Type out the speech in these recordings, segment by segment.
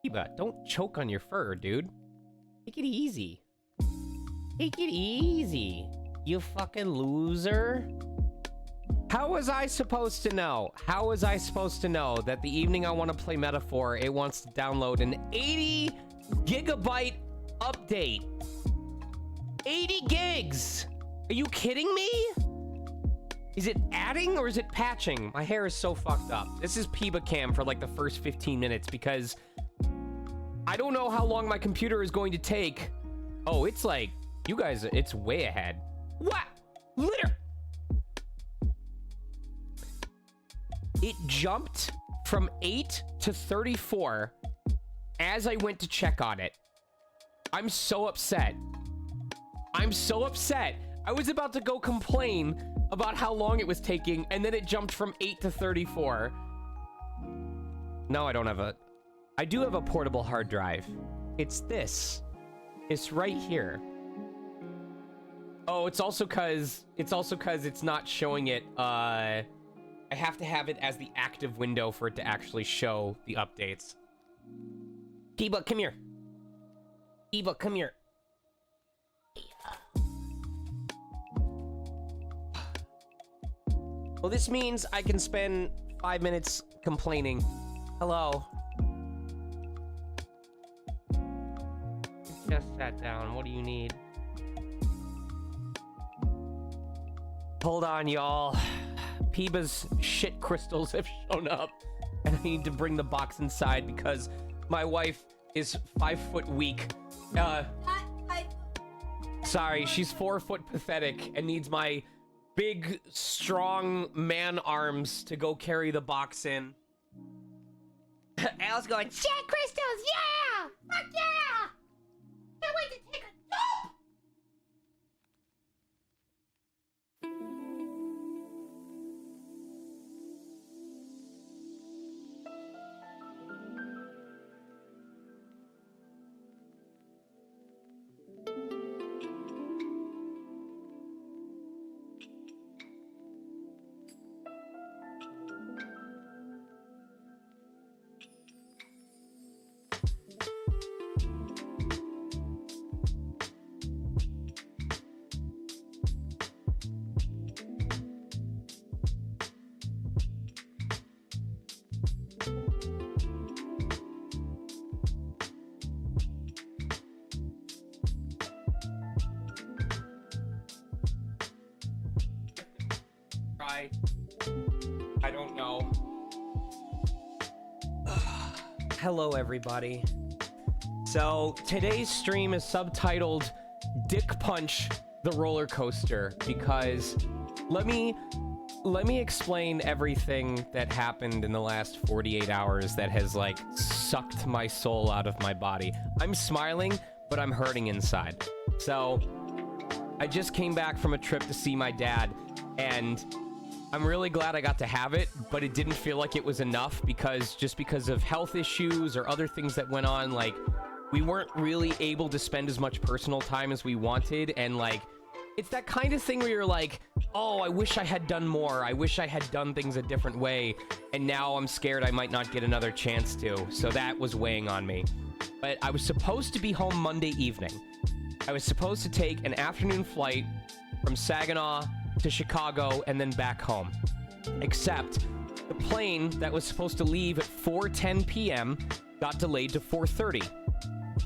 Eba, don't choke on your fur, dude. Take it easy. Take it easy, you fucking loser. How was I supposed to know? How was I supposed to know that the evening I want to play Metaphor, it wants to download an 80 gigabyte update? 80 gigs! Are you kidding me? Is it adding or is it patching? My hair is so fucked up. This is Piba Cam for like the first 15 minutes because I don't know how long my computer is going to take. Oh, it's like, you guys, it's way ahead. What? Literally. It jumped from 8 to 34 as I went to check on it. I'm so upset. I'm so upset. I was about to go complain about how long it was taking, and then it jumped from 8 to 34. No, I don't have a... I do have a portable hard drive. It's this. It's right here. Oh, it's also because it's not showing it. I have to have it as the active window for it to actually show the updates. Eva, come here. Eva, come here. Well, this means I can spend 5 minutes complaining. Hello. Just sat down. What do you need? Hold on, y'all. Piba's shit crystals have shown up, and I need to bring the box inside because my wife is 5 foot weak. Sorry, she's 4 foot pathetic and needs my big, strong man arms to go carry the box in. Al's going, shit crystals, yeah! Fuck yeah! Can't wait to take a dump! I don't know. Hello, everybody. So, today's stream is subtitled Dick Punch the Roller Coaster because let me explain everything that happened in the last 48 hours that has, like, sucked my soul out of my body. I'm smiling, but I'm hurting inside. So, I just came back from a trip to see my dad, and I'm really glad I got to have it, but it didn't feel like it was enough because of health issues or other things that went on, like, we weren't really able to spend as much personal time as we wanted, and, like, it's that kind of thing where you're like, oh, I wish I had done more. I wish I had done things a different way, and now I'm scared I might not get another chance to, so that was weighing on me. But I was supposed to be home Monday evening. I was supposed to take an afternoon flight from Saginaw to Chicago and then back home. Except the plane that was supposed to leave at 4:10 p.m. got delayed to 4:30.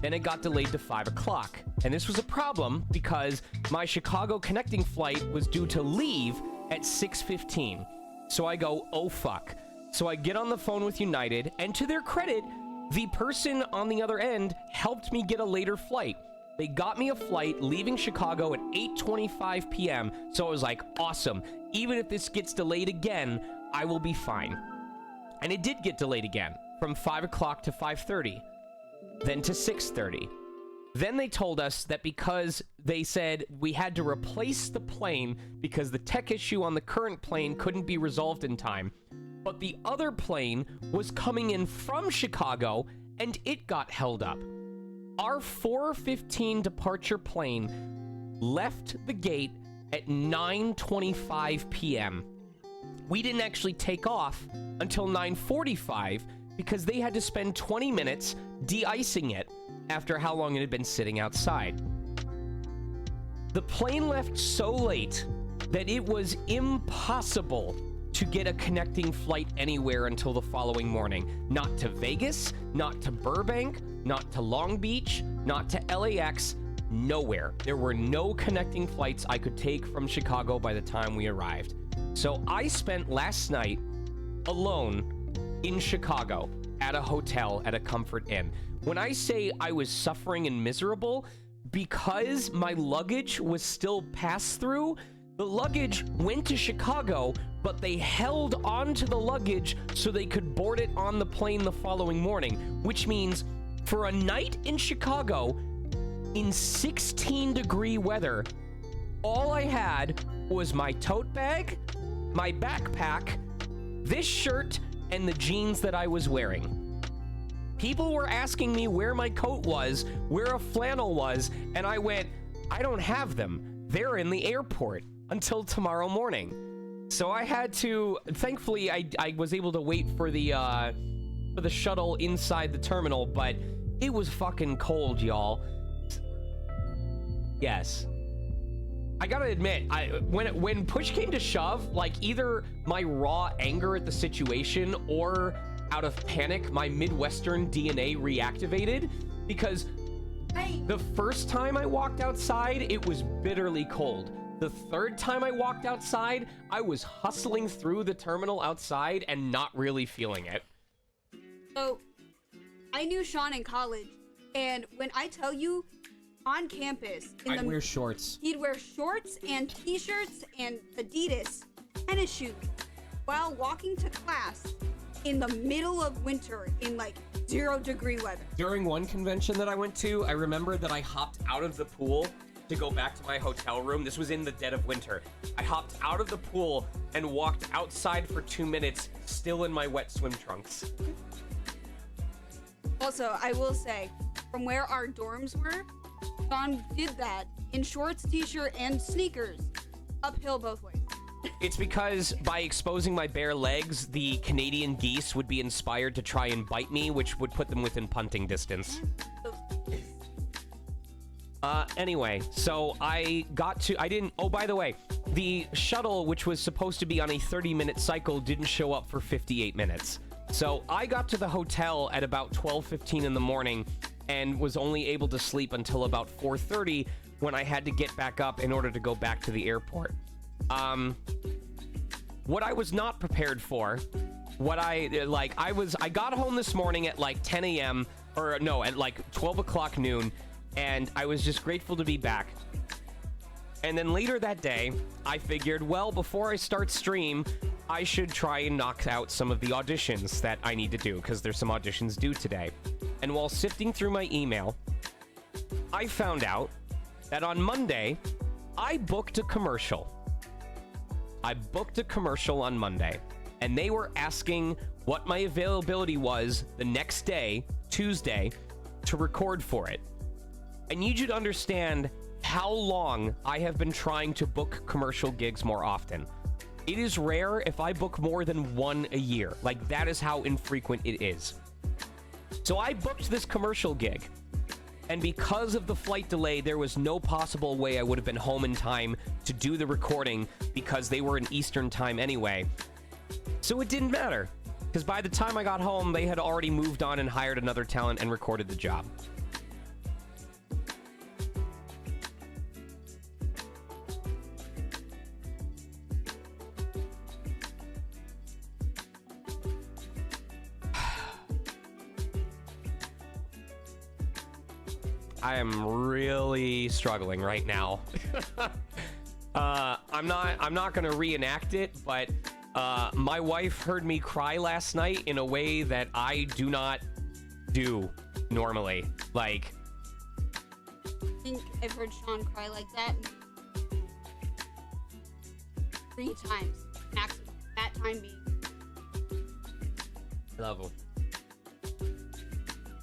Then it got delayed to 5 o'clock. And this was a problem because my Chicago connecting flight was due to leave at 6:15. So I go, oh fuck. So I get on the phone with United, and to their credit, the person on the other end helped me get a later flight. They got me a flight leaving Chicago at 8:25 p.m. So I was like, awesome. Even if this gets delayed again, I will be fine. And it did get delayed again from 5 o'clock to 5:30, then to 6:30. Then they told us that because they said we had to replace the plane because the tech issue on the current plane couldn't be resolved in time. But the other plane was coming in from Chicago and it got held up. Our 4:15 departure plane left the gate at 9:25 p.m. We didn't actually take off until 9:45 because they had to spend 20 minutes de-icing it after how long it had been sitting outside. The plane left so late that it was impossible to get a connecting flight anywhere until the following morning. Not to Vegas, not to Burbank, not to Long Beach, not to LAX, nowhere. There were no connecting flights I could take from Chicago by the time we arrived. So I spent last night alone in Chicago at a hotel at a Comfort Inn. When I say I was suffering and miserable, because my luggage was still pass-through, the luggage went to Chicago, but they held on to the luggage so they could board it on the plane the following morning, which means for a night in Chicago in 16-degree weather, all I had was my tote bag, my backpack, this shirt, and the jeans that I was wearing. People were asking me where my coat was, where a flannel was, and I went, I don't have them. They're in the airport until tomorrow morning. So I had to, thankfully, I was able to wait for the shuttle inside the terminal, but it was fucking cold, y'all. Yes. I gotta admit, when push came to shove, like either my raw anger at the situation or out of panic, my Midwestern DNA reactivated, because the first time I walked outside, it was bitterly cold. The third time I walked outside, I was hustling through the terminal outside and not really feeling it. So, I knew Sean in college, and when I tell you, on campus, I'd wear shorts. He'd wear shorts and t-shirts and Adidas tennis shoes while walking to class in the middle of winter in like 0-degree weather. During one convention that I went to, I remember that I hopped out of the pool to go back to my hotel room. This was in the dead of winter. I hopped out of the pool and walked outside for 2 minutes, still in my wet swim trunks. Also, I will say, from where our dorms were, Sean did that in shorts, t-shirt, and sneakers, uphill both ways. It's because by exposing my bare legs, the Canadian geese would be inspired to try and bite me, which would put them within punting distance. Anyway, so oh, by the way, the shuttle, which was supposed to be on a 30-minute cycle, didn't show up for 58 minutes. So I got to the hotel at about 12:15 in the morning and was only able to sleep until about 4:30 when I had to get back up in order to go back to the airport. What I was not prepared for, I got home this morning at like 10 a.m. or no, at like 12 o'clock noon, and I was just grateful to be back. And then later that day, I figured, well, before I start stream, I should try and knock out some of the auditions that I need to do, because there's some auditions due today. And while sifting through my email, I found out that on Monday, I booked a commercial. I booked a commercial on Monday, and they were asking what my availability was the next day, Tuesday, to record for it. I need you to understand how long I have been trying to book commercial gigs more often. It is rare if I book more than one a year. Like, that is how infrequent it is. So I booked this commercial gig, and because of the flight delay, there was no possible way I would have been home in time to do the recording, because they were in Eastern time anyway. So it didn't matter, because by the time I got home, they had already moved on and hired another talent and recorded the job. I am really struggling right now. I'm not gonna reenact it, but my wife heard me cry last night in a way that I do not do normally. Like, I think I've heard Sean cry like that 3 times maximum. That time being. Love him.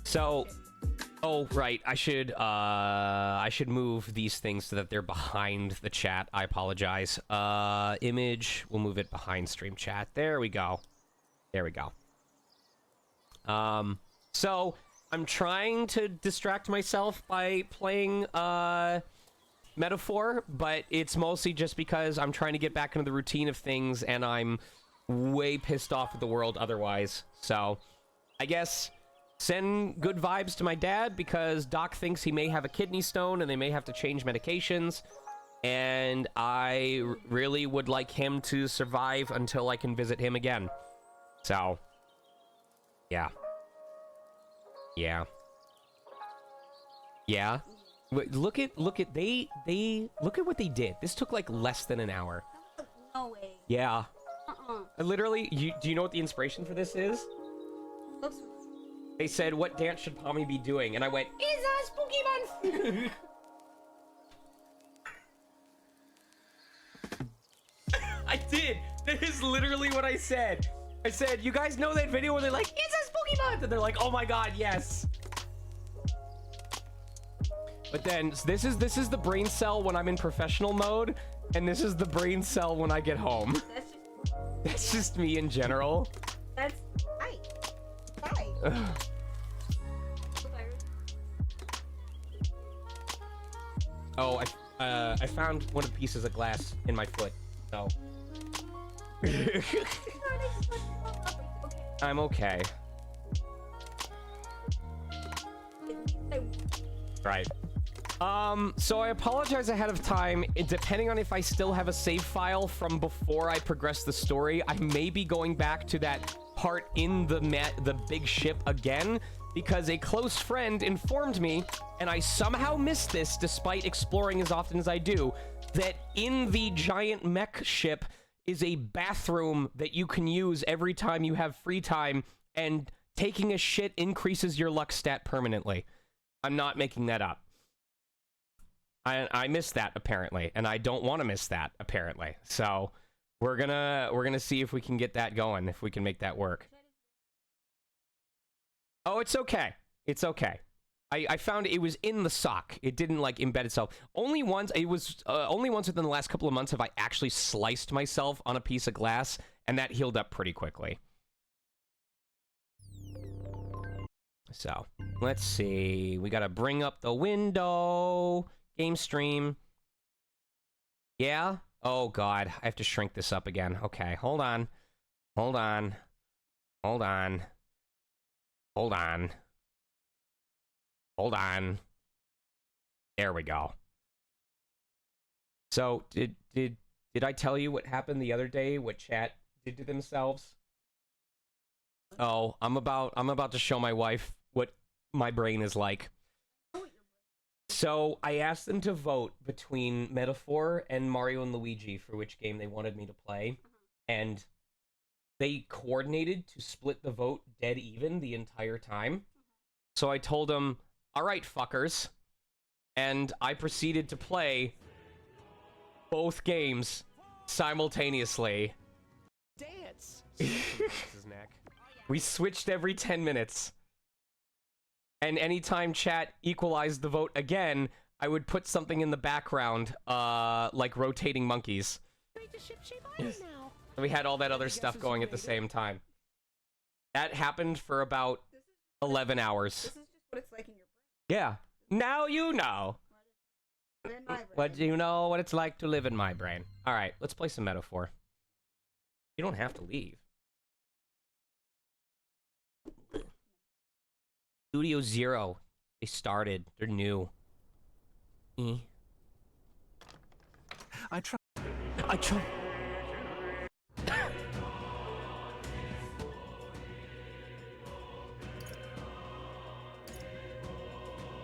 So. Oh, right. I should move these things so that they're behind the chat. I apologize. Image, we'll move it behind stream chat. There we go. There we go. So I'm trying to distract myself by playing Metaphor, but it's mostly just because I'm trying to get back into the routine of things, and I'm way pissed off at the world otherwise. So I guess send good vibes to my dad, because Doc thinks he may have a kidney stone and they may have to change medications, and I really would like him to survive until I can visit him again. So yeah. Look at what they did. This took like less than an hour. No way. Yeah. Literally, do you know what the inspiration for this is? Oops. They said, what dance should Pommy be doing? And I went, it's a spooky month! I did! That is literally what I said. I said, you guys know that video where they're like, it's a spooky month! And they're like, oh my god, yes! But then, this is the brain cell when I'm in professional mode, and this is the brain cell when I get home. That's just me in general. That's... Hi. Oh, I found one of the pieces of glass in my foot, so... I'm okay. Right. So I apologize ahead of time. Depending on if I still have a save file from before I progress the story, I may be going back to that part in the big ship again, because a close friend informed me, and I somehow missed this despite exploring as often as I do, that in the giant mech ship is a bathroom that you can use every time you have free time, and taking a shit increases your luck stat permanently. I'm not making that up. I missed that apparently, and I don't want to miss that apparently. So we're gonna see if we can get that going, if we can make that work. Oh, it's okay. It's okay. I found it was in the sock. It didn't like embed itself. Only once within the last couple of months have I actually sliced myself on a piece of glass, and that healed up pretty quickly. So let's see. We gotta bring up the window. Game stream. Yeah? Oh god, I have to shrink this up again. Okay, hold on. Hold on. Hold on. Hold on. Hold on. There we go. So, did I tell you what happened the other day? What chat did to themselves? Oh, I'm about to show my wife what my brain is like. So, I asked them to vote between Metaphor and Mario and Luigi for which game they wanted me to play, and they coordinated to split the vote dead even the entire time. So I told them, alright, fuckers, and I proceeded to play both games simultaneously. Dance! We switched every 10 minutes. And anytime chat equalized the vote again, I would put something in the background, like rotating monkeys. We had all that other stuff going at the same time. That happened for about 11 hours. This is just what it's like in your brain. Yeah. Now you know. What do you know what it's like to live in my brain? Alright, let's play some Metaphor. You don't have to leave. Studio Zero. They started. They're new. I try.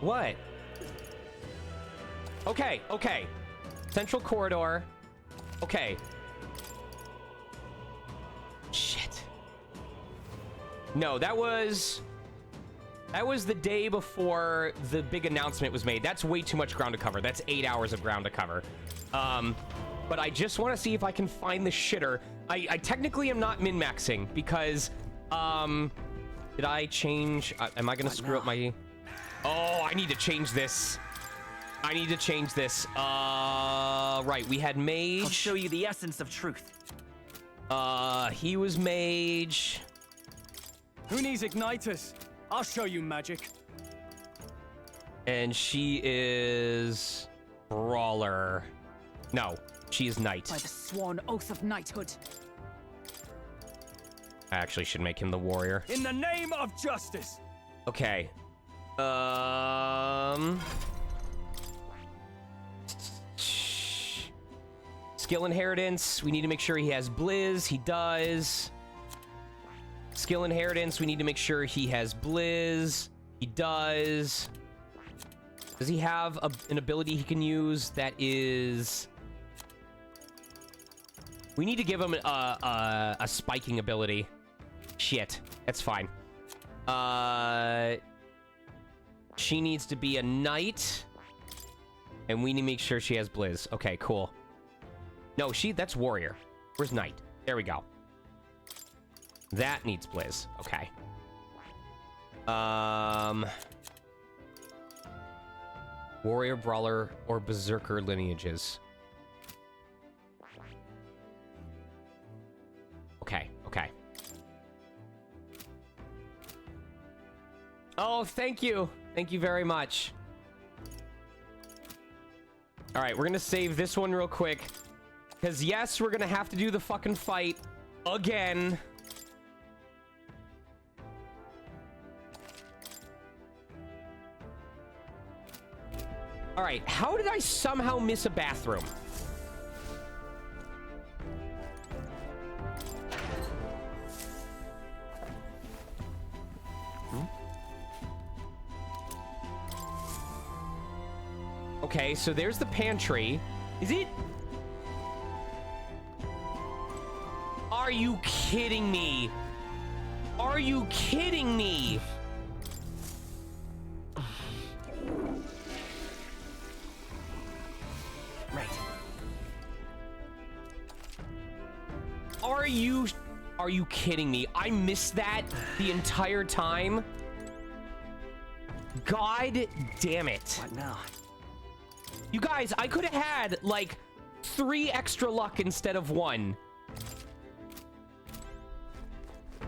What? Okay, okay. Central corridor. Okay. Shit. No, that was the day before the big announcement was made. That's way too much ground to cover. That's 8 hours of ground to cover. But I just want to see if I can find the shitter. I technically am not min-maxing because, did I change? Am I gonna screw up my? Oh, I need to change this. I need to change this. Right, we had mage. I'll show you the essence of truth. He was mage. Who needs igniters? I'll show you magic. And she is brawler. No, she is knight. By the sworn oath of knighthood. I actually should make him the warrior. In the name of justice. Okay. Skill inheritance. We need to make sure he has Blizz. He does. Skill inheritance. We need to make sure he has Blizz. He does. Does he have an ability he can use that is... We need to give him a spiking ability. Shit. That's fine. She needs to be a knight. And we need to make sure she has Blizz. Okay, cool. No, that's warrior. Where's knight? There we go. That needs Blizz. Okay. Warrior, brawler, or berserker lineages. Okay, okay. Oh, thank you. Thank you very much. All right, we're gonna save this one real quick. Because, yes, we're gonna have to do the fucking fight again. All right, how did I somehow miss a bathroom? Okay, so there's the pantry. Is it? Are you kidding me? Are you kidding me? Right. Are you kidding me? I missed that the entire time? God damn it. What now? You guys, I could have had like 3 extra luck instead of 1.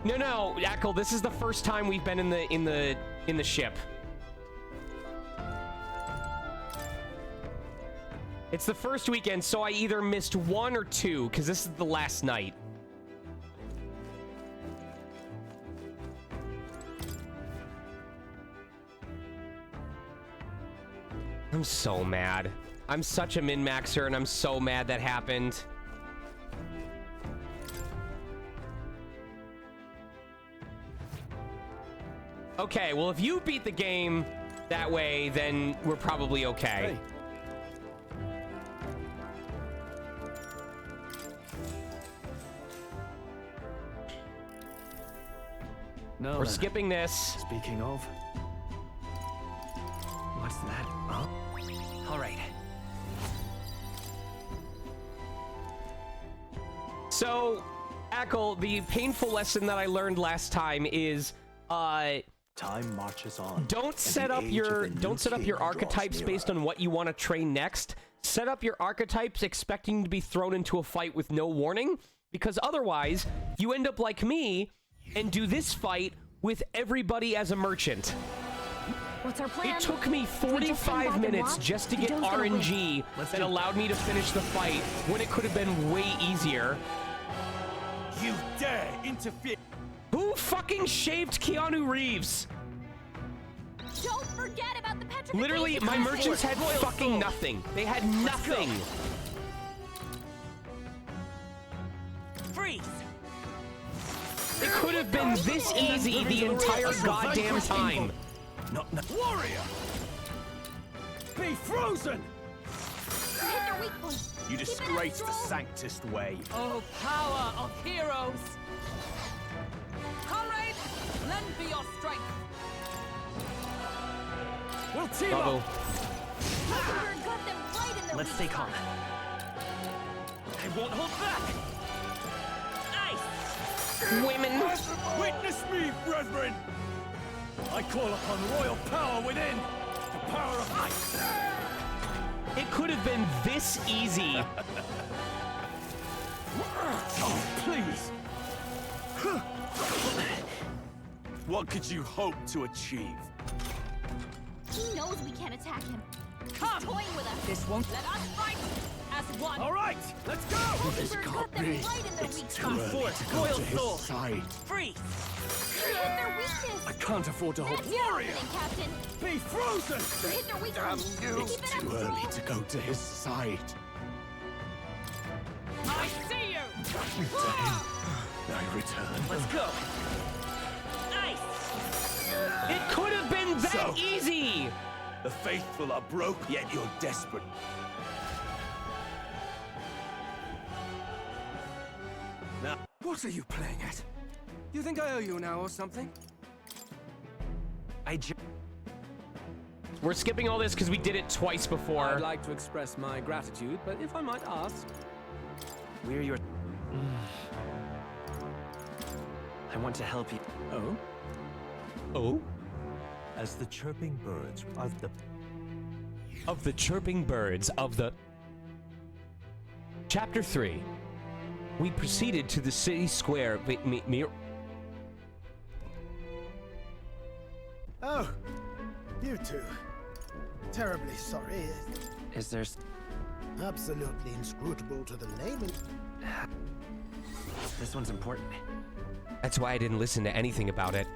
No, Echo, this is the first time we've been in the ship. It's the first weekend, so I either missed 1 or 2, because this is the last night. I'm so mad. I'm such a min-maxer, and I'm so mad that happened. Okay, well, if you beat the game that way, then we're probably okay. Hey. No, We're then. skipping this. Speaking of, what's that? Huh? All right. So, Ackle, the painful lesson that I learned last time is, Time marches on. don't set up your archetypes based on what you want to train next. Set up your archetypes expecting to be thrown into a fight with no warning, because otherwise you end up like me and do this fight with everybody as a merchant. What's our plan? It took me We just come 45 back and minutes watch? just to The get doe's gonna win. RNG Let's that do it. allowed me to finish the fight when it could have been way easier. You dare interfere? Who fucking shaved Keanu Reeves? Don't forget about the petrification. Literally, my classes. merchants had fucking nothing. They had nothing. Freeze! It could have been this easy the entire goddamn time. No. Warrior! Be frozen! Hit their weak points. You Keep it up, disgrace the Stroll. sanctest way. Oh, power of heroes! Comrades, lend me your strength. We'll team Uh-oh. up! You're got them right in their Let's weak stay calm. spot. I won't hold back! Women. Witness me, brethren! I call upon royal power within! The power of ice! It could have been this easy. Oh, please! What could you hope to achieve? He knows we can't attack him. Come, toying with us. This won't let us fight as one. All right, let's go! This got them right in their weak spot. Force, royal soul. Side. Free. We hit their weakness. I can't afford to hope. That's your thing, Captain. Be frozen! We hit their weakness. Keep it up, Too early Stroll. to go to his side. I see you. I return. Let's go. Nice. It could have been that So- easy! The faithful are broke, yet you're desperate. Now, What are you playing at? You think I owe you now or something? We're skipping all this because we did it twice before. I'd like to express my gratitude, but if I might ask... We're your... I want to help you. Oh? Oh? As the chirping birds of the Of the chirping birds of the... Chapter 3. We proceeded to the city square. Oh, you two. Terribly sorry. Is there... Absolutely inscrutable to the name. This one's important. That's why I didn't listen to anything about it.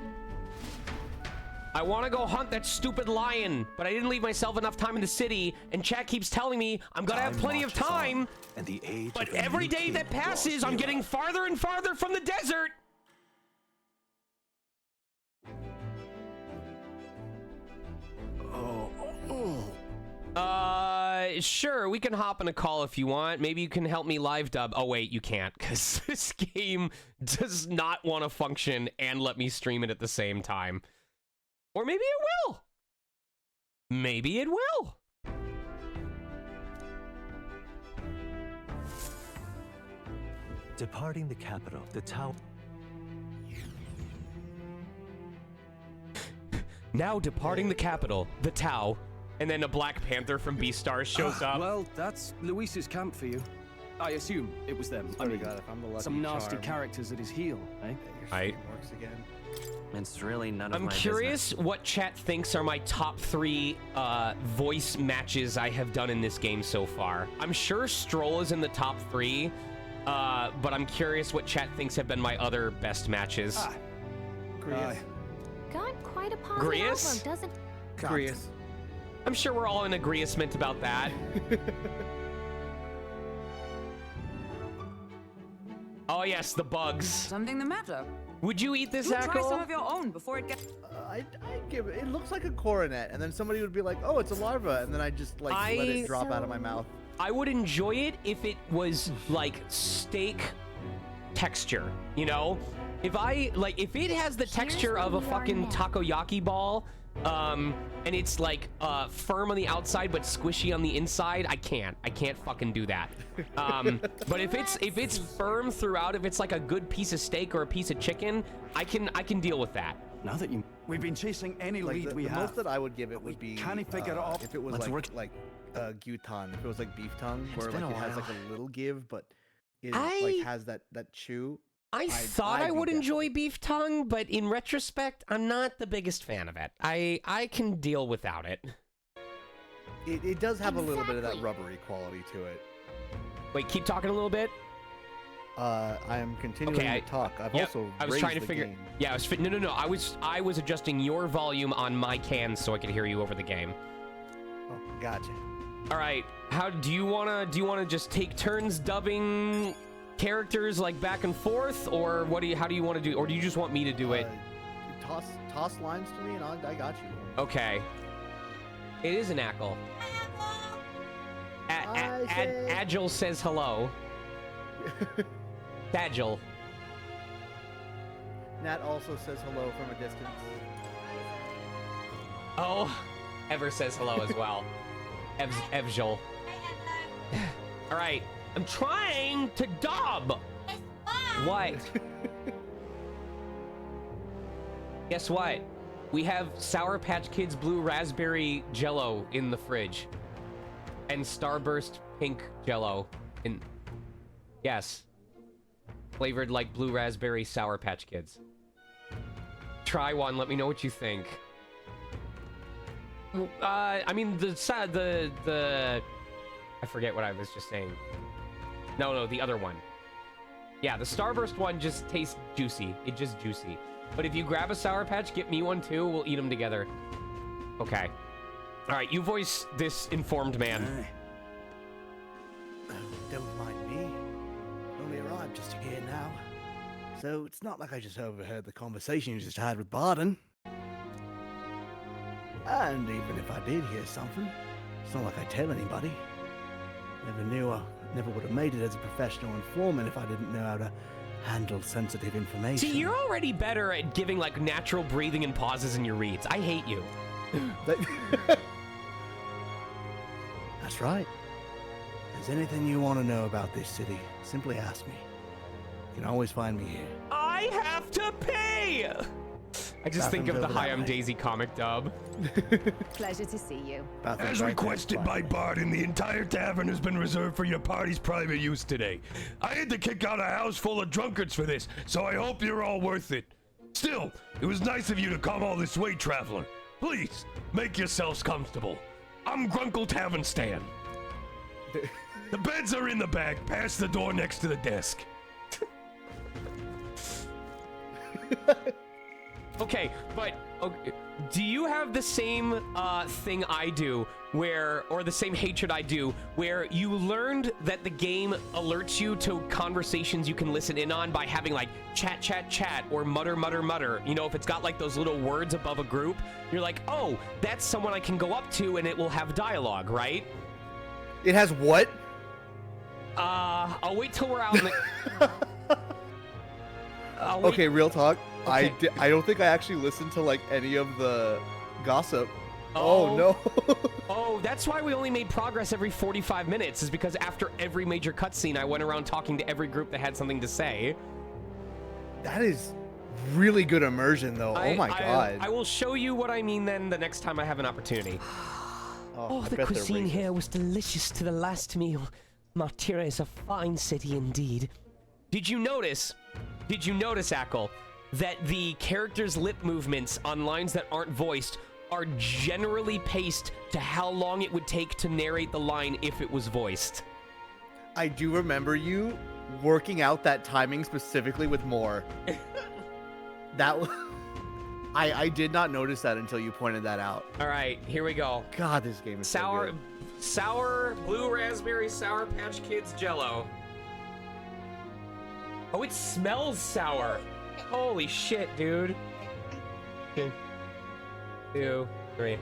I want to go hunt that stupid lion, but I didn't leave myself enough time in the city, and chat keeps telling me I'm gonna have plenty of time, and the age but of a every new day king that draws passes, I'm nearer. getting farther and farther from the desert! Sure, we can hop in a call if you want. Maybe you can help me live dub. Oh wait, you can't, because this game does not want to function and let me stream it at the same time. Or maybe it will. Maybe it will. Departing the capital, the tower. Now departing the capital, the Tau, and then a Black Panther from Beastars shows up. Well, that's Luis's camp for you. I assume it was them. I mean, God, if I'm the lucky some nasty charm, characters at his heel, eh? your I- stream works again. It's really none of I'm my curious what chat thinks are my top 3 voice matches I have done in this game so far. I'm sure Stroll is in the top 3, but I'm curious what chat thinks have been my other best matches. Grius. Got quite a positive Grius? outlook, doesn't Grius. I'm sure we're all in agreement about that. Oh yes, the bugs. Something the matter? Would you eat this, You try some Ackle? of your own before it gets... I give it. It looks like a coronet, and then somebody would be like, "Oh, it's a larva," and then I just like let it drop out of my mouth. I would enjoy it if it was like steak texture, you know? If it has the texture of a fucking takoyaki ball, and it's like firm on the outside but squishy on the inside, I can't fucking do that. But if it's firm throughout, if it's like a good piece of steak or a piece of chicken, I can deal with that. Now that you... we've been chasing any Like lead the we most have. that I would give it would be can't figure it out. if it was Let's work- like gyutan, if it was like beef tongue, where been like a it has like while. a little give, but it I- like has that chew. I thought I'd I be would down. enjoy beef tongue, but in retrospect, I'm not the biggest fan of it. I can deal without it. It does have a little bit of that Exactly. rubbery quality to it. Wait, keep talking a little bit. I am continuing Okay, to talk. I've Yep, also I was raised trying to the figure. game. Yeah, no. I was adjusting your volume on my cans so I could hear you over the game. Oh, gotcha. All right, how do you wanna just take turns dubbing characters like back and forth, or how do you want to do, or do you just want me to do it? Toss lines to me, and I got you. Okay. It is an Ackle. Agile says hello. Agile. Nat also says hello from a distance. Oh, Ever says hello as well. Evjol. All right, I'm trying to dub. What? Guess what? We have Sour Patch Kids blue raspberry jello in the fridge. And Starburst pink jello in... Yes. Flavored like blue raspberry Sour Patch Kids. try one. Let me know what you think. I mean, the I forget what I was just saying. No, the other one. Yeah, the Starburst one just tastes juicy. It's just juicy. But if you grab a Sour Patch, get me one too. We'll eat them together. Okay. All right, you voice this informed man. Oh, don't mind me. Only arrived just here now. So it's not like I just overheard the conversation you just had with Barden. And even if I did hear something, it's not like I tell anybody. Never knew I never would have made it as a professional informant if I didn't know how to handle sensitive information. See, you're already better at giving like natural breathing and pauses in your reads. I hate you. That's right. If there's anything you want to know about this city, simply ask me. You can always find me here. I have to pay! I just think of the Hi, I'm Daisy comic dub. Pleasure to see you. As requested by Barden, the entire tavern has been reserved for your party's private use today. I had to kick out a house full of drunkards for this, so I hope you're all worth it. Still, it was nice of you to come all this way, traveler. Please, make yourselves comfortable. I'm Grunkle Tavern Stan. The beds are in the back, past the door next to the desk. Okay, but do you have the same thing I do, or the same hatred I do, where you learned that the game alerts you to conversations you can listen in on by having like chat, or mutter. You know, if it's got like those little words above a group, you're like, oh, that's someone I can go up to and it will have dialogue, right? It has what? I'll wait till we're out in the... Okay, real talk. Okay. I don't think I actually listened to like any of the gossip. Oh no. Oh, that's why we only made progress every 45 minutes, is because after every major cutscene, I went around talking to every group that had something to say. That is really good immersion, though. Oh my god. I will show you what I mean then the next time I have an opportunity. Oh, The cuisine here was delicious to the last meal. Martira is a fine city indeed. Did you notice, Ackle, that the characters' lip movements on lines that aren't voiced are generally paced to how long it would take to narrate the line if it was voiced? I do remember you working out that timing specifically with Moore. I did not notice that until you pointed that out. All right, here we go. God, this game is so good. Sour blue raspberry Sour Patch Kids Jello. Oh, it smells sour. Holy shit, dude. 1, 2, 3.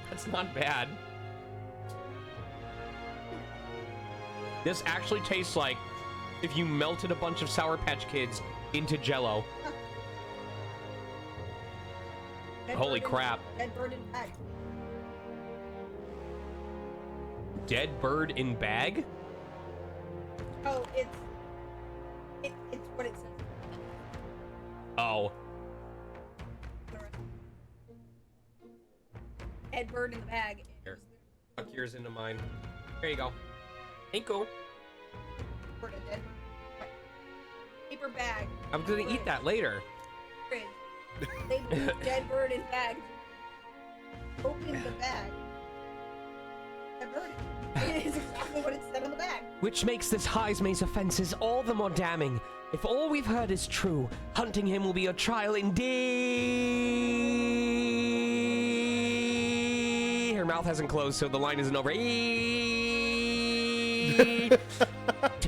That's not bad. This actually tastes like if you melted a bunch of Sour Patch Kids into Jello. Holy crap. Dead bird in bag. Dead bird in bag? Oh, it's what it says. Oh. Dead bird in the bag. Here. Tuck yours into mine. There you go. Ain't cool. For the dead bird. Paper bag. I'm gonna eat that later. Fridge. They put dead bird in bag. Open the bag. Dead bird. It is exactly what it said on the bag. Which makes this Highsmay's offenses all the more damning. If all we've heard is true, hunting him will be a trial indeed. Her mouth hasn't closed, so the line isn't over. To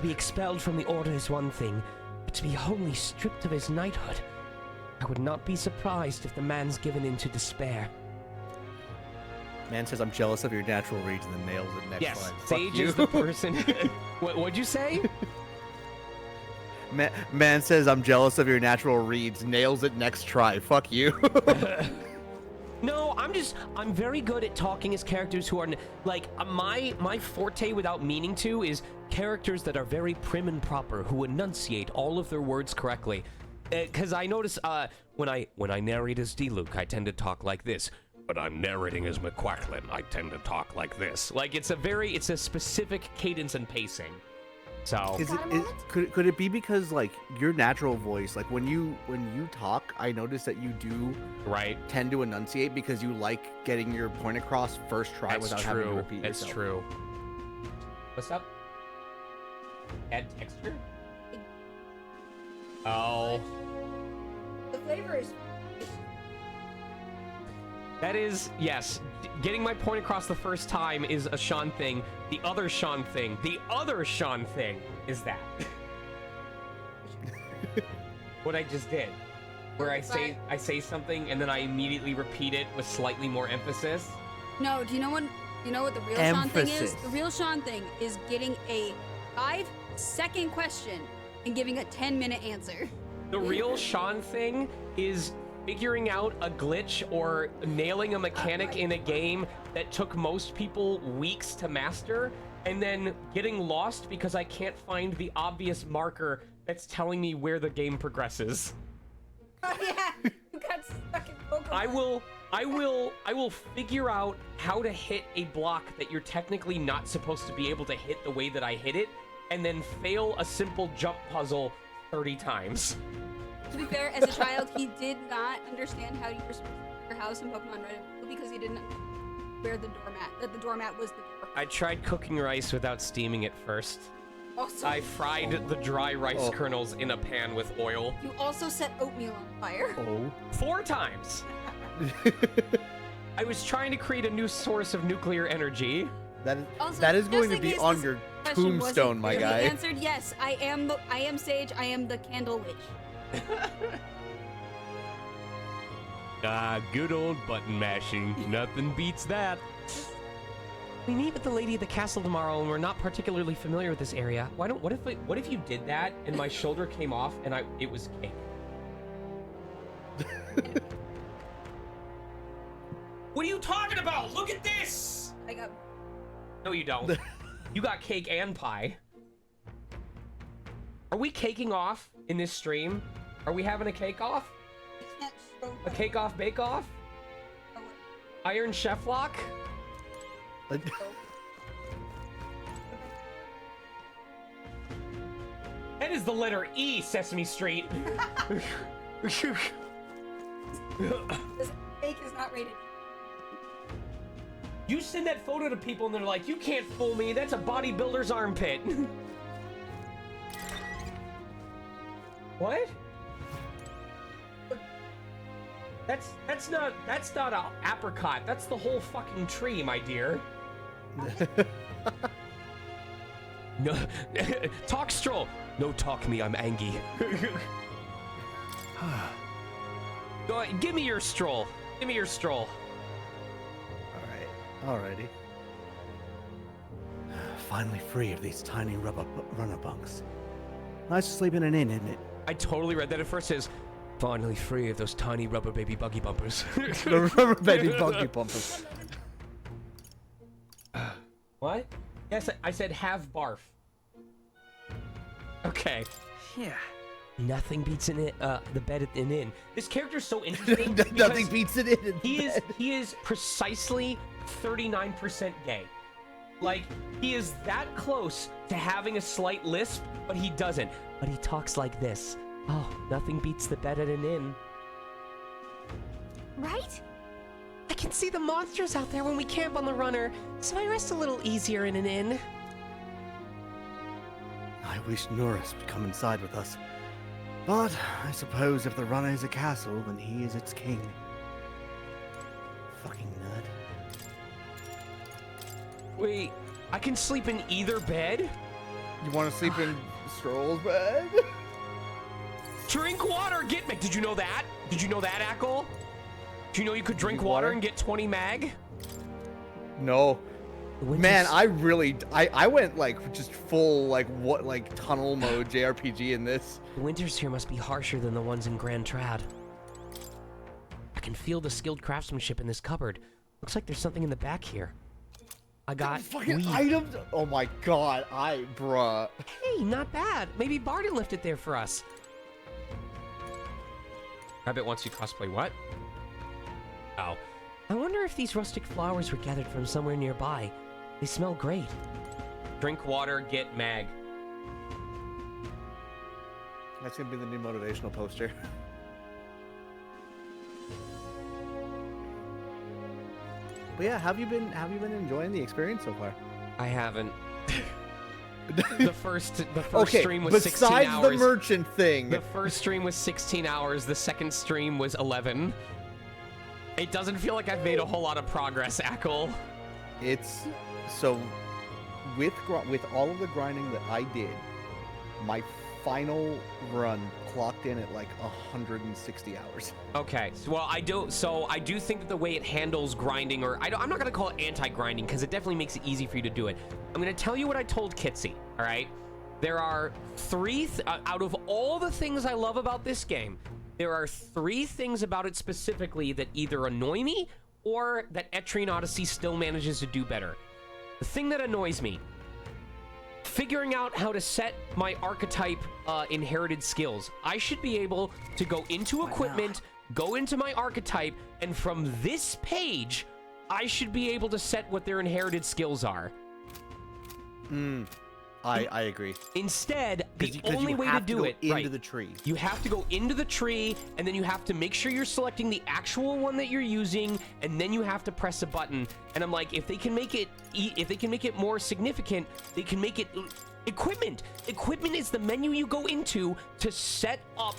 be expelled from the order is one thing, but to be wholly stripped of his knighthood, I would not be surprised if the man's given in to despair. Man says, I'm jealous of your natural reads and then nails it next Yes, line. Fuck Sage you. is the person. What'd you say? Man says, I'm jealous of your natural reads, nails it next try. Fuck you. No, I'm very good at talking as characters who are, like, my forte without meaning to is characters that are very prim and proper, who enunciate all of their words correctly. Because I notice, when I narrate as D-Luke, I tend to talk like this. But I'm narrating as McQuacklin, I tend to talk like this. Like, it's a specific cadence and pacing. So Could it be because like your natural voice, like when you talk, I notice that you do tend to enunciate because you like getting your point across first try without having to repeat yourself. That's true. What's up? Add texture? Oh. The flavor is. That is, yes. Getting my point across the first time is a Sean thing. The other Sean thing is that. What I just did. Where I say something and then I immediately repeat it with slightly more emphasis. No, do you know what the real Sean thing is? The real Sean thing is getting a 5-second question and giving a 10-minute answer. The real Sean thing is figuring out a glitch or nailing a mechanic in a game that took most people weeks to master, and then getting lost because I can't find the obvious marker that's telling me where the game progresses. Oh yeah, you got stuck in Pokemon. I will figure out how to hit a block that you're technically not supposed to be able to hit the way that I hit it, and then fail a simple jump puzzle 30 times. To be fair, as a child, he did not understand how you were supposed to make your house in Pokemon Red and Blue because he didn't where the doormat was the door. I tried cooking rice without steaming it first. Also, I fried the dry rice kernels in a pan with oil. You also set oatmeal on fire. 4 times. I was trying to create a new source of nuclear energy. That is going to be on your tombstone, my guy. He answered yes. I am Sage. I am the Candle Witch. Good old button mashing. Nothing beats that. We meet with the lady at the castle tomorrow, and we're not particularly familiar with this area. What if you did that and my shoulder came off and it was cake? What are you talking about? Look at this! I got. No, you don't. You got cake and pie. Are we caking off in this stream? Are we having a cake off? A cake off, bake off? Iron Chef Lock? That is the letter E, Sesame Street. This cake is not rated. You send that photo to people and they're like, you can't fool me, that's a bodybuilder's armpit. What? That's not a apricot, that's the whole fucking tree, my dear. No, talk stroll. No talk me, I'm angry. Go ahead, give me your stroll. Give me your stroll. Alrighty. Finally free of these tiny runner bunks. Nice to sleep in an inn, isn't it? I totally read that at first. It says, finally free of those tiny rubber baby buggy bumpers. The rubber baby buggy bumpers. What? Yes, I said have barf. Okay. Yeah. Nothing beats the bed at an inn. This character's so interesting. Nothing beats it in. He is precisely 39% gay. Like, he is that close to having a slight lisp, but he doesn't. But he talks like this. Oh, nothing beats the bed at an inn. Right? I can see the monsters out there when we camp on the runner, so I rest a little easier in an inn. I wish Norris would come inside with us. But I suppose if the runner is a castle, then he is its king. Fucking nerd. Wait, I can sleep in either bed? You want to sleep in Stroll's bed? Drink water, get me. Did you know that? Did you know that, Ackle? Did you know you could drink water and get 20 mag? No. Man, I went like just full like tunnel mode JRPG in this. The winters here must be harsher than the ones in Grand Trad. I can feel the skilled craftsmanship in this cupboard. Looks like there's something in the back here. I got fucking items. Oh my god, bruh. Hey, not bad. Maybe Barty left it there for us. Rabbit wants you cosplay what? Oh. I wonder if these rustic flowers were gathered from somewhere nearby. They smell great. Drink water, get mag. That's gonna be the new motivational poster. But yeah, have you been enjoying the experience so far? I haven't. The first Okay, stream was 16 hours. besides the merchant thing. The first stream was 16 hours. The second stream was 11. It doesn't feel like I've made a whole lot of progress, Ackle. It's so with all of the grinding that I did, my final run clocked in at like 160 hours. Okay, well, I do think that the way it handles grinding, or I'm not gonna call it anti-grinding because it definitely makes it easy for you to do it. I'm gonna tell you what I told Kitsy. All right, there are out of all the things I love about this game, there are 3 things about it specifically that either annoy me or that Etrian Odyssey still manages to do better. The thing that annoys me: figuring out how to set my archetype inherited skills. I should be able to go into equipment, go into my archetype, and from this page, I should be able to set what their inherited skills are. I agree. Instead, the only way to do it, into the tree. You have to go into the tree, and then you have to make sure you're selecting the actual one that you're using, and then you have to press a button. And I'm like, if they can make it more significant, they can make it equipment. Equipment is the menu you go into to set up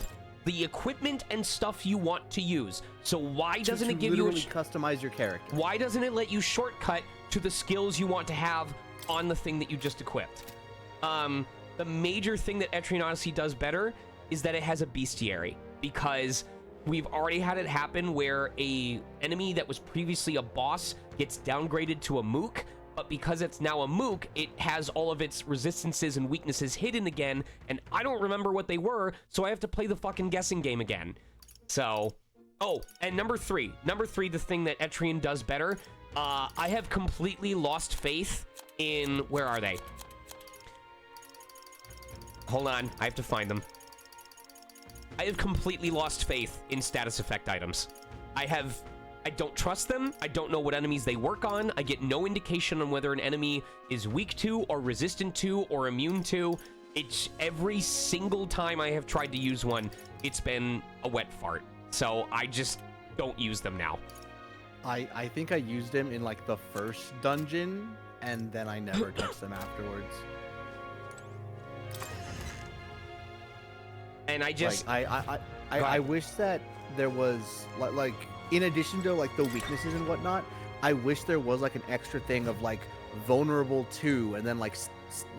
the equipment and stuff you want to use. So why doesn't it give you customize your character? Why doesn't it let you shortcut to the skills you want to have on the thing that you just equipped? The major thing that Etrian Odyssey does better is that it has a bestiary, because we've already had it happen where a enemy that was previously a boss gets downgraded to a mook, but because it's now a mook, it has all of its resistances and weaknesses hidden again, and I don't remember what they were, so I have to play the fucking guessing game again. So, oh, and number three, the thing that Etrian does better, I have completely lost faith in, where are they? Hold on, I have to find them. I have completely lost faith in status effect items. I don't trust them. I don't know what enemies they work on. I get no indication on whether an enemy is weak to or resistant to or immune to. It's every single time I have tried to use one, it's been a wet fart. So I just don't use them now. I think I used them in like the first dungeon, and then I never touched them afterwards. And I just I wish that there was like in addition to like the weaknesses and whatnot, I wish there was like an extra thing of like vulnerable to, and then like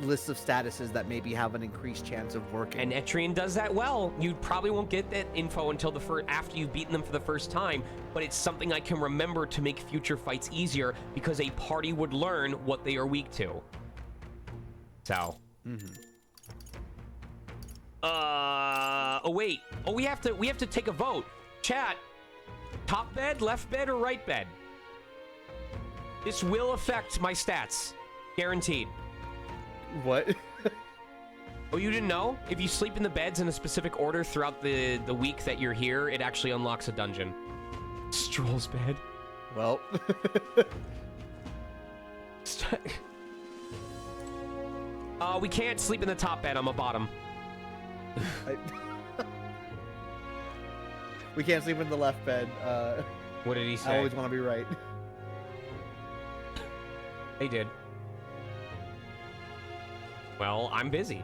lists of statuses that maybe have an increased chance of working. And Etrian does that well. You probably won't get that info until after you've beaten them for the first time, but it's something I can remember to make future fights easier, because a party would learn what they are weak to. So. Oh wait. Oh, we have to take a vote. Chat. Top bed, left bed, or right bed? This will affect my stats. Guaranteed. What? Oh, you didn't know? If you sleep in the beds in a specific order throughout the week that you're here, it actually unlocks a dungeon. Stroll's bed. Well. We can't sleep in the top bed. I'm a bottom. We can't sleep in the left bed. What did he say? I always want to be right. They did. Well, I'm busy.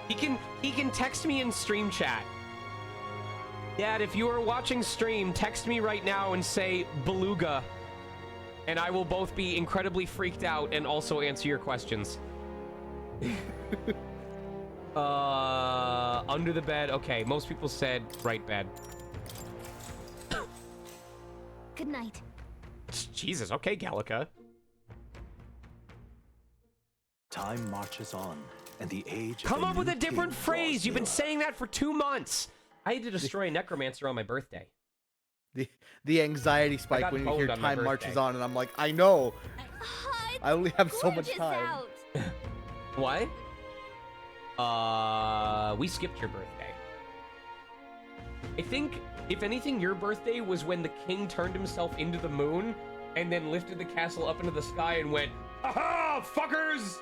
He can text me in stream chat. Dad, if you are watching stream, text me right now and say beluga, and I will both be incredibly freaked out and also answer your questions. Under the bed. Okay, most people said right bed. Good night. Jesus, okay, Gallica. Time marches on, and the age. Come up with a different phrase. You've been saying that for 2 months. I had to destroy a necromancer on my birthday. The anxiety spike when you hear time marches on, and I'm like, I know. I only have so much time. What? We skipped your birthday. I think, if anything, your birthday was when the king turned himself into the moon and then lifted the castle up into the sky and went, "Aha, fuckers!"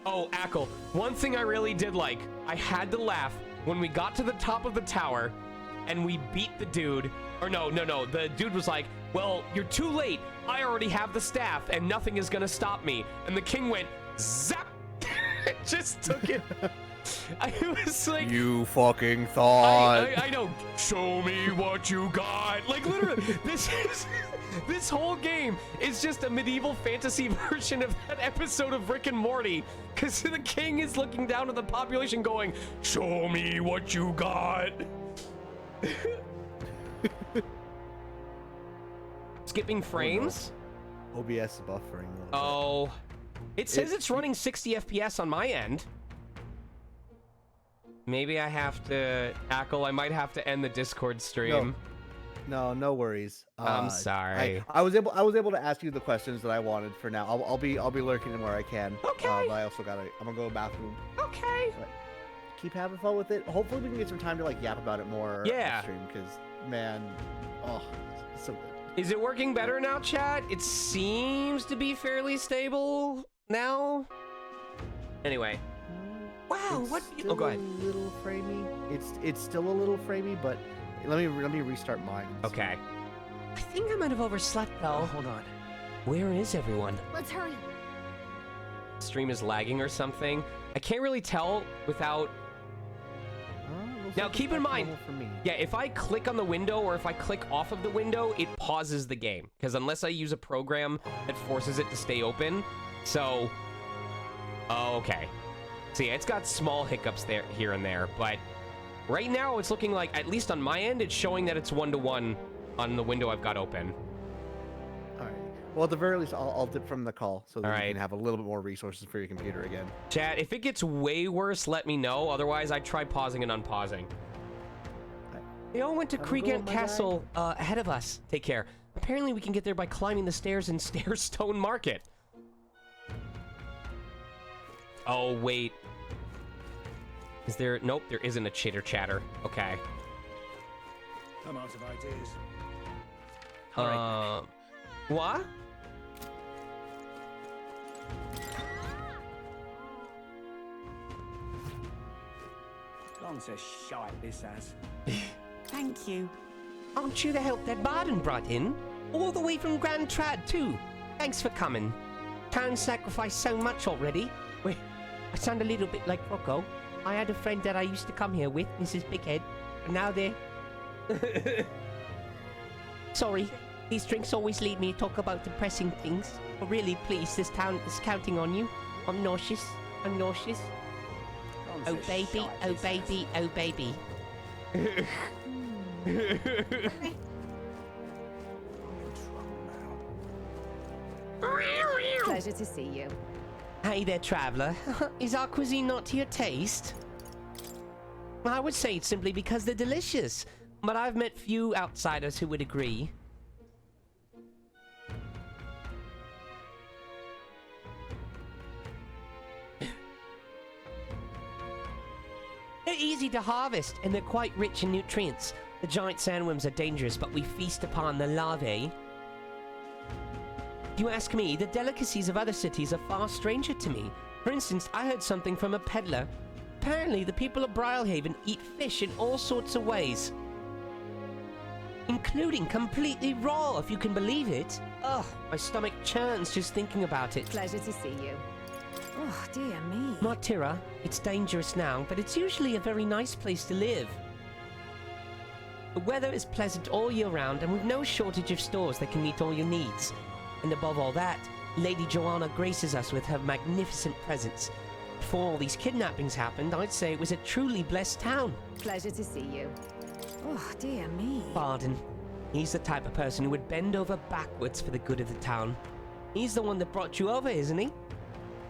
Oh, Ackle, one thing I really did like, I had to laugh when we got to the top of the tower and we beat the dude. Or no, the dude was like, well, you're too late. I already have the staff and nothing is gonna stop me. And the king went, zap! Just took it. I was like, you fucking thought. I know. Show me what you got. Like literally, this whole game is just a medieval fantasy version of that episode of Rick and Morty. Because the king is looking down at the population, going, "Show me what you got." Skipping frames. OBS is buffering. Oh, it says it's running 60 FPS on my end. Maybe I have to, Ackle, I might have to end the Discord stream. No worries. I'm sorry. I was able to ask you the questions that I wanted for now. I'll be lurking in where I can. Okay. But I also I'm gonna go to the bathroom. Okay. But keep having fun with it. Hopefully we can get some time to like yap about it more. Yeah. On stream, because man, oh, it's so good. Is it working better now, chat? It seems to be fairly stable now. Anyway. Wow, It's what? Still Oh, go ahead. A little framey. It's still a little framey, but let me restart mine. Okay. I think I might have overslept though. Oh, hold on. Where is everyone? Let's hurry. Stream is lagging or something. I can't really tell without. Now keep in mind, yeah, if I click on the window or if I click off of the window, it pauses the game. Because unless I use a program that forces it to stay open. So, oh, okay. So yeah, it's got small hiccups there, here and there, but right now it's looking like, at least on my end, it's showing that it's 1-to-1 on the window I've got open. All right. Well, at the very least, I'll dip from the call so that All you can have a little bit more resources for your computer again. Chat, if it gets way worse, let me know. Otherwise, I try pausing and unpausing. They all went to Kriegant Castle ahead of us. Take care. Apparently, we can get there by climbing the stairs in Stairstone Market. Oh, wait. Is there... Nope, there isn't a chitter chatter. Okay. I'm out of ideas. What? Gone to shite, this has. Thank you. Aren't you the help that Barden brought in? All the way from Grand Trad, too. Thanks for coming. Town sacrificed so much already. Wait, I sound a little bit like Rocco. I had a friend that I used to come here with, Mrs. Bighead, and now they're... Sorry, these drinks always lead me to talk about depressing things. But really, please, this town is counting on you. I'm nauseous. I'm nauseous. Oh baby, oh baby, oh baby. Pleasure to see you. Hey there, traveler. Is our cuisine not to your taste? I would say it's simply because they're delicious, but I've met few outsiders who would agree. They're easy to harvest, and they're quite rich in nutrients. The giant sandworms are dangerous, but we feast upon the larvae. If you ask me, the delicacies of other cities are far stranger to me. For instance, I heard something from a peddler. Apparently, the people of Brylehaven eat fish in all sorts of ways. Including completely raw, if you can believe it. Ugh, my stomach churns just thinking about it. Pleasure to see you. Oh, dear me. Martira, it's dangerous now, but it's usually a very nice place to live. The weather is pleasant all year round, and we've no shortage of stores that can meet all your needs. And above all that, Lady Joanna graces us with her magnificent presence. Before all these kidnappings happened, I'd say it was a truly blessed town. Pleasure to see you. Oh, dear me. Barden. He's the type of person who would bend over backwards for the good of the town. He's the one that brought you over, isn't he?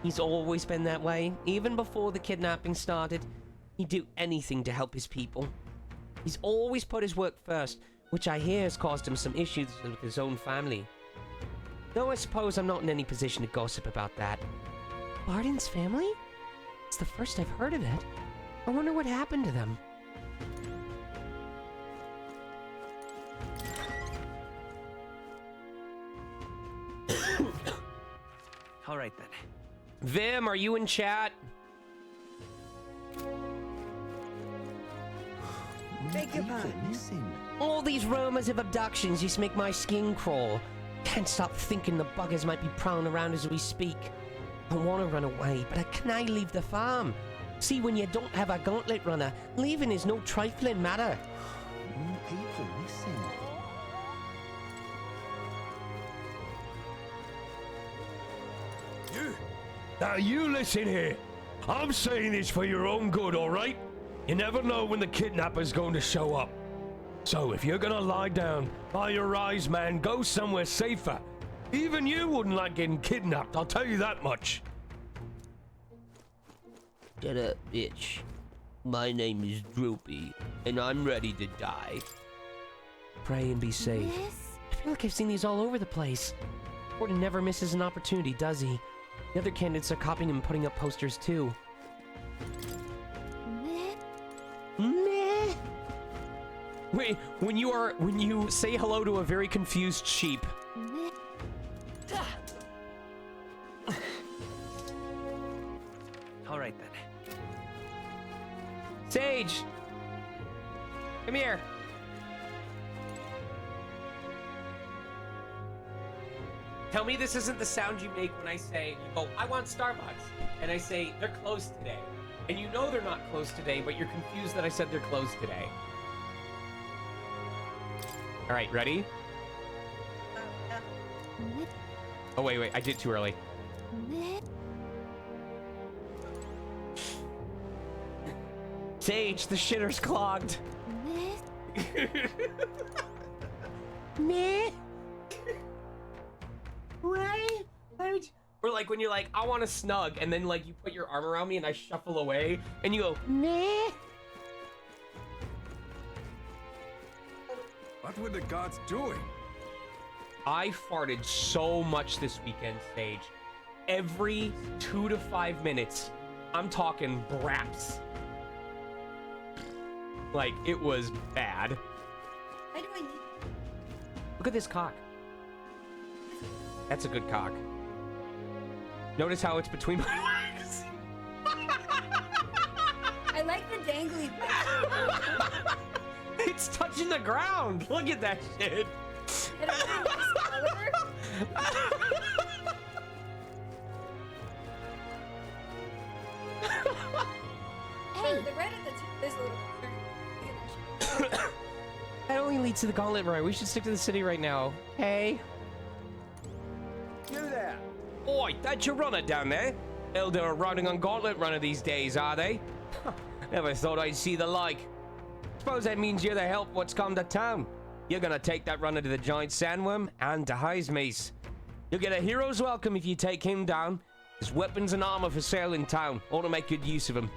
He's always been that way. Even before the kidnapping started, he'd do anything to help his people. He's always put his work first, which I hear has caused him some issues with his own family. Though I suppose I'm not in any position to gossip about that. Barden's family? It's the first I've heard of it. I wonder what happened to them. All right then. Vim, are you in chat? Beg your pardon? All these rumors of abductions just make my skin crawl. Can't stop thinking the buggers might be prowling around as we speak. I want to run away, but can I leave the farm? See, when you don't have a gauntlet runner, leaving is no trifling matter. People, listen. Now you listen here. I'm saying this for your own good, all right? You never know when the kidnapper's going to show up. So if you're gonna lie down, by your eyes, man, go somewhere safer. Even you wouldn't like getting kidnapped, I'll tell you that much. Shut up, bitch. My name is Droopy, and I'm ready to die. Pray and be safe. I feel like I've seen these all over the place. Gordon never misses an opportunity, does he? The other candidates are copying and putting up posters too. Meh. Wait, when you say hello to a very confused sheep. All right then. Sage! Come here. Tell me this isn't the sound you make when I say, you go, I want Starbucks. And I say, they're closed today. And you know they're not closed today, but you're confused that I said they're closed today. All right, ready? Oh, wait, I did too early. Sage, the shitter's clogged. Meh. Right? Or like when you're like, I want a snug, and then like you put your arm around me and I shuffle away, and you go, meh. What were the gods doing? I farted so much this weekend, Sage. Every 2 to 5 minutes, I'm talking braps. Like, it was bad. Why do I need... Look at this cock. That's a good cock. Notice how it's between my legs. I like the dangly bit. It's touching the ground. Look at that shit. It has a nice color. Hey, the red at the tip is a little concerning. Look at that shit. That only leads to the gauntlet run. We should stick to the city right now. Hey. You there. Oi, that's your runner down there. Elder are riding on gauntlet runner these days, are they? Never thought I'd see the like. Suppose that means you're the help what's come to town. You're gonna take that runner to the giant sandworm and to Highsmace. You'll get a hero's welcome if you take him down. There's weapons and armor for sale in town. Ought to make good use of them.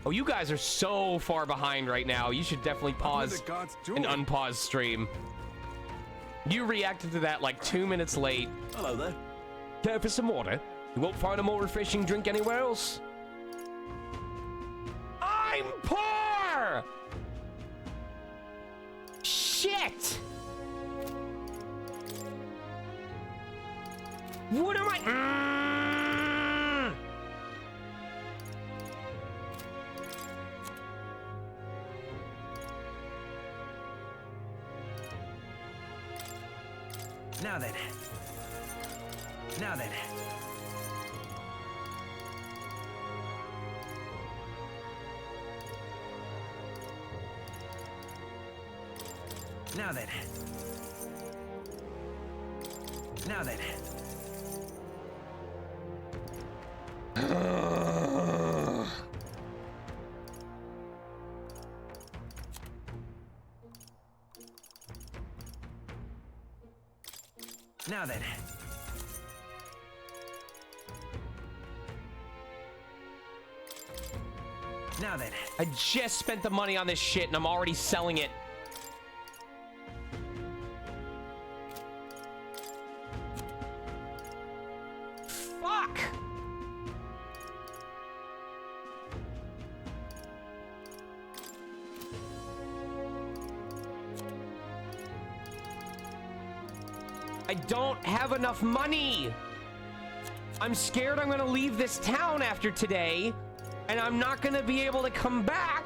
Oh, you guys are so far behind right now. You should definitely pause and unpause stream. You reacted to that like 2 minutes late. Hello there. Care for some water? You won't find a more refreshing drink anywhere else. I'm poor! Shit! What am I? Now then. Now then. Now then. Now then. Now then. Now then. I just spent the money on this shit and I'm already selling it. Fuck! I don't have enough money. I'm scared I'm gonna leave this town after today, and I'm not gonna be able to come back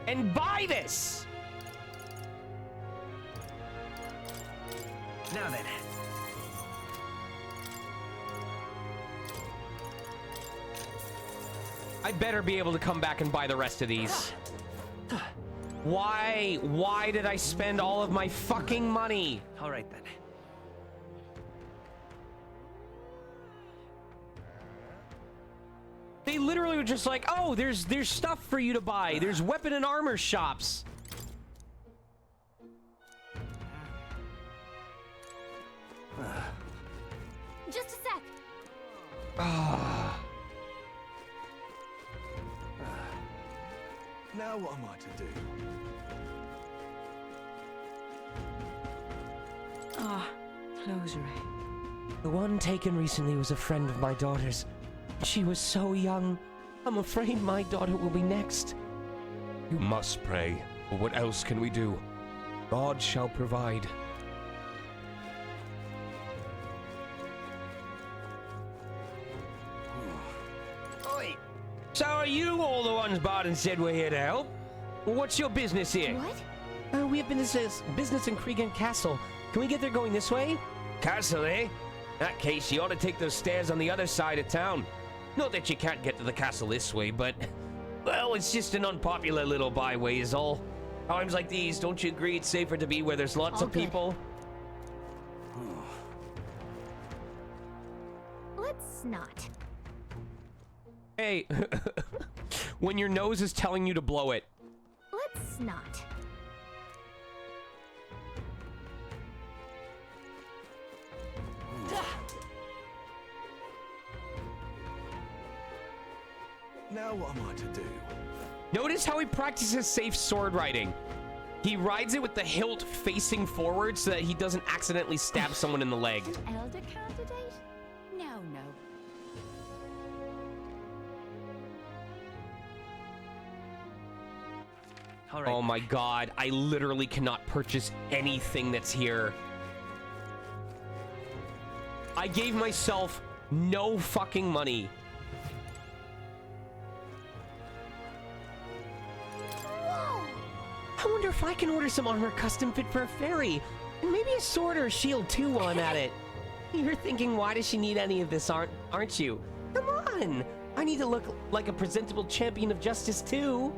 and buy this. Now then. I better be able to come back and buy the rest of these. Why did I spend all of my fucking money? All right then. They literally were just like, oh, there's stuff for you to buy. There's weapon and armor shops. Just a sec. Now what am I to do? Closure. The one taken recently was a friend of my daughter's. She was so young. I'm afraid my daughter will be next. You must pray. But what else can we do? God shall provide. Oi! So are you all the ones Barden said we're here to help? Well, what's your business here? What? We have business in Cregan Castle. Can we get there going this way? Castle, eh? In that case, you ought to take those stairs on the other side of town. Not that you can't get to the castle this way, but... well, it's just an unpopular little byway is all. Times like these, don't you agree it's safer to be where there's lots of people? Let's not. Hey, when your nose is telling you to blow it. Let's not. Now what am I to do? Notice how he practices safe sword riding. He rides it with the hilt facing forward so that he doesn't accidentally stab someone in the leg. An elder candidate? No, no. All right. Oh my god, I literally cannot purchase anything that's here. I gave myself no fucking money. Whoa! I wonder if I can order some armor custom fit for a fairy. And maybe a sword or a shield too while I'm at it. You're thinking, why does she need any of this, aren't you? Come on! I need to look like a presentable champion of justice too.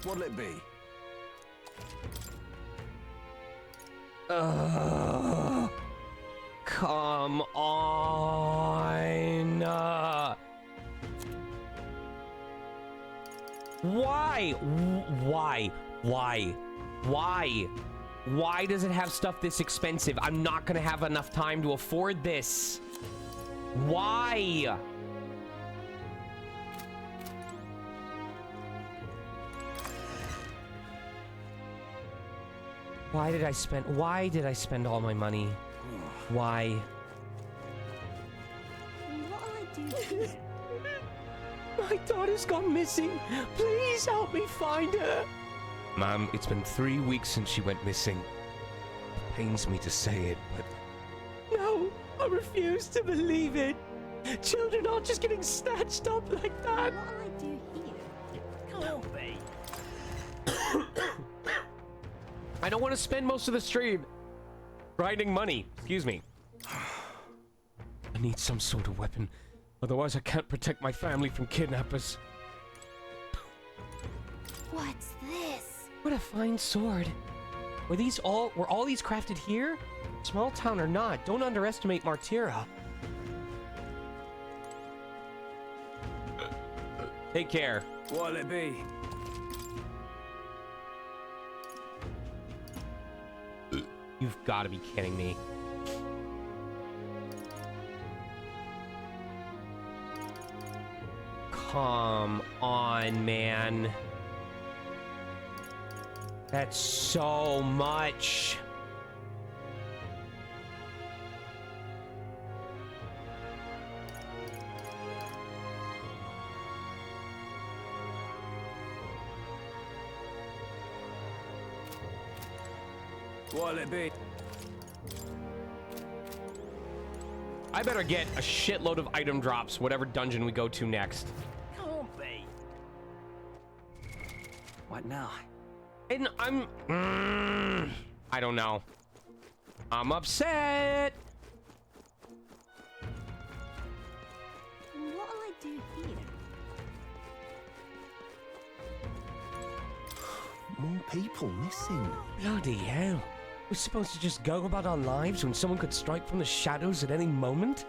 What'll it be? Come on. Why? Why does it have stuff this expensive? I'm not gonna have enough time to afford this. Why? Why did I spend all my money? Why? What'll I do here? My daughter's gone missing. Please help me find her. Ma'am, it's been 3 weeks since she went missing. It pains me to say it, but... No, I refuse to believe it. Children aren't just getting snatched up like that. What'll I do here? Can't be. I don't want to spend most of the stream grinding money. Excuse me. I need some sort of weapon. Otherwise, I can't protect my family from kidnappers. What's this? What a fine sword. Were all these crafted here? Small town or not, don't underestimate Martira. Take care. What'll it be? You've got to be kidding me. Come on, man. That's so much. What'll it be? I better get a shitload of item drops, whatever dungeon we go to next. Can't be. What now? And I don't know. I'm upset. What'll I do here? More people missing. Bloody hell. We're supposed to just go about our lives when someone could strike from the shadows at any moment?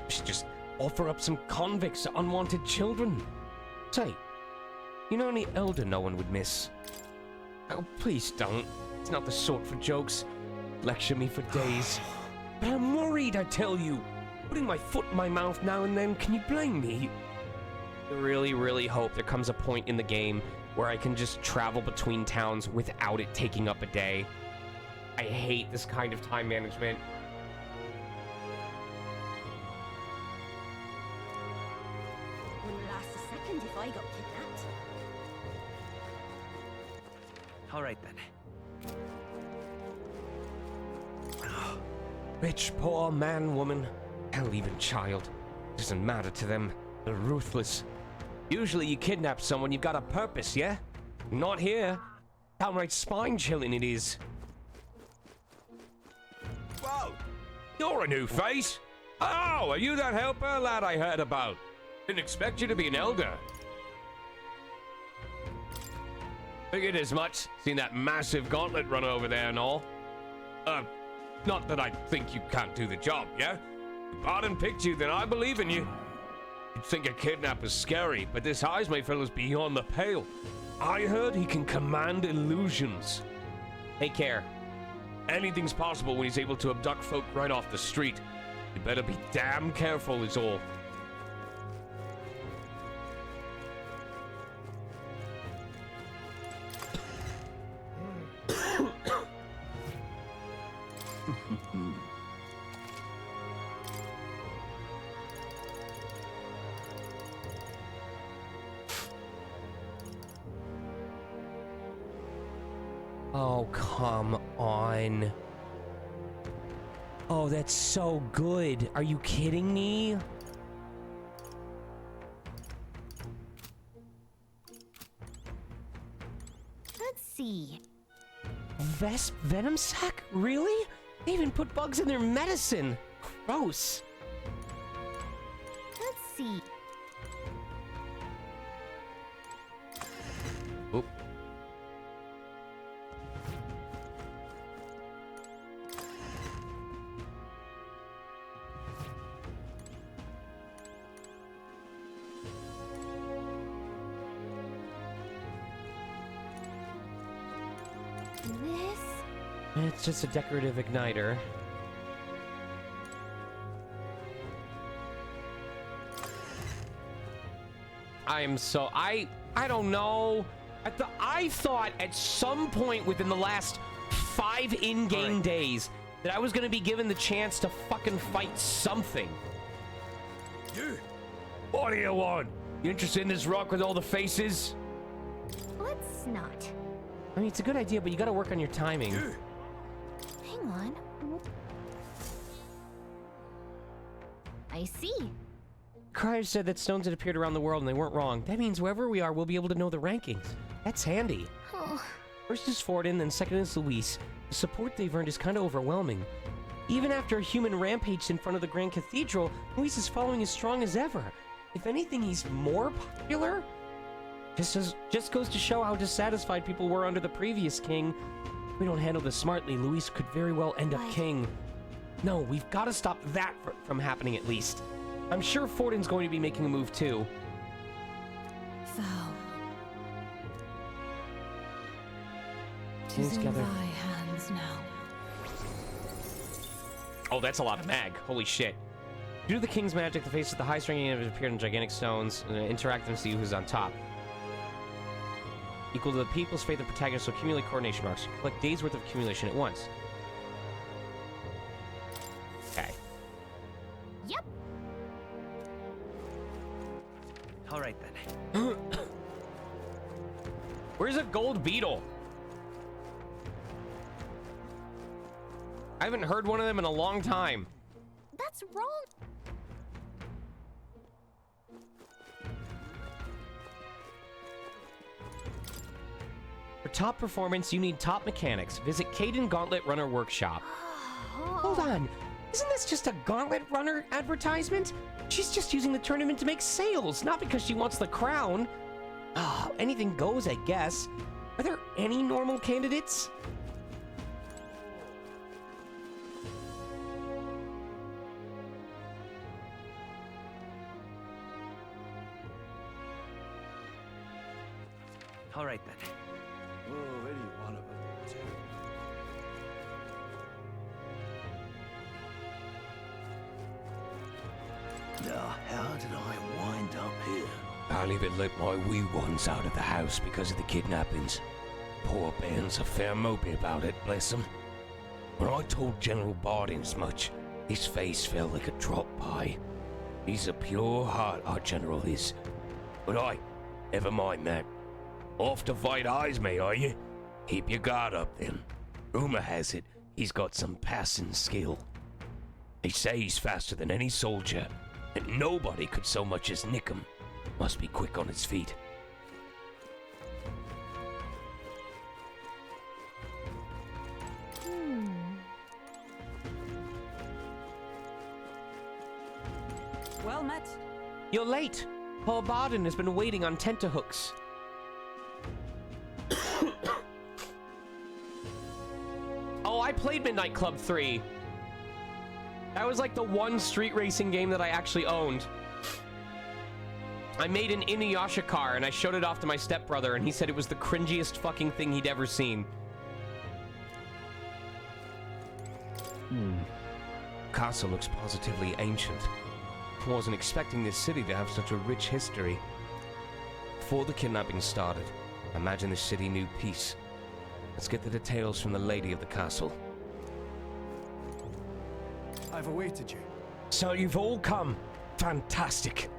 We should just offer up some convicts to unwanted children. Say, you know any elder no one would miss? Oh, please don't. It's not the sort for jokes. Lecture me for days. But I'm worried, I tell you. Putting my foot in my mouth now and then, can you blame me? I really, really hope there comes a point in the game where I can just travel between towns without it taking up a day. I hate this kind of time management. Wouldn't last a second if I got kidnapped. All right then. Rich, poor man, woman, hell, even child. Doesn't matter to them. They're ruthless. Usually you kidnap someone, you've got a purpose, yeah? Not here. Downright spine-chilling it is. Whoa! You're a new face! Oh, are you that helper lad I heard about? Didn't expect you to be an elder. Figured as much, seen that massive gauntlet run over there and all. Not that I think you can't do the job, yeah? If Arden picked you, then I believe in you. You'd think a kidnapper's scary, but this Heismay fellow's beyond the pale. I heard he can command illusions. Take care. Anything's possible when he's able to abduct folk right off the street. You better be damn careful is all. Oh, come on. Oh, that's so good. Are you kidding me? Let's see. Venom sac? Really? They even put bugs in their medicine. Gross. Let's see. Oop. This? It's just a decorative igniter. I don't know. I thought at some point within the last 5 in-game days that I was gonna be given the chance to fucking fight something. You? What do you want? You interested in this rock with all the faces? Let's not. I mean, it's a good idea, but you gotta work on your timing. Hang on. I see. Crier said that stones had appeared around the world and they weren't wrong. That means wherever we are, we'll be able to know the rankings. That's handy. Oh. First is Forden, then second is Luis. The support they've earned is kind of overwhelming. Even after a human rampaged in front of the Grand Cathedral, Luis's following is strong as ever. If anything, he's more popular? Just goes to show how dissatisfied people were under the previous king. If we don't handle this smartly, Luis could very well end up king. No, we've got to stop that from happening at least. I'm sure Forden's going to be making a move too. So, Teams tis in together. thy hands now. Oh, that's a lot of mag. Holy shit. Due to the king's magic, the faces of the highest ranking have appeared in gigantic stones. Interact and see who's on top. Equal to the people's faith of protagonists, so accumulate coordination marks. Collect days worth of accumulation at once. Okay. Yep. All right then. Where's a gold beetle? I haven't heard one of them in a long time. That's wrong. For top performance, you need top mechanics. Visit Caden Gauntlet Runner Workshop. Hold on. Isn't this just a Gauntlet Runner advertisement? She's just using the tournament to make sales, not because she wants the crown. Anything goes, I guess. Are there any normal candidates? All right then. Oh, any one of them. Now, how did I wind up here? I'll even let my wee ones out of the house because of the kidnappings. Poor Ben's a fair mopey about it, bless him. When I told General Bardin as much, his face fell like a drop pie. He's a pure heart, our general is. But never mind that. Off to fight Ismay, are you? Keep your guard up then. Rumor has it, he's got some passing skill. They say he's faster than any soldier, and nobody could so much as nick him. Must be quick on his feet. Well met. You're late. Paul Bardin has been waiting on tenterhooks. Oh, I played Midnight Club 3. That was like the one street racing game that I actually owned. I made an Inuyasha car and I showed it off to my stepbrother and he said it was the cringiest fucking thing he'd ever seen. Castle looks positively ancient. I wasn't expecting this city to have such a rich history. Before the kidnapping started, I imagine the city knew peace. Let's get the details from the lady of the castle. I've awaited you. So you've all come. Fantastic.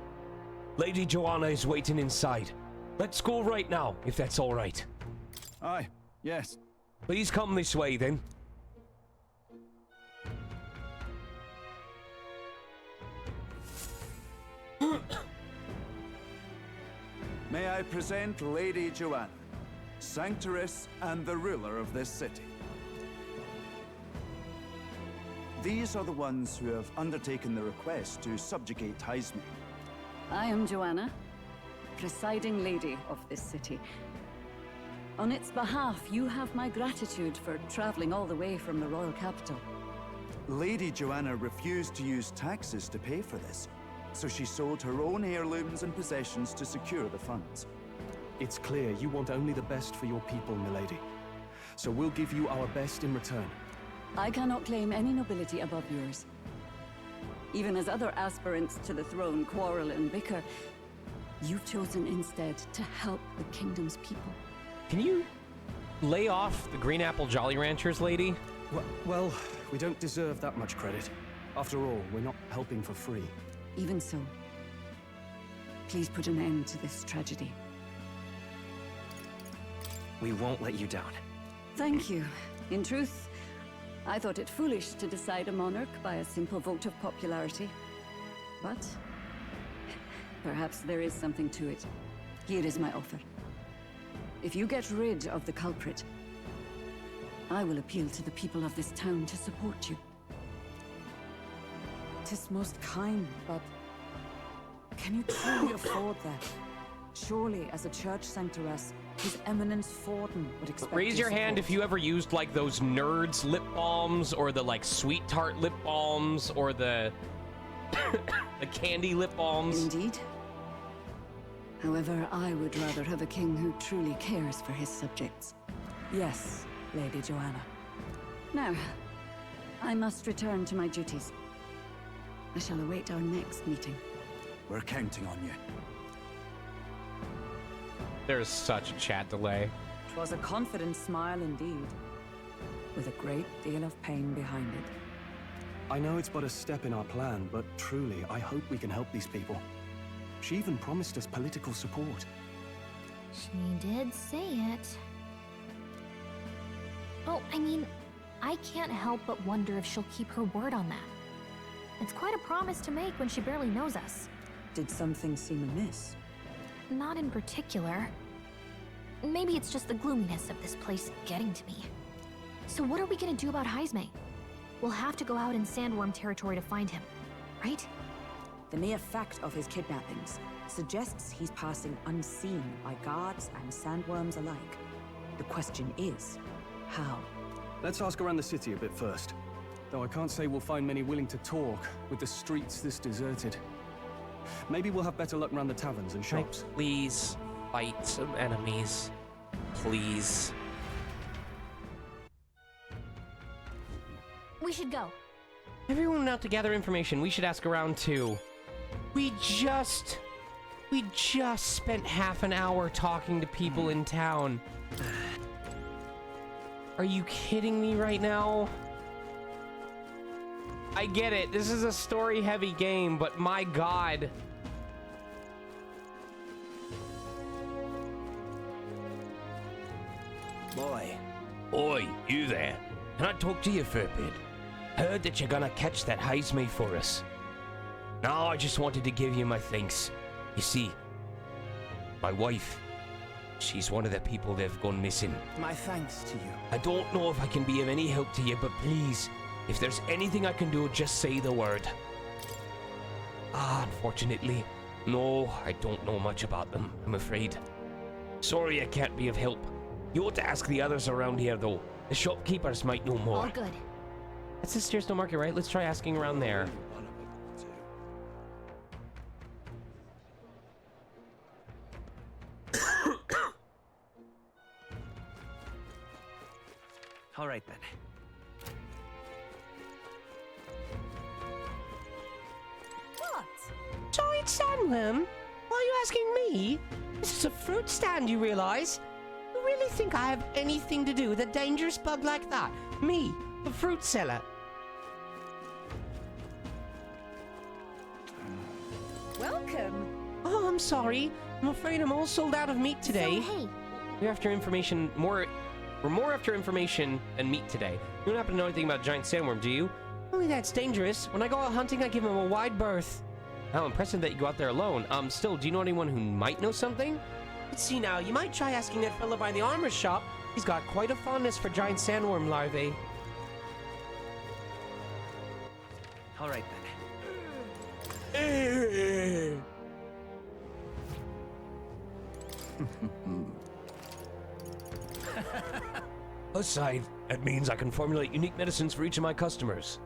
Lady Joanna is waiting inside. Let's go right now, if that's all right. Aye, yes. Please come this way, then. May I present Lady Joanna, Sanctoress and the ruler of this city. These are the ones who have undertaken the request to subjugate Ismay. I am Joanna, presiding lady of this city. On its behalf, you have my gratitude for traveling all the way from the royal capital. Lady Joanna refused to use taxes to pay for this, so she sold her own heirlooms and possessions to secure the funds. It's clear you want only the best for your people, milady. So we'll give you our best in return. I cannot claim any nobility above yours. Even as other aspirants to the throne quarrel and bicker, you've chosen instead to help the kingdom's people. Can you lay off the Green Apple Jolly Ranchers, lady? Well, we don't deserve that much credit. After all, we're not helping for free. Even so, please put an end to this tragedy. We won't let you down. Thank you. In truth, I thought it foolish to decide a monarch by a simple vote of popularity. But perhaps there is something to it. Here is my offer. If you get rid of the culprit, I will appeal to the people of this town to support you. 'Tis most kind, but can you truly afford that? Surely, as a church sanctoress, His Eminence Forden would expect Raise your hand if you ever used like those nerds lip balms or the like sweet tart lip balms or the the candy lip balms. Indeed. However, I would rather have a king who truly cares for his subjects. Yes, Lady Joanna. Now, I must return to my duties. I shall await our next meeting. We're counting on you. There's such a chat delay. 'Twas a confident smile indeed, with a great deal of pain behind it. I know it's but a step in our plan, but truly, I hope we can help these people. She even promised us political support. She did say it. Oh, I mean, I can't help but wonder if she'll keep her word on that. It's quite a promise to make when she barely knows us. Did something seem amiss? Not in particular. Maybe it's just the gloominess of this place getting to me. So what are we gonna do about Heisme? We'll have to go out in Sandworm territory to find him, right? The mere fact of his kidnappings suggests he's passing unseen by guards and sandworms alike. The question is, how? Let's ask around the city a bit first. Though I can't say we'll find many willing to talk with the streets this deserted. Maybe we'll have better luck around the taverns and shops. Please fight some enemies. Please. We should go. Everyone went out to gather information. We should ask around too. We just spent half an hour talking to people in town. Are you kidding me right now? I get it. This is a story-heavy game, but my God. Boy. Oi, you there. Can I talk to you for a bit? Heard that you're gonna catch that Heisme for us. No, I just wanted to give you my thanks. You see, my wife, she's one of the people that have gone missing. My thanks to you. I don't know if I can be of any help to you, but please, if there's anything I can do, just say the word. Unfortunately, no, I don't know much about them, I'm afraid. Sorry I can't be of help. You ought to ask the others around here, though. The shopkeepers might know more. All good. That's the Steerstone Market, right? Let's try asking around there. All right, then. What? Giant sandworm? Why are you asking me? This is a fruit stand, you realize? You really think I have anything to do with a dangerous bug like that? Me, the fruit seller. Welcome. Oh, I'm sorry. I'm afraid I'm all sold out of meat today. So, hey, We're after information We're more after information and meat today. You don't happen to know anything about giant sandworm, do you? Only that's dangerous. When I go out hunting, I give him a wide berth. How impressive that you go out there alone. Still, do you know anyone who might know something? Let's see now. You might try asking that fella by the armor shop. He's got quite a fondness for giant sandworm larvae. All right, then. Aside, that means I can formulate unique medicines for each of my customers.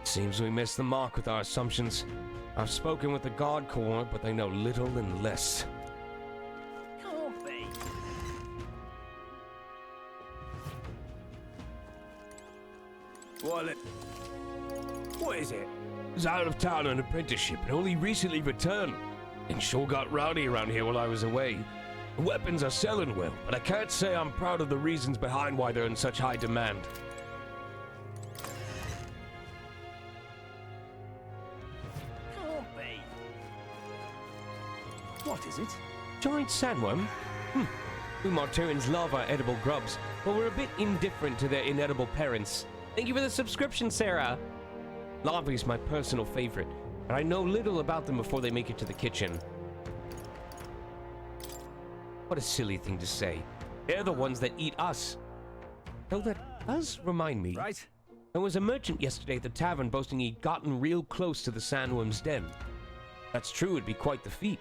Seems we missed the mark with our assumptions. I've spoken with the Guard Corps, but they know little and less. What is it? Was out of town on an apprenticeship and only recently returned. And sure got rowdy around here while I was away. The weapons are selling well, but I can't say I'm proud of the reasons behind why they're in such high demand. What is it? Giant sandworm? We Marturians love our edible grubs, but we're a bit indifferent to their inedible parents. Thank you for the subscription, Sarah. Larvae's my personal favorite, and I know little about them before they make it to the kitchen. What a silly thing to say. They're the ones that eat us. Though that does remind me. Right. There was a merchant yesterday at the tavern boasting he'd gotten real close to the sandworm's den. That's true, it'd be quite the feat.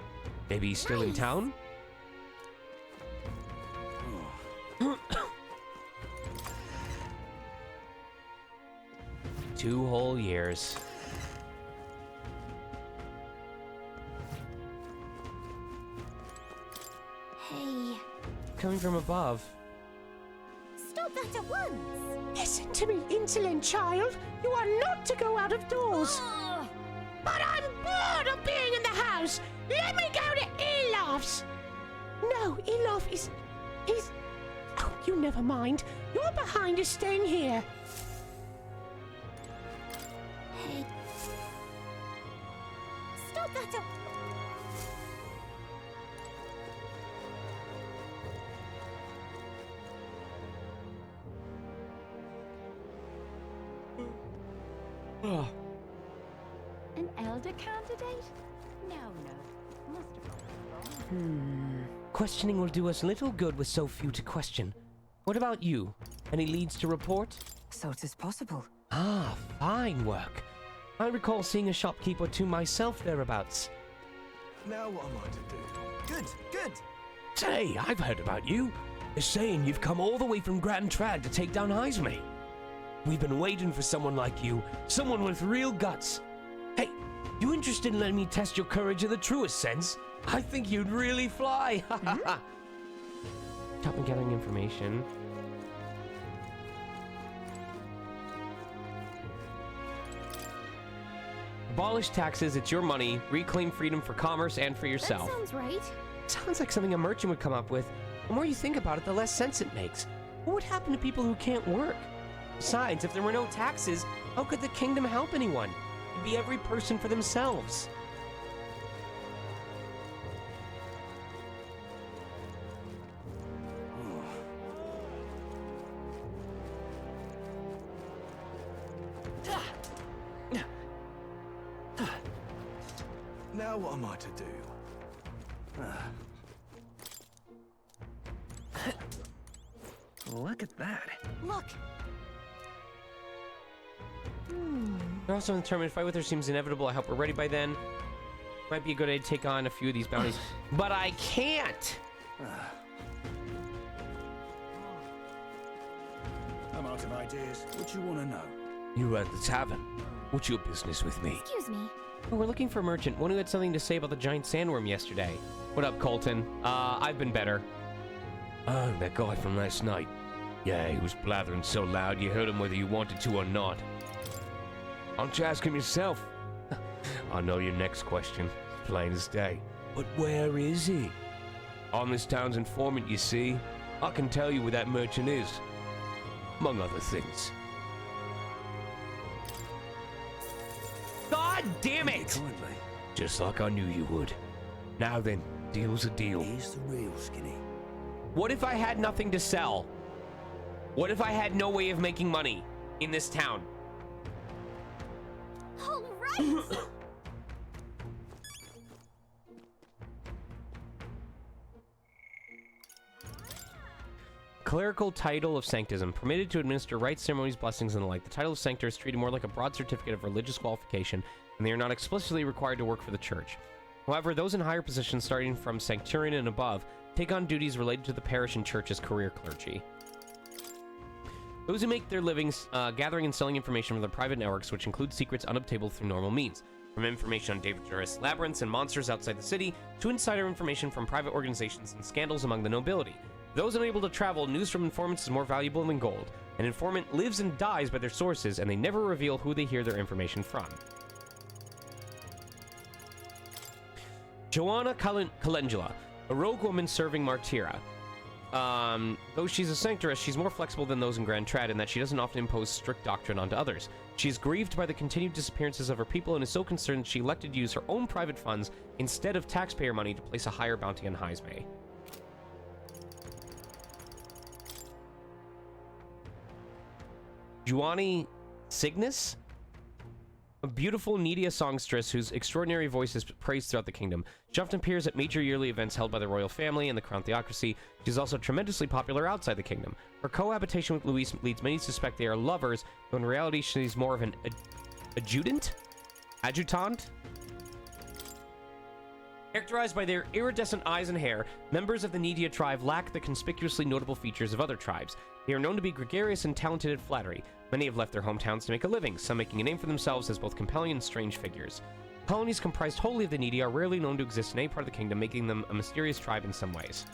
Maybe he's still in town? 2 whole years. Hey. Coming from above. Stop that at once! Listen to me, insolent child. You are not to go out of doors. But I'm bored of being in the house. Let me go to Elof's. No, Elof is... Oh, you never mind. Your behind is staying here. Hey. Stop that! An elder candidate? No. Must have gone wrong. Questioning will do us little good with so few to question. What about you? Any leads to report? So it is possible. Ah, fine work. I recall seeing a shopkeep or two myself thereabouts. Now what am I to do? Good. Say, I've heard about you. They're saying you've come all the way from Grand Trad to take down Heisme. We've been waiting for someone like you, someone with real guts. Hey, you interested in letting me test your courage in the truest sense? I think you'd really fly. Top and gathering information. Abolish taxes, it's your money. Reclaim freedom for commerce and for yourself. That sounds right. Sounds like something a merchant would come up with. The more you think about it, the less sense it makes. What would happen to people who can't work? Besides, if there were no taxes, how could the kingdom help anyone? It'd be every person for themselves. Now what am I to do? Look at that. Look. We're also determined to fight with her seems inevitable. I hope we're ready by then. Might be a good idea to take on a few of these bounties. But I can't! I'm out of ideas. What do you want to know? You were at the tavern. What's your business with me? Excuse me. Oh, we're looking for a merchant. One who had something to say about the giant sandworm yesterday. What up, Colton? I've been better. Oh, that guy from last night. Yeah, he was blathering so loud you heard him whether you wanted to or not. Why don't you ask him yourself? I know your next question. Plain as day. But where is he? I'm this town's informant, you see. I can tell you where that merchant is. Among other things. God damn it! Just like I knew you would. Now then, deal's a deal. Here's the real Skinny. What if I had nothing to sell? What if I had no way of making money in this town? All right. Clerical title of sanctism, permitted to administer rites, ceremonies, blessings, and the like. The title of sanctor is treated more like a broad certificate of religious qualification, and they are not explicitly required to work for the church. However, those in higher positions, starting from sancturian and above, take on duties related to the parish and church as career clergy. Those who make their livings gathering and selling information from their private networks, which include secrets unobtainable through normal means, from information on dangerous labyrinths and monsters outside the city, to insider information from private organizations and scandals among the nobility. Those unable to travel, news from informants is more valuable than gold. An informant lives and dies by their sources, and they never reveal who they hear their information from. Joanna Calendula, a rogue woman serving Martyra. Though she's a sanctoress, she's more flexible than those in Grand Trad in that she doesn't often impose strict doctrine onto others. She is grieved by the continued disappearances of her people and is so concerned she elected to use her own private funds instead of taxpayer money to place a higher bounty on Heisme. Juani Cygnus? A beautiful Nidia songstress whose extraordinary voice is praised throughout the kingdom. She often appears at major yearly events held by the royal family and the crown theocracy. She's also tremendously popular outside the kingdom. Her cohabitation with Luis leads many to suspect they are lovers, though in reality she's more of an adjutant? Characterized by their iridescent eyes and hair, members of the Nidia tribe lack the conspicuously notable features of other tribes. They are known to be gregarious and talented at flattery. Many have left their hometowns to make a living, some making a name for themselves as both compelling and strange figures. Colonies comprised wholly of the Nidia are rarely known to exist in any part of the kingdom, making them a mysterious tribe in some ways.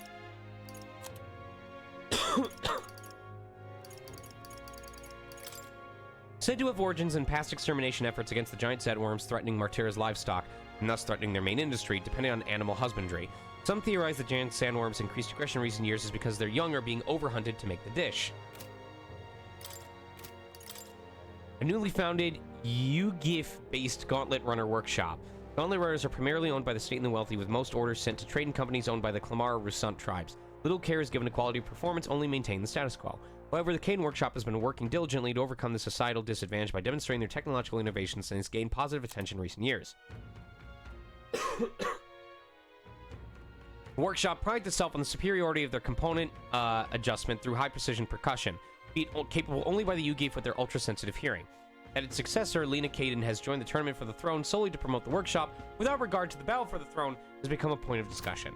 Said to have origins in past extermination efforts against the giant sandworms threatening Martyra's livestock, and thus threatening their main industry, depending on animal husbandry. Some theorize that giant sandworms' increased aggression in recent years is because their young are being overhunted to make the dish. A newly founded UGIF-based gauntlet runner workshop. Gauntlet runners are primarily owned by the state and the wealthy, with most orders sent to trading companies owned by the Clamar Rusant tribes. Little care is given to quality of performance, only maintain the status quo. However, the Kane Workshop has been working diligently to overcome the societal disadvantage by demonstrating their technological innovations and has gained positive attention in recent years. The workshop prides itself on the superiority of their component adjustment through high-precision percussion, capable only by the UGIF with their ultra-sensitive hearing. And its successor, Lena Caden, has joined the Tournament for the Throne solely to promote the workshop. Without regard to the battle for the throne, has become a point of discussion.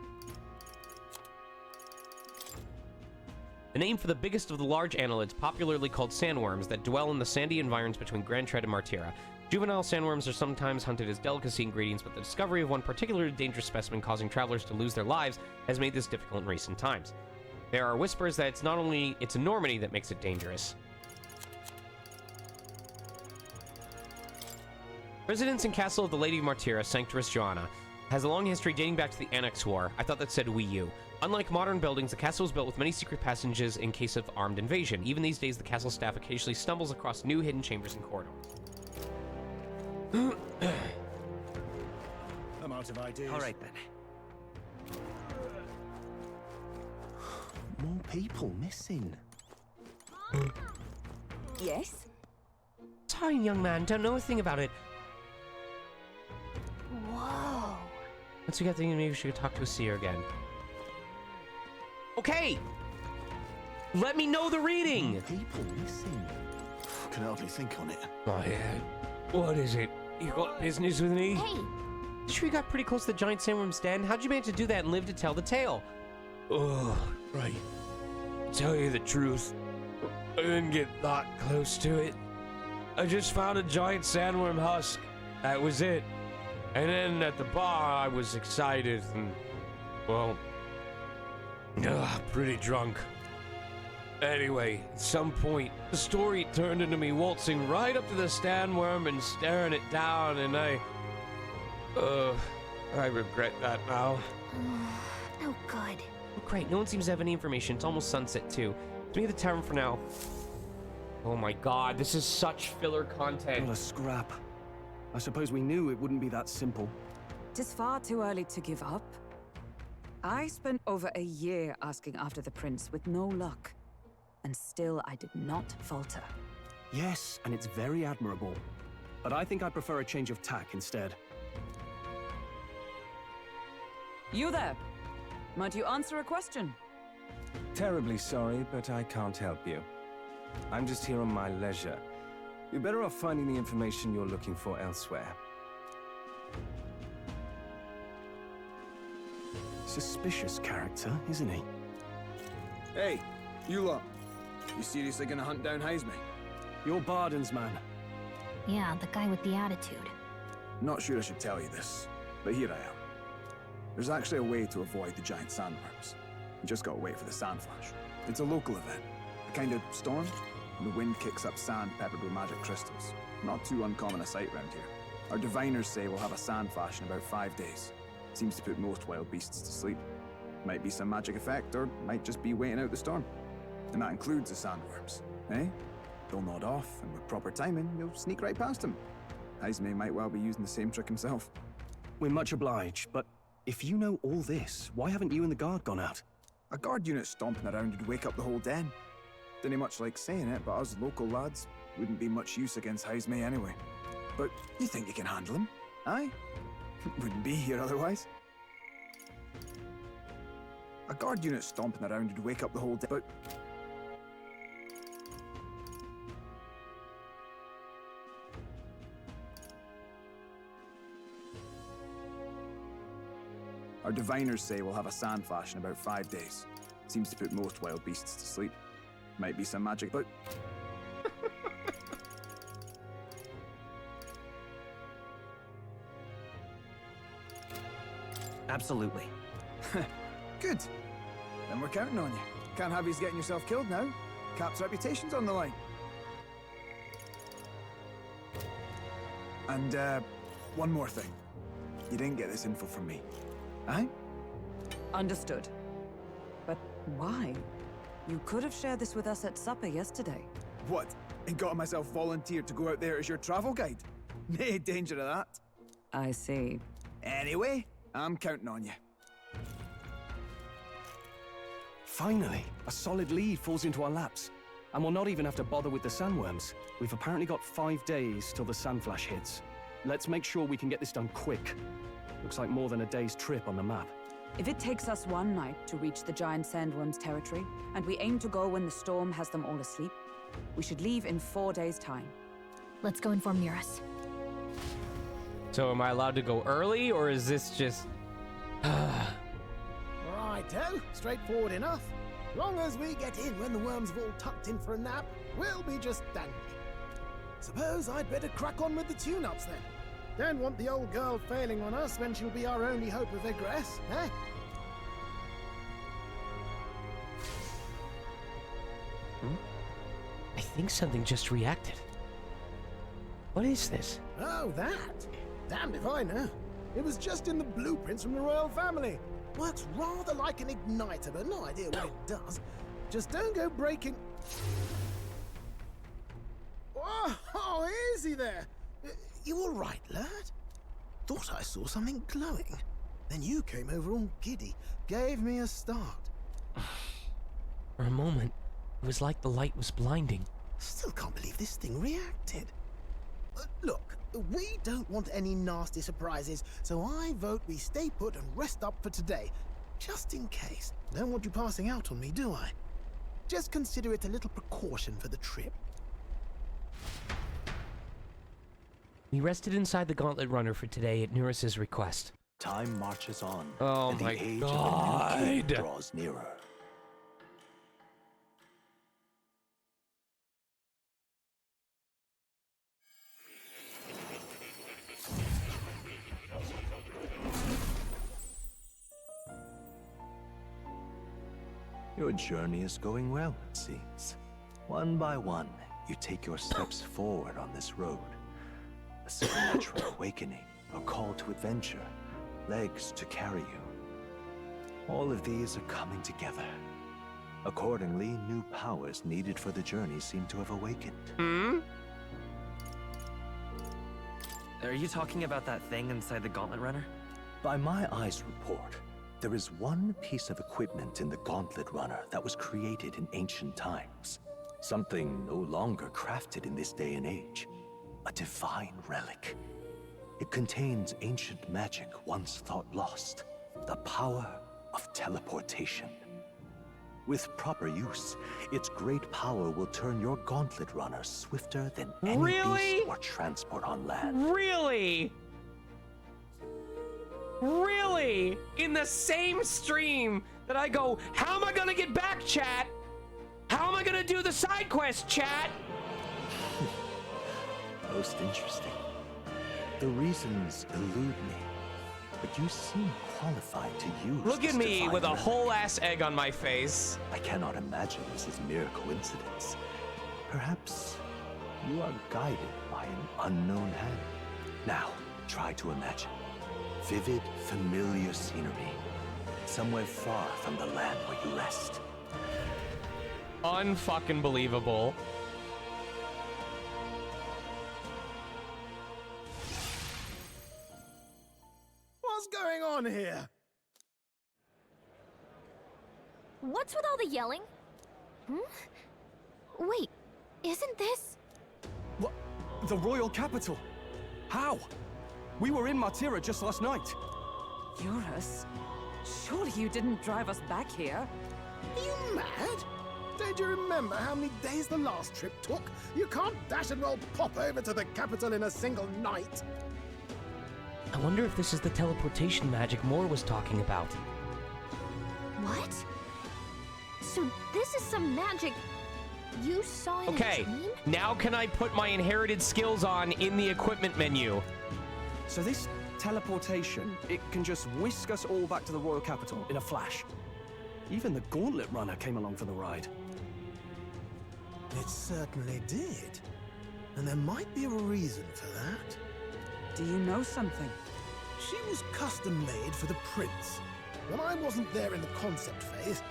The name for the biggest of the large annelids, popularly called sandworms, that dwell in the sandy environs between Grand Tread and Martira. Juvenile sandworms are sometimes hunted as delicacy ingredients, but the discovery of one particularly dangerous specimen causing travelers to lose their lives has made this difficult in recent times. There are whispers that it's not only its enormity that makes it dangerous. Residence and Castle of the Lady of Martira, Sanctoris Joanna, has a long history dating back to the Annex War. I thought that said Wii U. Unlike modern buildings, the castle was built with many secret passages in case of armed invasion. Even these days, the castle staff occasionally stumbles across new hidden chambers and corridors. I'm out of ideas. All right, then. More people missing. Yes? Sorry, young man, don't know a thing about it. Whoa. Once we get thinking, maybe we should talk to a seer again. Okay! Let me know the reading! People missing. Can hardly think on it. Oh, yeah. What is it? You got business with me? Hey! Sure you got pretty close to the giant sandworm's den. How'd you manage to do that and live to tell the tale? Oh, right. Tell you the truth, I didn't get that close to it. I just found a giant sandworm husk. That was it. And then at the bar, I was excited and, well, pretty drunk. Anyway, at some point, the story turned into me waltzing right up to the sandworm and staring it down, and I regret that now. Oh, good. Oh, great, no one seems to have any information. It's almost sunset, too. Let's meet at the tavern for now. Oh my god, this is such filler content. What a scrap. I suppose we knew it wouldn't be that simple. It is far too early to give up. I spent over a year asking after the prince with no luck. And still I did not falter. Yes, and it's very admirable. But I think I prefer a change of tack instead. You there? Might you answer a question? Terribly sorry, but I can't help you. I'm just here on my leisure. You're better off finding the information you're looking for elsewhere. Suspicious character, isn't he? Hey, you lot. You seriously gonna hunt down Heisme? You're Barden's man. Yeah, the guy with the attitude. Not sure I should tell you this, but here I am. There's actually a way to avoid the giant sandworms. You just gotta wait for the sand flash. It's a local event, a kind of storm, and the wind kicks up sand peppered with magic crystals. Not too uncommon a sight round here. Our diviners say we'll have a sand flash in about 5 days. Seems to put most wild beasts to sleep. Might be some magic effect, or might just be waiting out the storm. And that includes the sandworms, eh? They'll nod off, and with proper timing, you'll sneak right past him. Heisme might well be using the same trick himself. We're much obliged, but if you know all this, why haven't you and the guard gone out? A guard unit stomping around would wake up the whole den. Didn't much like saying it, but us local lads wouldn't be much use against Heisme anyway. But you think you can handle him, aye? Wouldn't be here otherwise. A guard unit stomping around would wake up the whole den, but... Our diviners say we'll have a sand flash in about 5 days. Seems to put most wild beasts to sleep. Might be some magic, but... Absolutely. Good. Then we're counting on you. Can't have you getting yourself killed now. Cap's reputation's on the line. And, one more thing. You didn't get this info from me. Aye? Understood. But why? You could have shared this with us at supper yesterday. What? And got myself volunteered to go out there as your travel guide? No danger of that. I see. Anyway, I'm counting on you. Finally, a solid lead falls into our laps. And we'll not even have to bother with the sandworms. We've apparently got 5 days till the sand flash hits. Let's make sure we can get this done quick. Looks like more than a day's trip on the map. If it takes us one night to reach the giant sandworms' territory, and we aim to go when the storm has them all asleep, we should leave in 4 days' time. Let's go inform Nearest. So am I allowed to go early, or is this just... Righto, straightforward enough. Long as we get in when the worms have all tucked in for a nap, we'll be just dandy. Suppose I'd better crack on with the tune-ups then. Don't want the old girl failing on us when she'll be our only hope of egress, eh? I think something just reacted. What is this? Oh, that? Damned if I know. It was just in the blueprints from the royal family. Works rather like an igniter, but no idea what it does. Just don't go breaking... Oh, easy there. You all right, lad? Thought I saw something glowing. Then you came over all giddy, gave me a start. For a moment, it was like the light was blinding. Still can't believe this thing reacted. Look, we don't want any nasty surprises, so I vote we stay put and rest up for today. Just in case. Don't want you passing out on me, do I? Just consider it a little precaution for the trip. We rested inside the Gauntlet Runner for today at Nearest's request. Time marches on. Oh and my the age God. of the new king draws nearer. Your journey is going well, it seems. One by one, you take your steps forward on this road. A supernatural awakening, a call to adventure, legs to carry you. All of these are coming together. Accordingly, new powers needed for the journey seem to have awakened. Are you talking about that thing inside the Gauntlet Runner? By my eyes report, there is one piece of equipment in the Gauntlet Runner that was created in ancient times. Something no longer crafted in this day and age. A divine relic. It contains ancient magic once thought lost. The power of teleportation. With proper use, its great power will turn your Gauntlet Runner swifter than any beast or transport on land. Really? Really? In the same stream that I go, how am I gonna get back, chat? How am I gonna do the side quest, chat? Most interesting. The reasons elude me, but you seem qualified to use. Look at this me divine with a relic. whole ass egg on my face. I cannot imagine this is mere coincidence. Perhaps you are guided by an unknown hand. Now, try to imagine. Vivid, familiar scenery. Somewhere far from the land where you rest. Unfucking believable. What's going on here? What's with all the yelling? Wait, isn't this... What? The royal capital? How? We were in Matira just last night. Eurus? Surely you didn't drive us back here? Are you mad? Don't you remember how many days the last trip took? You can't dash and roll pop over to the capital in a single night. I wonder if this is the teleportation magic Moore was talking about. What? So this is some magic you saw in a Okay, dream? now can I put my inherited skills on in the equipment menu? So this teleportation, it can just whisk us all back to the royal capital in a flash. Even the Gauntlet Runner came along for the ride. It certainly did. And there might be a reason for that. Do you know something? She was custom made for the prince. When I wasn't there in the concept phase,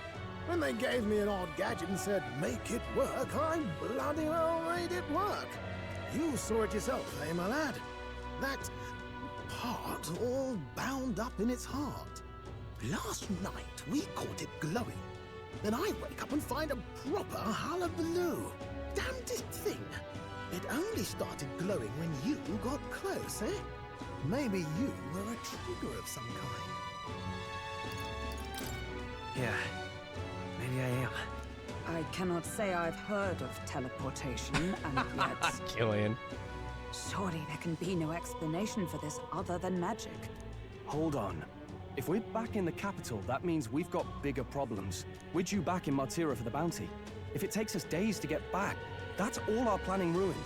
when they gave me an odd gadget and said, make it work, I bloody well made it work. You saw it yourself, eh, my lad? That part all bound up in its heart. Last night, we caught it glowing. Then I wake up and find a proper hullabaloo. Damnedest thing. It only started glowing when you got close, eh? Maybe you were a trigger of some kind. Yeah, maybe I am. I cannot say I've heard of teleportation, and yet... Killian. Surely there can be no explanation for this other than magic. Hold on. If we're back in the capital, that means we've got bigger problems. We're due back in Martira for the bounty. If it takes us days to get back, that's all our planning ruined.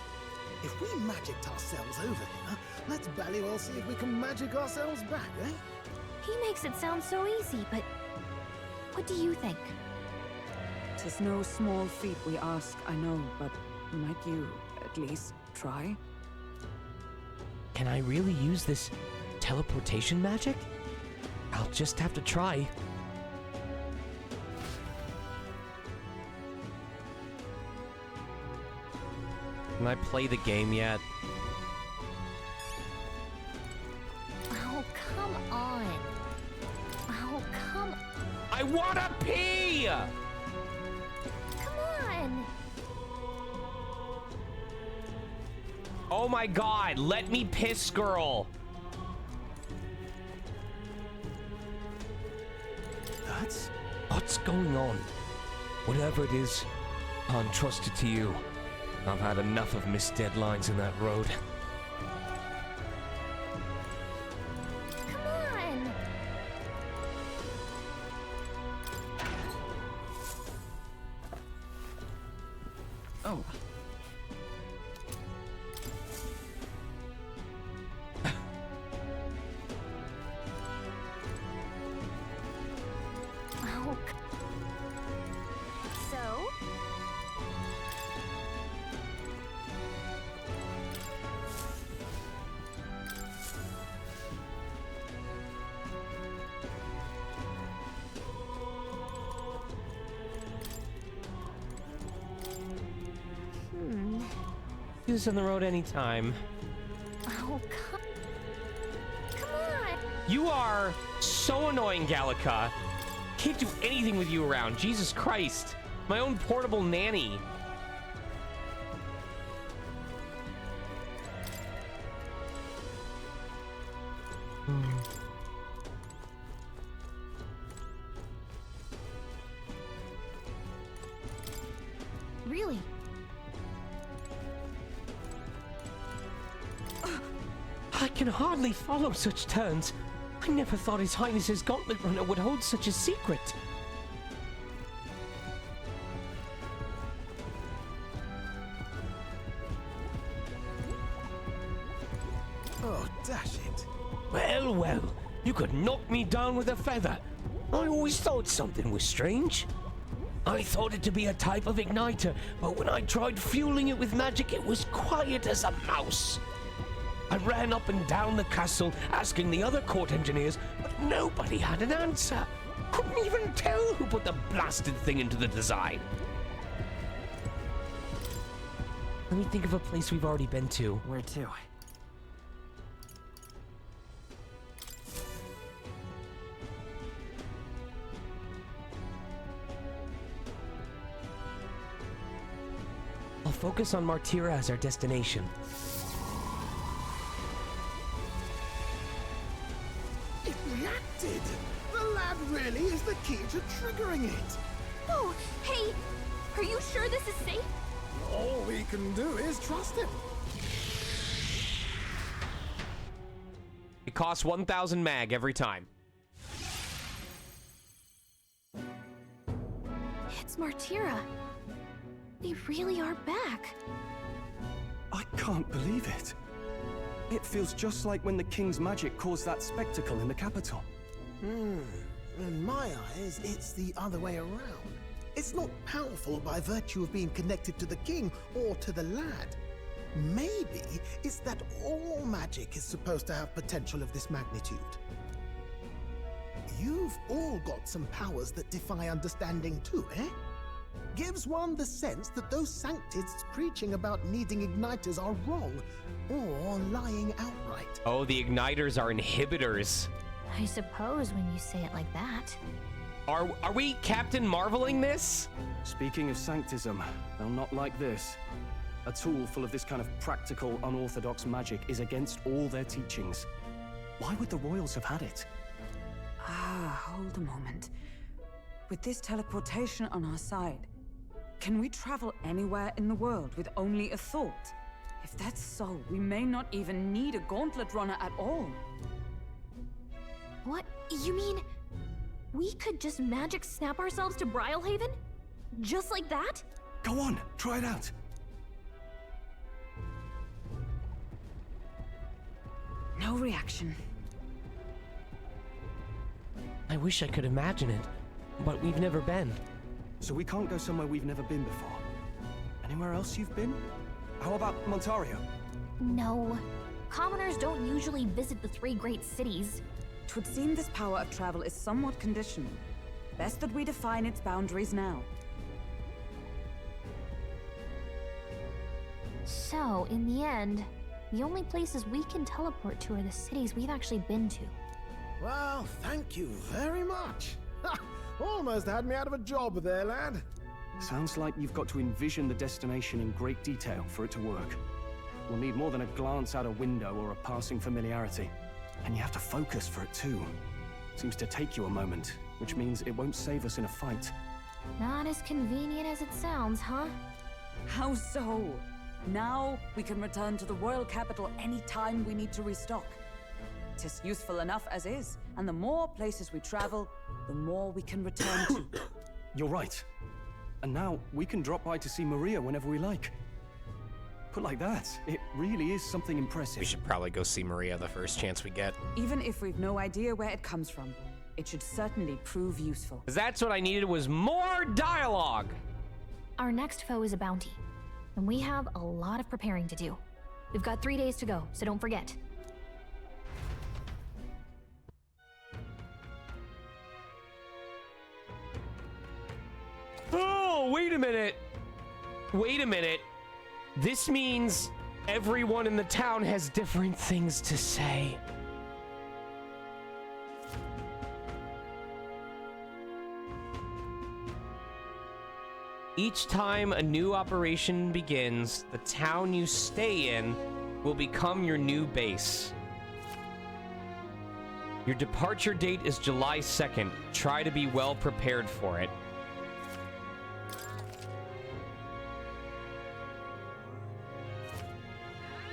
If we magicked ourselves over here, let's bally well see if we can magic ourselves back, eh? He makes it sound so easy, but what do you think? 'Tis no small feat we ask, I know, but might you at least try? Can I really use this teleportation magic? I'll just have to try. Can I play the game yet? Oh, come on. Oh, come... I wanna pee! Come on! Oh my god, let me piss, girl! What's going on? Whatever it is, I'll entrust it to you. I've had enough of missed deadlines in that road. Come on! Oh. Oh, so? Use on the road anytime. Oh, come on! You are so annoying, Gallica. Can't do anything with you around. Jesus Christ. My own portable nanny. Really? I can hardly follow such turns. I never thought His Highness's gauntlet runner would hold such a secret. Oh, dash it. Well, well, you could knock me down with a feather. I always thought something was strange. I thought it to be a type of igniter, but when I tried fueling it with magic, it was quiet as a mouse. I ran up and down the castle asking the other court engineers, but nobody had an answer. Couldn't even tell who put the blasted thing into the design. Let me think of a place we've already been to. Where to? I'll focus on Martira as our destination. It reacted! The lad really is the key to triggering it! Oh, hey! Are you sure this is safe? All we can do is trust him. It costs 1,000 mag every time. It's Martira. They really are back. I can't believe it. It feels just like when the king's magic caused that spectacle in the capital. In my eyes, it's the other way around. It's not powerful by virtue of being connected to the king or to the lad. Maybe it's that all magic is supposed to have potential of this magnitude. you've all got some powers that defy understanding too, eh? Gives one the sense that those sanctists preaching about needing igniters are wrong, or lying outright. Oh, the igniters are inhibitors. I suppose when you say it like that. Are we Captain Marveling this? Speaking of sanctism, they'll not like this. A tool full of this kind of practical, unorthodox magic is against all their teachings. Why would the royals have had it? Hold a moment. With this teleportation on our side, can we travel anywhere in the world with only a thought? If that's so, we may not even need a gauntlet runner at all. What? You mean we could just magic snap ourselves to Brylehaven? Just like that? Go on, try it out. No reaction. I wish I could imagine it, but we've never been. So we can't go somewhere we've never been before. Anywhere else you've been? How about Montario? No. Commoners don't usually visit the 3 great cities. 'Twould seem this power of travel is somewhat conditional. Best that we define its boundaries now. So, in the end, the only places we can teleport to are the cities we've actually been to. Well, thank you very much. Almost had me out of a job there, lad. Sounds like you've got to envision the destination in great detail for it to work. We'll need more than a glance out a window or a passing familiarity. And you have to focus for it too. Seems to take you a moment, which means it won't save us in a fight. Not as convenient as it sounds, huh? How so? Now we can return to the royal capital anytime we need to restock. 'Tis useful enough as is, and the more places we travel, the more we can return to. You're right. And now we can drop by to see Maria whenever we like. Put like that, it really is something impressive. We should probably go see Maria the first chance we get. Even if we've no idea where it comes from, it should certainly prove useful. 'Cause that's what I needed, was more dialogue. Our next foe is a bounty, and we have a lot of preparing to do. We've got 3 days to go, so don't forget. Oh, wait a minute. Wait a minute. This means everyone in the town has different things to say. Each time a new operation begins, the town you stay in will become your new base. Your departure date is July 2nd. Try to be well prepared for it.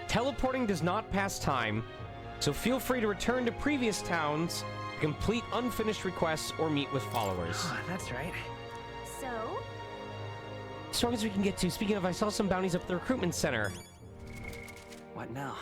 Teleporting does not pass time, so feel free to return to previous towns, complete unfinished requests, or meet with followers. That's right. So? As strong as we can get to. Speaking of, I saw some bounties up at the recruitment center. What now?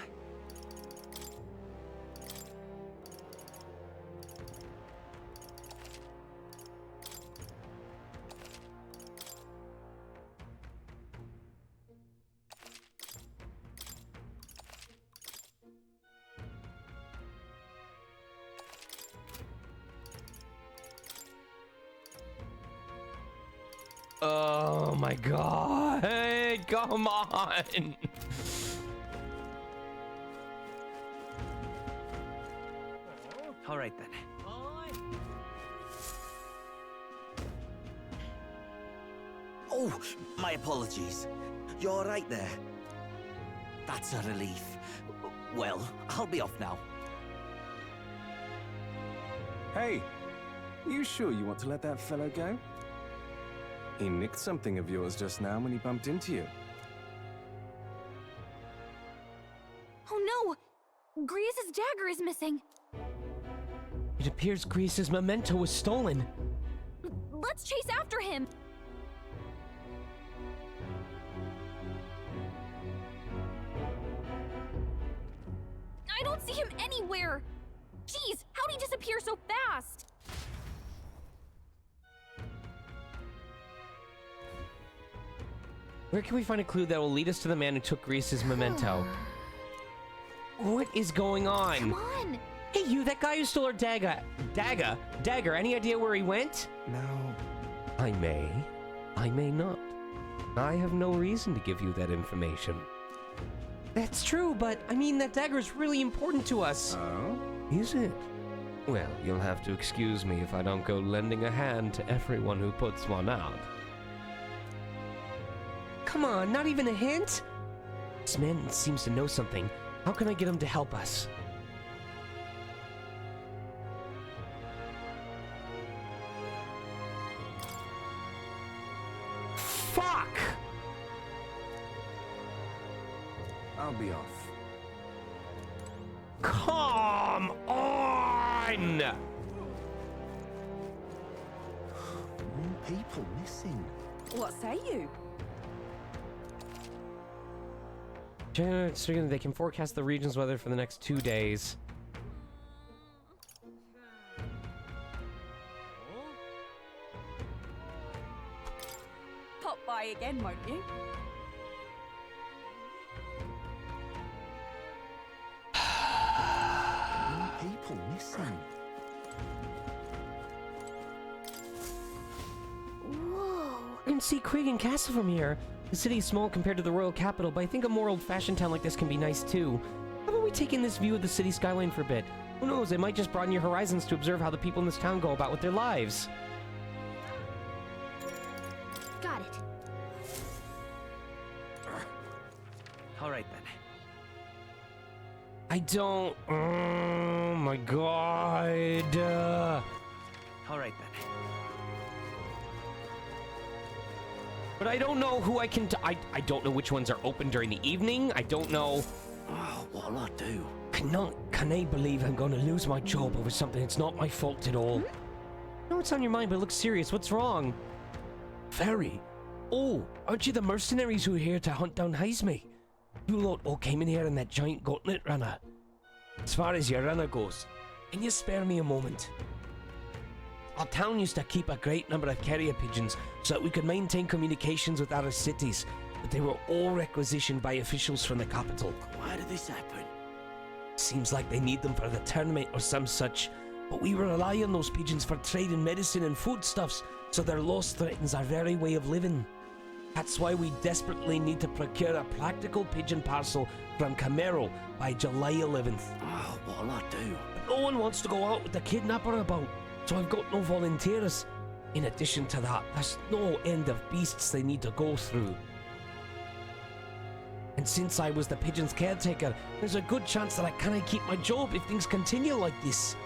Oh my god, come on. All right then. Oh, my apologies. You're right there. That's a relief. Well, I'll be off now. Hey, you sure you want to let that fellow go? He nicked something of yours just now when he bumped into you. Oh no! Griez's dagger is missing! It appears Griez's memento was stolen. Let's chase after him! I don't see him anywhere! Jeez, how'd he disappear so fast? Where can we find a clue that will lead us to the man who took Griez's memento? What is going on? Come on! Hey, you, that guy who stole our dagger, any idea where he went? No. I may not. I have no reason to give you that information. That's true, but I mean, that dagger is really important to us. Oh? Is it? Well, you'll have to excuse me if I don't go lending a hand to everyone who puts one out. Come on, not even a hint? This man seems to know something. How can I get him to help us? Fuck! I'll be off. Come on! More people missing. What say you? They can forecast the region's weather for the next 2 days. Pop by again, won't you? More people missing. Whoa. You can see Cregan Castle from here. The city is small compared to the royal capital, but I think a more old-fashioned town like this can be nice too. How about we take in this view of the city skyline for a bit? Who knows, it might just broaden your horizons to observe how the people in this town go about with their lives. Got it. All right then. I don't... Oh my god. All right then. But I don't know who I can... I don't know which ones are open during the evening. I don't know... Oh, what'll I do? Can I believe I'm going to lose my job over something that's not my fault at all? No, it's on your mind, but it looks serious. What's wrong? Fairy? Oh, aren't you the mercenaries who are here to hunt down Heisme? You lot all came in here in that giant gauntlet runner. As far as your runner goes, can you spare me a moment? Our town used to keep a great number of carrier pigeons so that we could maintain communications with other cities, but they were all requisitioned by officials from the capital. Why did this happen? Seems like they need them for the tournament or some such, but we rely on those pigeons for trade in medicine and foodstuffs, so their loss threatens our very way of living. That's why we desperately need to procure a practical pigeon parcel from Camero by July 11th. Oh, what'll I do? No one wants to go out with the kidnapper about, so I've got no volunteers. In addition to that, there's no end of beasts they need to go through. And since I was the pigeon's caretaker, there's a good chance that I can't keep my job if things continue like this.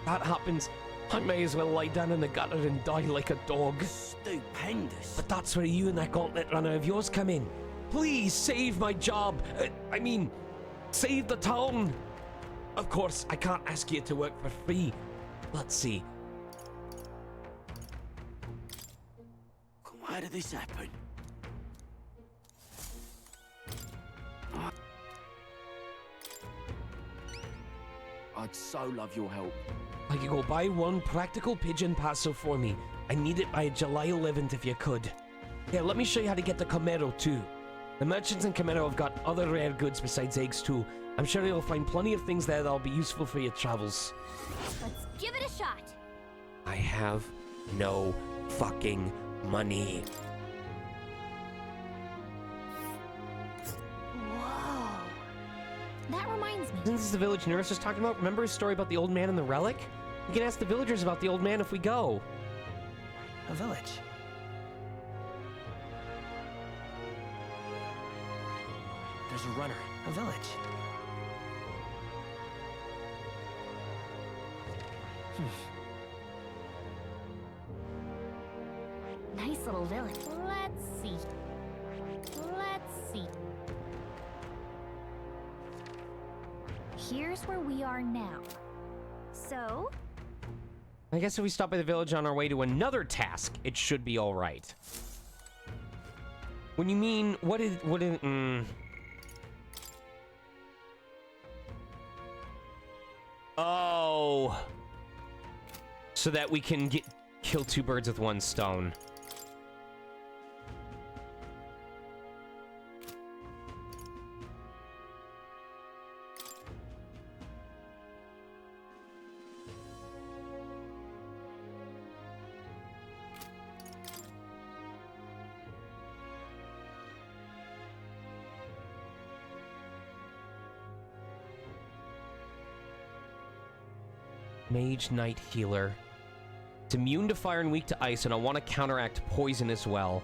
That happens, I may as well lie down in the gutter and die like a dog. Stupendous. But that's where you and that gauntlet runner of yours come in. Please save my job. Save the town. Of course, I can't ask you to work for free. Let's see. Why did this happen? I'd so love your help. I could go buy one practical pigeon parcel for me. I need it by July 11th if you could. Here, let me show you how to get to Camero too. The merchants in Camero have got other rare goods besides eggs too. I'm sure you'll find plenty of things there that'll be useful for your travels. Let's give it a shot. I have no fucking money. Whoa. That reminds me. Isn't this the village nurse was talking about? Remember his story about the old man and the relic? We can ask the villagers about the old man if we go. A village. There's a runner. A village. Nice little village. Let's see. Here's where we are now. So? I guess if we stop by the village on our way to another task, it should be all right. When you mean, what is, Oh. So that we can kill two birds with one stone. Mage Knight Healer. It's immune to fire and weak to ice, and I want to counteract poison as well.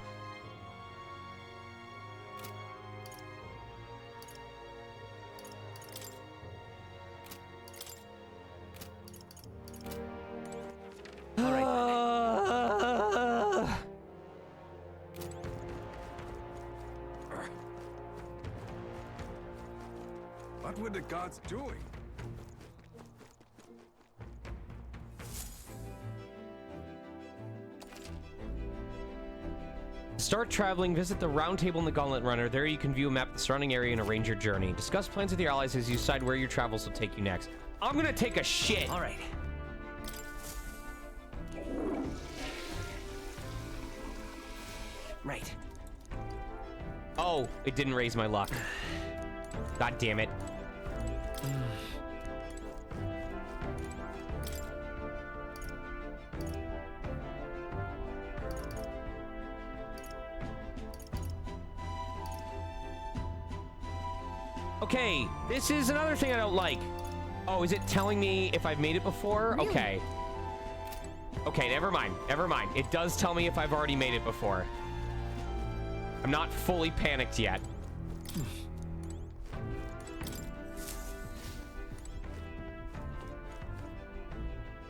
What were the gods doing? Start traveling, visit the round table in the Gauntlet Runner. There you can view a map of the surrounding area and arrange your journey. Discuss plans with your allies as you decide where your travels will take you next. I'm gonna take a shit. All right. Right. Oh, it didn't raise my luck. God damn it. Okay, this is another thing I don't like. Oh, is it telling me if I've made it before? Really? Okay. Okay, never mind. Never mind. It does tell me if I've already made it before. I'm not fully panicked yet.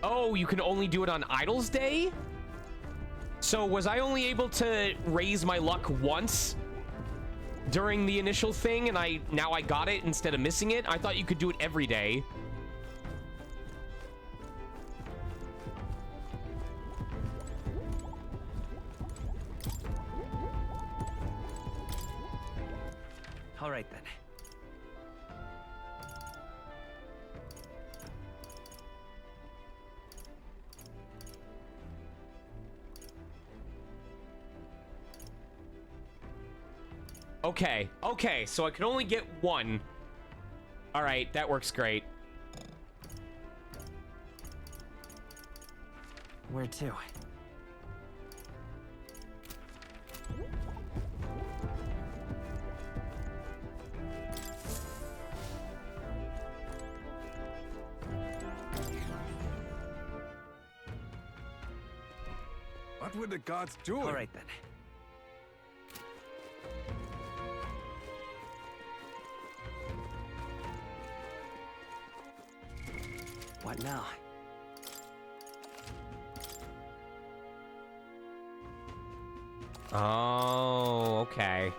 Oh, you can only do it on Idol's Day? So was I only able to raise my luck once during the initial thing, and now I got it instead of missing it? I thought you could do it every day. All right then. Okay, so I can only get one. All right, that works great. Where to? What were the gods doing? All right then. What now? Oh, okay.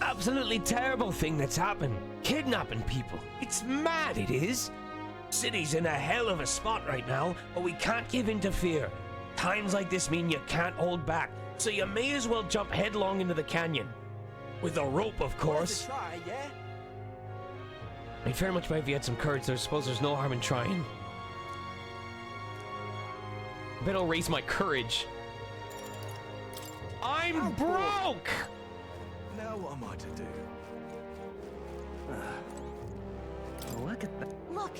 Absolutely terrible thing that's happened. Kidnapping people. It's mad, it is. City's in a hell of a spot right now, but we can't give in to fear. Times like this mean you can't hold back, so you may as well jump headlong into the canyon. With a rope, of course. Try, yeah? I'd very much if you had some courage, I suppose there's no harm in trying. I bet I'll raise my courage. I'm broke! Now what am I to do? Look at that. Look!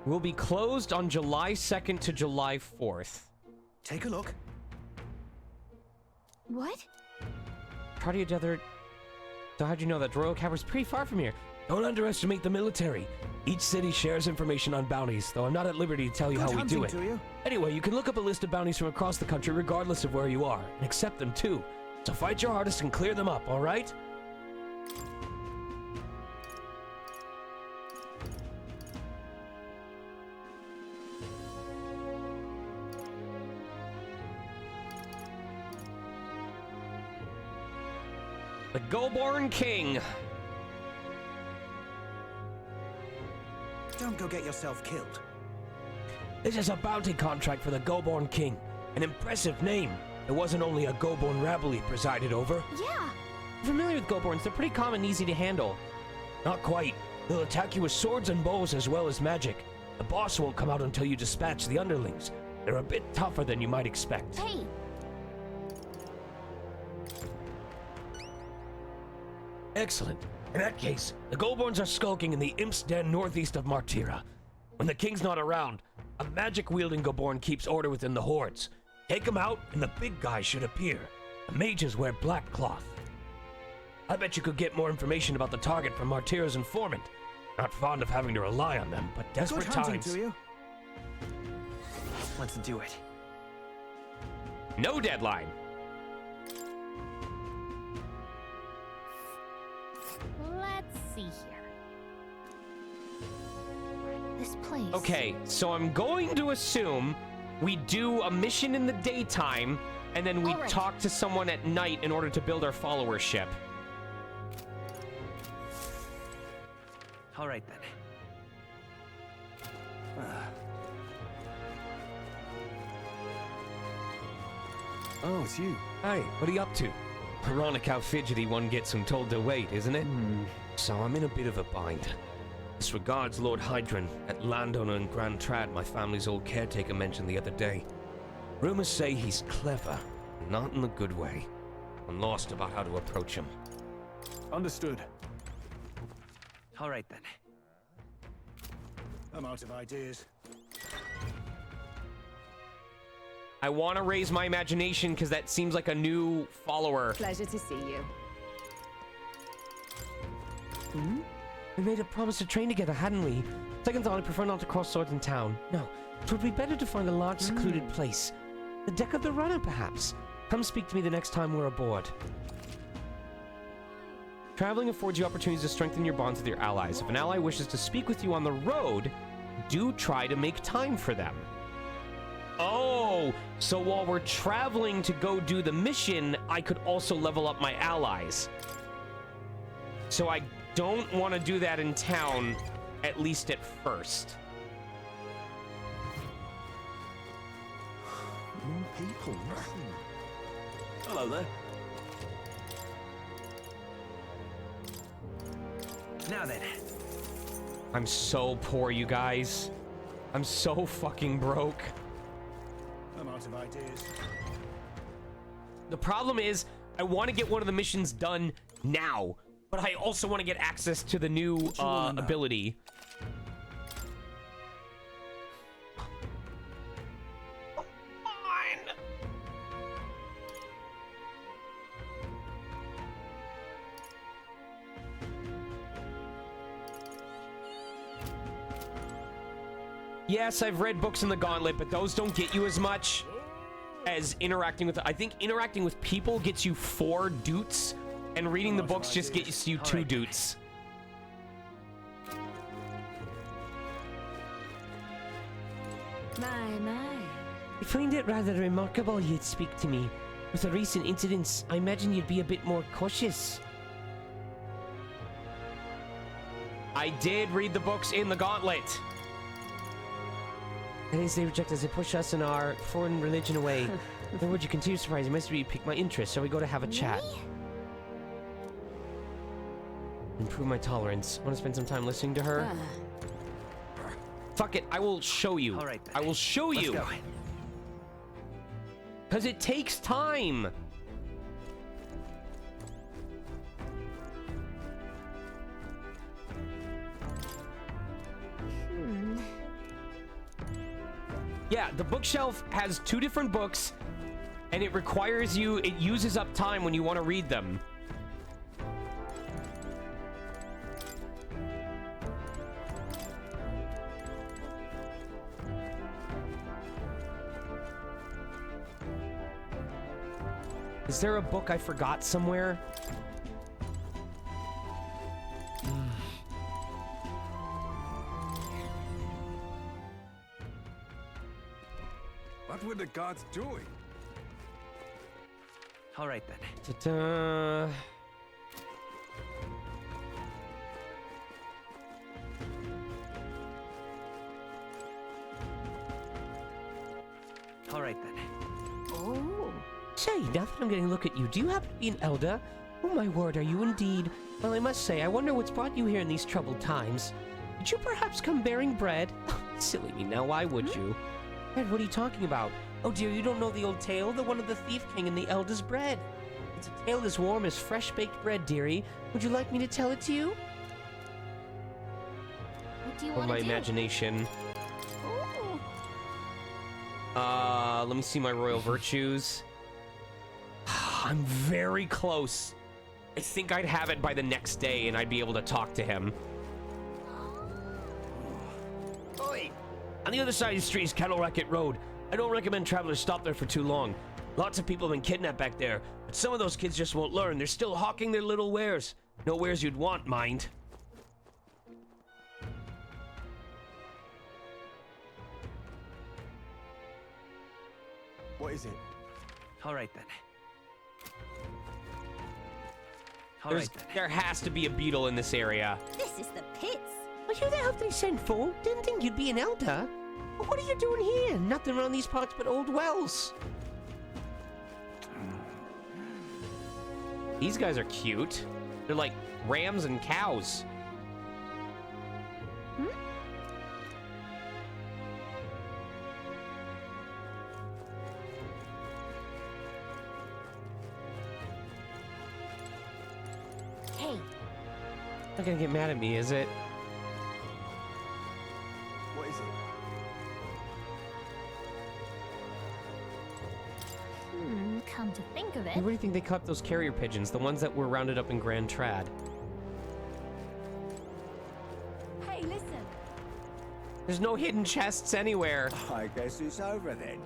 Will be closed on July 2nd to July 4th. Take a look. What? Party together. So how'd you know that Royal Caver's pretty far from here? Don't underestimate the military. Each city shares information on bounties, though I'm not at liberty to tell you Good how we do hunting it. to you. Anyway, you can look up a list of bounties from across the country regardless of where you are, and accept them too. So fight your hardest and clear them up, alright? The Goborn King. Don't go get yourself killed. This is a bounty contract for the Goborn King. An impressive name. It wasn't only a Goborn rabble he presided over. Yeah! Familiar with Goborns, they're pretty common and easy to handle. Not quite. They'll attack you with swords and bows as well as magic. The boss won't come out until you dispatch the underlings. They're a bit tougher than you might expect. Hey! Excellent. In that case, the Goborns are skulking in the Imp's Den northeast of Martira. When the king's not around, a magic-wielding Goborn keeps order within the hordes. Take him out, and the big guy should appear. The mages wear black cloth. I bet you could get more information about the target from Martira's informant. Not fond of having to rely on them, but desperate Good hunting times. to you. Let's do it. No deadline. Let's see here. This place. Okay, so I'm going to assume we do a mission in the daytime, and then we All right. talk to someone at night in order to build our followership. All right then. Oh, it's you. Hey, what are you up to? Ironic how fidgety one gets when told to wait, isn't it? So I'm in a bit of a bind. This regards Lord Hydron, that landowner in Grand Trad my family's old caretaker mentioned the other day. Rumors say he's clever, not in the good way. I'm lost about how to approach him. Understood. All right then. I'm out of ideas. I want to raise my imagination because that seems like a new follower. Pleasure to see you. We made a promise to train together, hadn't we? Second thought, I prefer not to cross swords in town. No, it would be better to find a large, secluded place. The deck of the runner, perhaps. Come speak to me the next time we're aboard. Traveling affords you opportunities to strengthen your bonds with your allies. If an ally wishes to speak with you on the road, do try to make time for them. Oh, so while we're traveling to go do the mission, I could also level up my allies. So I don't want to do that in town, at least at first. More people missing. Hello there. Now then. I'm so poor, you guys. I'm so fucking broke. I'm out of ideas. The problem is, I want to get one of the missions done now, but I also want to get access to the new ability. Yes, I've read books in the Gauntlet, but those don't get you as much as interacting with... I think interacting with people gets you 4 doots, and reading the books just gets you 2 doots. My. I find it rather remarkable you'd speak to me. With the recent incidents, I imagine you'd be a bit more cautious. I did read the books in the Gauntlet. That is, they reject us, they push us and our foreign religion away. Then would you continue to surprise? You must really pique my interest. Shall we go to have a chat? Improve my tolerance. Want to spend some time listening to her? Fuck it, I will show you. All right, I will show you. Go. Because it takes time. Yeah, the bookshelf has 2 different books, and it requires you, it uses up time when you want to read them. Is there a book I forgot somewhere? What were the gods doing? All right then. Ta-da. All right then. Oh. Say, now that I'm getting a look at you, do you happen to be an elder? Oh my word, are you indeed? Well, I must say, I wonder what's brought you here in these troubled times. Did you perhaps come bearing bread? Silly me, now why would you? Bread, what are you talking about? Oh dear, you don't know the old tale? The one of the Thief King and the elder's bread. It's a tale as warm as fresh-baked bread, dearie. Would you like me to tell it to you? What do you Or want my to do? imagination. Ooh. Let me see my royal virtues. I'm very close I think I'd have it by the next day and I'd be able to talk to him. Oi! On the other side of the street is Cattle Racket Road. I don't recommend travelers stop there for too long. Lots of people have been kidnapped back there, but some of those kids just won't learn. They're still hawking their little wares. No wares you'd want, mind. What is it? All right then. All right then. There has to be a beetle in this area. This is the pits. Well, who the hell they sent for? Didn't think you'd be an elder. Well, what are you doing here? Nothing around these parts but old wells. These guys are cute. They're like rams and cows. Hey. Not gonna get mad at me, is it? What is it? Come to think of it. Where do you think they caught those carrier pigeons? The ones that were rounded up in Grand Trad. Hey, listen. There's no hidden chests anywhere. I guess it's over then.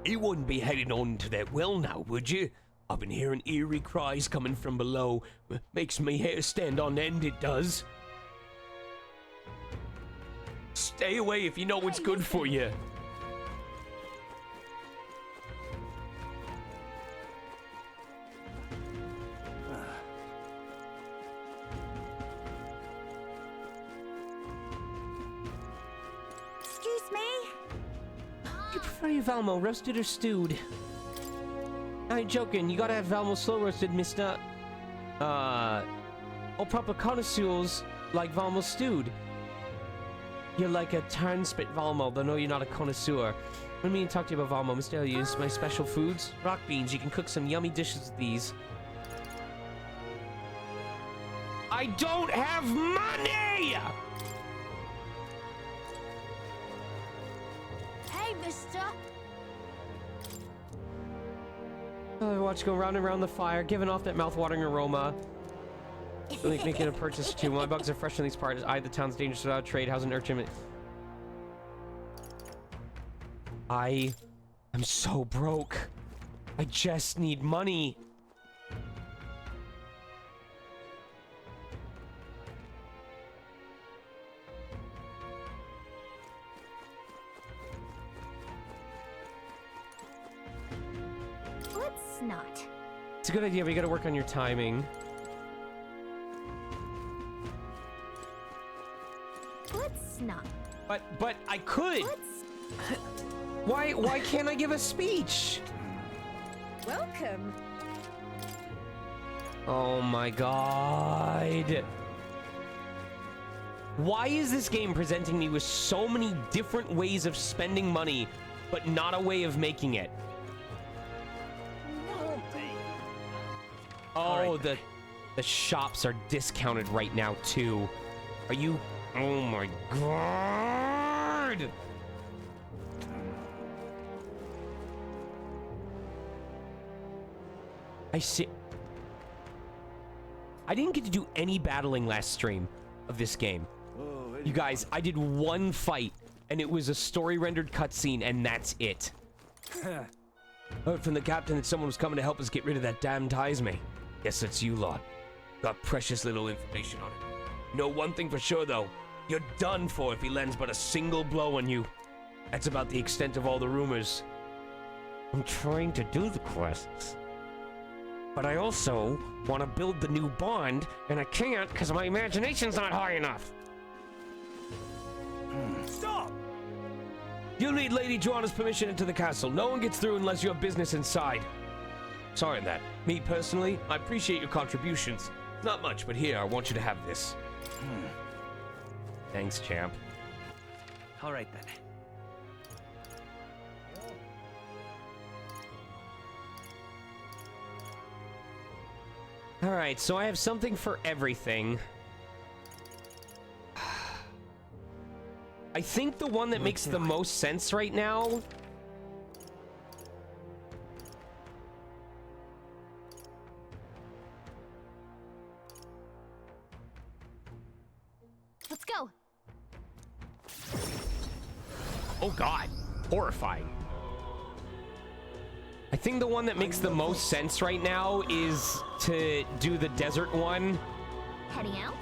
You wouldn't be heading on to that well now, would you? I've been hearing eerie cries coming from below. Makes me hair stand on end, it does. Stay away if you know what's good for you. Excuse me? Do you prefer your Valmo roasted or stewed? I ain't joking, you gotta have Valmo slow roasted, mister. All proper connoisseurs like Valmo stewed. You're like a turn-spit Valmo, though no, you're not a connoisseur. Let me talk to you about Valmo, Mr. Elias. My special foods? Rock beans. You can cook some yummy dishes with these. I don't have money! Hey, mister. Watch go round and round the fire, giving off that mouth-watering aroma. Like making a purchase or two. My bugs are fresh in these parts. The town's dangerous without trade. How's an urchin? I am so broke. I just need money. Let's not. It's a good idea, but you gotta work on your timing. Let's not. But I could. Why can't I give a speech? Welcome. Oh my god. Why is this game presenting me with so many different ways of spending money, but not a way of making it? Oh, the shops are discounted right now too. Are you? Oh my god! I see. I didn't get to do any battling last stream of this game. You guys, I did one fight, and it was a story-rendered cutscene, and that's it. Heard from the captain that someone was coming to help us get rid of that damned Taisme. Guess that's you lot. Got precious little information on it. Know one thing for sure, though. You're done for if he lands but a single blow on you. That's about the extent of all the rumors. I'm trying to do the quests. But I also want to build the new bond, and I can't because my imagination's not high enough. Stop! You'll need Lady Joanna's permission into the castle. No one gets through unless you have business inside. Sorry on that. Me personally, I appreciate your contributions. Not much, but here, I want you to have this. Thanks, champ. All right then. All right, so I have something for everything. I think the one that makes the most sense right now horrifying. I think the one that makes the most sense right now is to do the desert one. Heading out?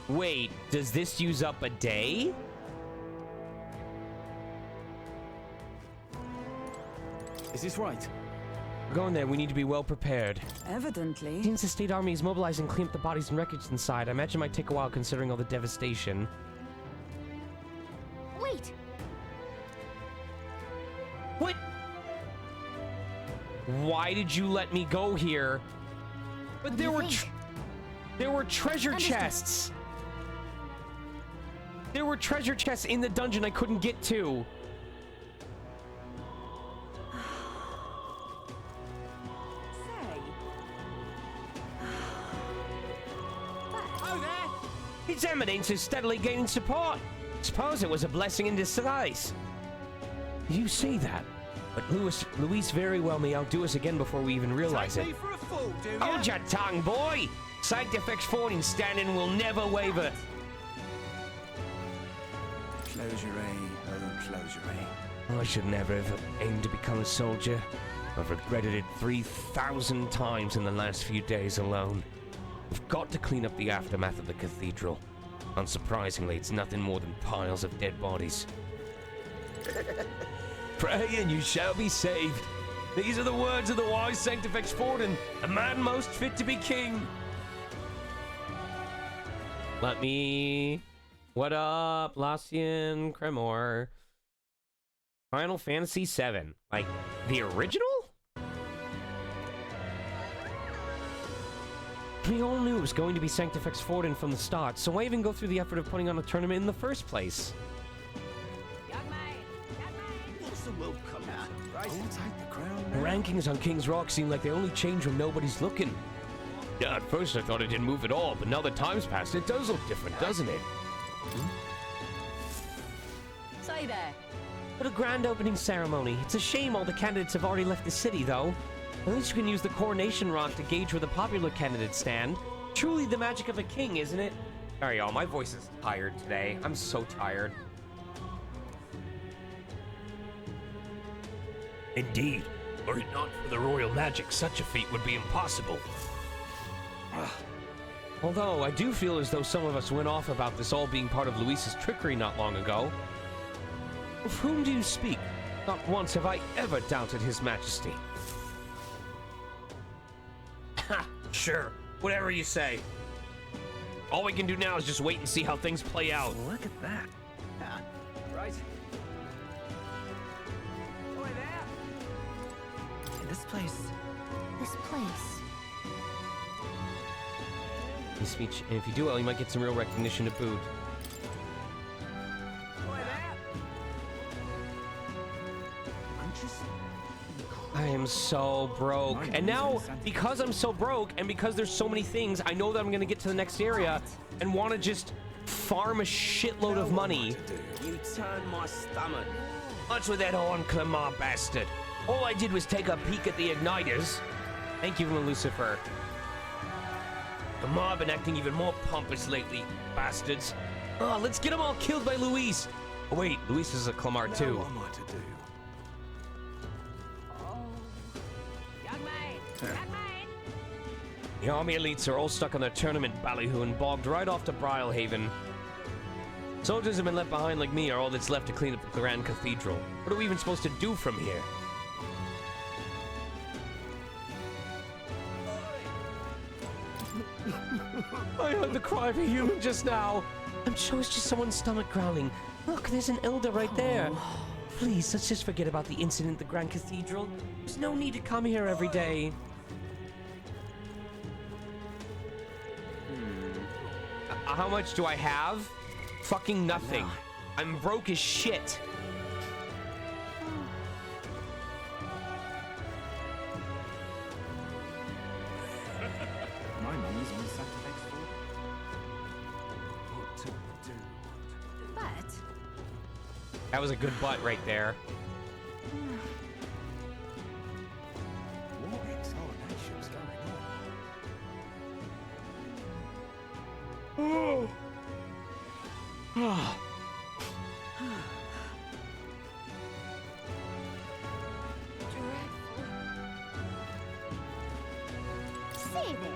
Wait, does this use up a day? Is this right? We're going there. We need to be well prepared. Evidently. Since the state army is mobilized and clean up the bodies and wreckage inside, I imagine it might take a while considering all the devastation. Wait! What? Why did you let me go here? But there were treasure chests. There were treasure chests in the dungeon I couldn't get to. His Eminence is steadily gaining support. Suppose it was a blessing in disguise. You say that, but Luis very well may outdo us again before we even realize it. For a fool, do Hold your tongue, boy! Sanctifex Fortin standing will never waver. Close your eye, oh, close your eye. I should never have aimed to become a soldier. I've regretted it 3,000 times in the last few days alone. We've got to clean up the aftermath of the cathedral. Unsurprisingly, it's nothing more than piles of dead bodies. Pray and you shall be saved. These are the words of the wise Sanctifex Fortin, a man most fit to be king. Let me... What up, Lassian Cremor? Final Fantasy VII. Like, the original? We all knew it was going to be Sanctifex Fortin from the start, so why even go through the effort of putting on a tournament in the first place? What's the world come out? Right, take the crown The rankings on King's Rock seem like they only change when nobody's looking. Yeah, at first I thought it didn't move at all, but now that time's passed, it does look different, doesn't it? Say there. What a grand opening ceremony. It's a shame all the candidates have already left the city, though. At least you can use the coronation rock to gauge where the popular candidates stand. Truly the magic of a king, isn't it? Sorry, y'all, my voice is tired today. I'm so tired. Indeed. Were it not for the royal magic, such a feat would be impossible. Although, I do feel as though some of us went off about this all being part of Luis's trickery not long ago. Of whom do you speak? Not once have I ever doubted his majesty. Ha! Sure, whatever you say. All we can do now is just wait and see how things play out. Look at that. Right. This place. This place. His speech, and if you do well, you might get some real recognition to boot. I am so broke. And now, because I'm so broke, and because there's so many things, I know that I'm gonna get to the next area and want to just farm a shitload of money. You turn my stomach. What's with that Horn Clemar bastard? All I did was take a peek at the igniters. Thank you, Lucifer. The mob been acting even more pompous lately, bastards. Oh, let's get them all killed by Luis. Oh, wait, Luis is a Clemar too. What am I to do? The army elites are all stuck on their tournament ballyhoo and bogged right off to Brylehaven. Soldiers have been left behind like me are all that's left to clean up the Grand Cathedral. What are we even supposed to do from here? I heard the cry of a human just now. I'm sure it's just someone's stomach growling. Look, there's an elder right there. Please, let's just forget about the incident at the Grand Cathedral. There's no need to come here every day. How much do I have? Fucking nothing. No. I'm broke as shit. My money's on Sanctifex Fortin. What to do? But that was a good butt right there. What exhortation's going on? say there?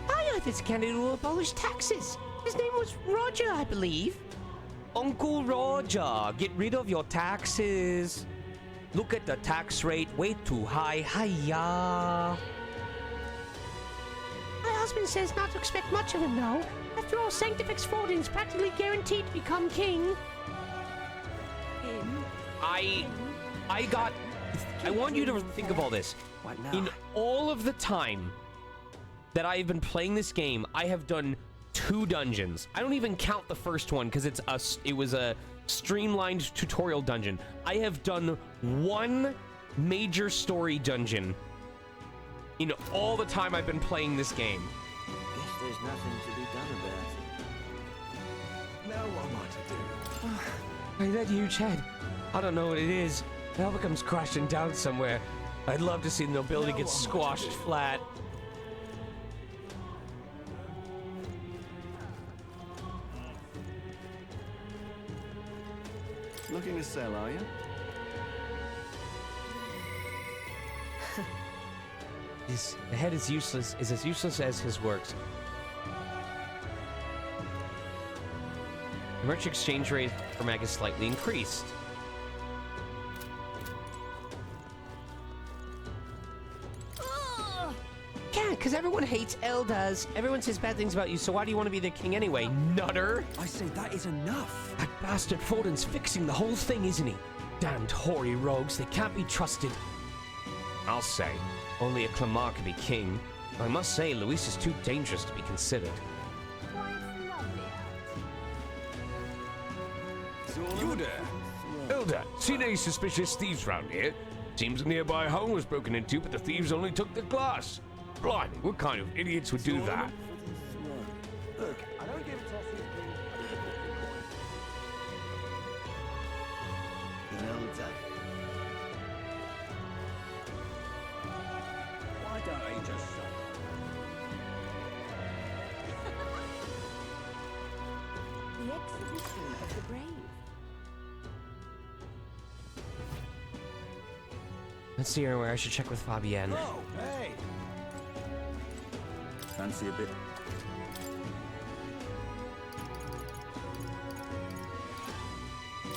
I heard this candidate will abolish taxes. His name was Roger, I believe. Uncle Roger, get rid of your taxes. Look at the tax rate, way too high. Hiya. My husband says not to expect much of him now. After all, Sanctifex Folding is practically guaranteed to become king. I want you to think of all this. What now? In all of the time that I've been playing this game, I have done 2 dungeons. I don't even count the first one because it was a streamlined tutorial dungeon. I have done 1 major story dungeon in all the time I've been playing this game. Guess there's nothing to be done about it. Now what am I to do? Hey, that huge head. I don't know what it is. It all comes crashing down somewhere. I'd love to see the nobility get squashed flat. Looking to sell, are you? The head is as useless as his works. The merch exchange rate for mag is slightly increased. Yeah, because everyone hates Elders. Everyone says bad things about you, so why do you want to be the king anyway, nutter? I say that is enough. That bastard Foden's fixing the whole thing, isn't he? Damned hoary rogues, they can't be trusted. I'll say, only a Clamar could be king. I must say, Luis is too dangerous to be considered. You there? Elder, seen any suspicious thieves round here? Seems a nearby home was broken into, but the thieves only took the glass. Blimey, what kind of idiots would do that? Look, I don't give a toss who's Why don't I just The exhibition of the brave. Let's see where I should check with Fabienne. Oh, hey! Fancy a bit?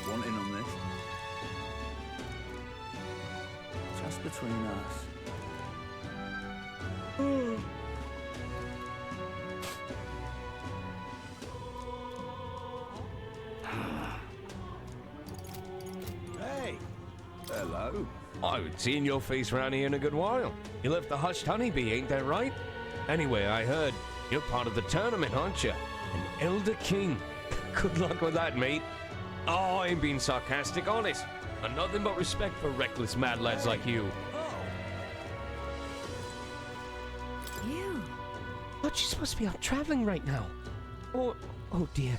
Want in on this? Just between us. Hey! Hello. I haven't seen your face around here in a good while. You left the Hushed Honeybee, ain't that right? Anyway, I heard you're part of the tournament, aren't you? An Elder King. Good luck with that, mate. Oh, I ain't being sarcastic, honest. And nothing but respect for reckless mad lads like you. You? Aren't you supposed to be out traveling right now? Or, oh dear,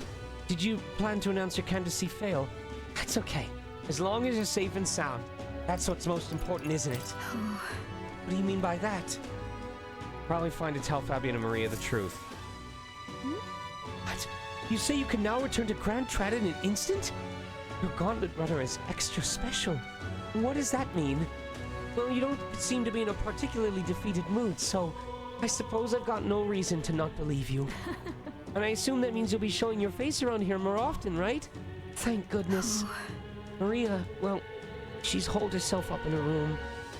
did you plan to announce your candidacy fail? That's okay. As long as you're safe and sound. That's what's most important, isn't it? What do you mean by that? Probably fine to tell Fabienne and Maria the truth. What? You say you can now return to Grand Trad in an instant? Your gauntlet runner is extra special. What does that mean? Well, you don't seem to be in a particularly defeated mood, so I suppose I've got no reason to not believe you. And I assume that means you'll be showing your face around here more often, right? Thank goodness. Maria, well, she's holed herself up in her room.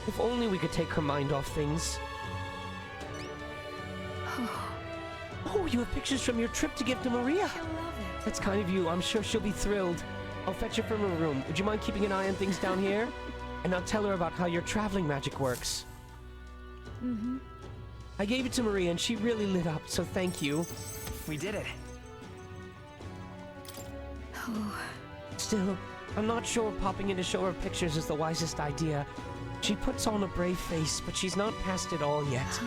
If only we could take her mind off things. Oh, you have pictures from your trip to give to Maria. I love it. That's kind of you. I'm sure she'll be thrilled. I'll fetch her from her room. Would you mind keeping an eye on things down here? And I'll tell her about how your traveling magic works. Mm-hmm. I gave it to Maria and she really lit up, so thank you. We did it. Still, I'm not sure popping in to show her pictures is the wisest idea. She puts on a brave face, but she's not past it all yet.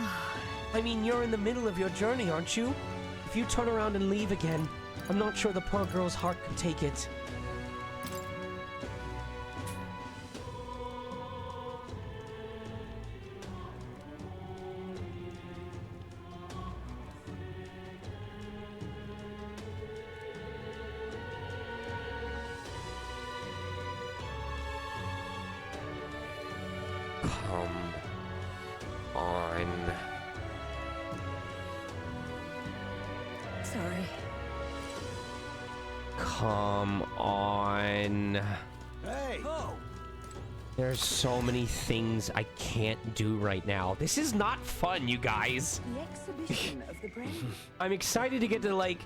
I mean, you're in the middle of your journey, aren't you? If you turn around and leave again, I'm not sure the poor girl's heart could take it. Come on. come on. Hey! Oh. There's so many things I can't do right now. This is not fun, you guys. The exhibition of the brain. I'm excited to get to, like...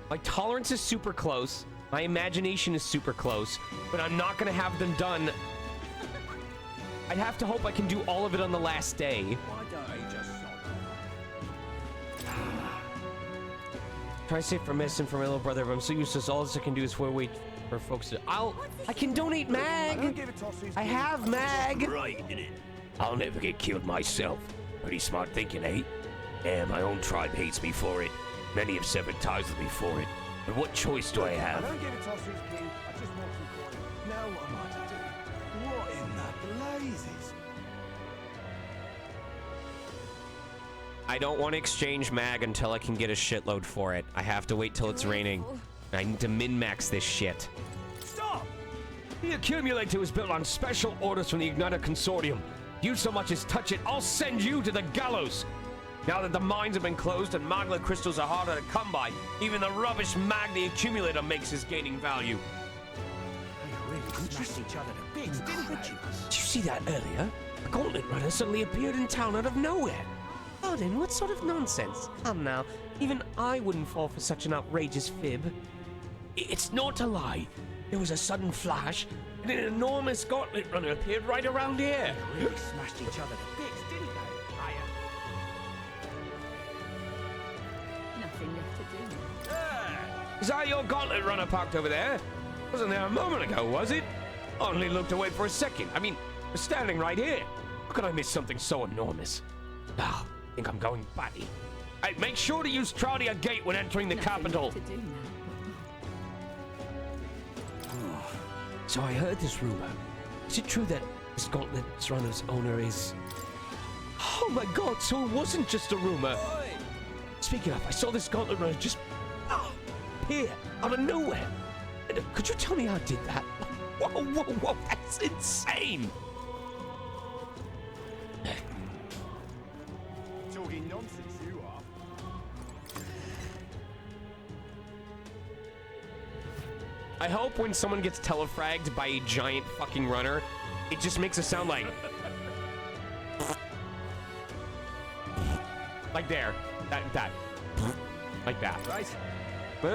My tolerance is super close. My imagination is super close. But I'm not gonna have them done. I'd have to hope I can do all of it on the last day. Why don't I just Try to save for medicine for my little brother, but I'm so useless. All I can do is wait for folks to... I can donate mag! I have mag! Right in it. I'll never get killed myself. Pretty smart thinking, eh? Yeah, my own tribe hates me for it. Many have severed ties with me for it. But what choice do I have? I don't give it to King. I just want some coin. Now what am I to do? What in the blazes? I don't want to exchange mag until I can get a shitload for it. I have to wait till it's raining. I need to min-max this shit. Stop! The accumulator was built on special orders from the Igniter Consortium. You so much as touch it, I'll send you to the gallows! Now that the mines have been closed and magma crystals are harder to come by, even the rubbish mag the accumulator makes is gaining value. They really smashed each other to bits, didn't they? Did you see that earlier? A gauntlet runner suddenly appeared in town out of nowhere. Pardon, what sort of nonsense? Come now, even I wouldn't fall for such an outrageous fib. It's not a lie. There was a sudden flash, and an enormous gauntlet runner appeared right around here. They really smashed each other to bits, didn't they? Nothing left to do. Is that your gauntlet runner parked over there? Wasn't there a moment ago, was it? Only looked away for a second. I mean, we're standing right here. How could I miss something so enormous? Ah, I think I'm going batty. Hey, make sure to use Troudia Gate when entering the capital. So I heard this rumor. Is it true that this gauntlet runner's owner is... Oh my god, so it wasn't just a rumor. Speaking of, I saw this gauntlet runner just appear out of nowhere. Could you tell me how I did that? Whoa, whoa, whoa, that's insane. Talking nonsense, you are. I hope when someone gets telefragged by a giant fucking runner, it just makes a sound like... like there. That. Like that. Right. To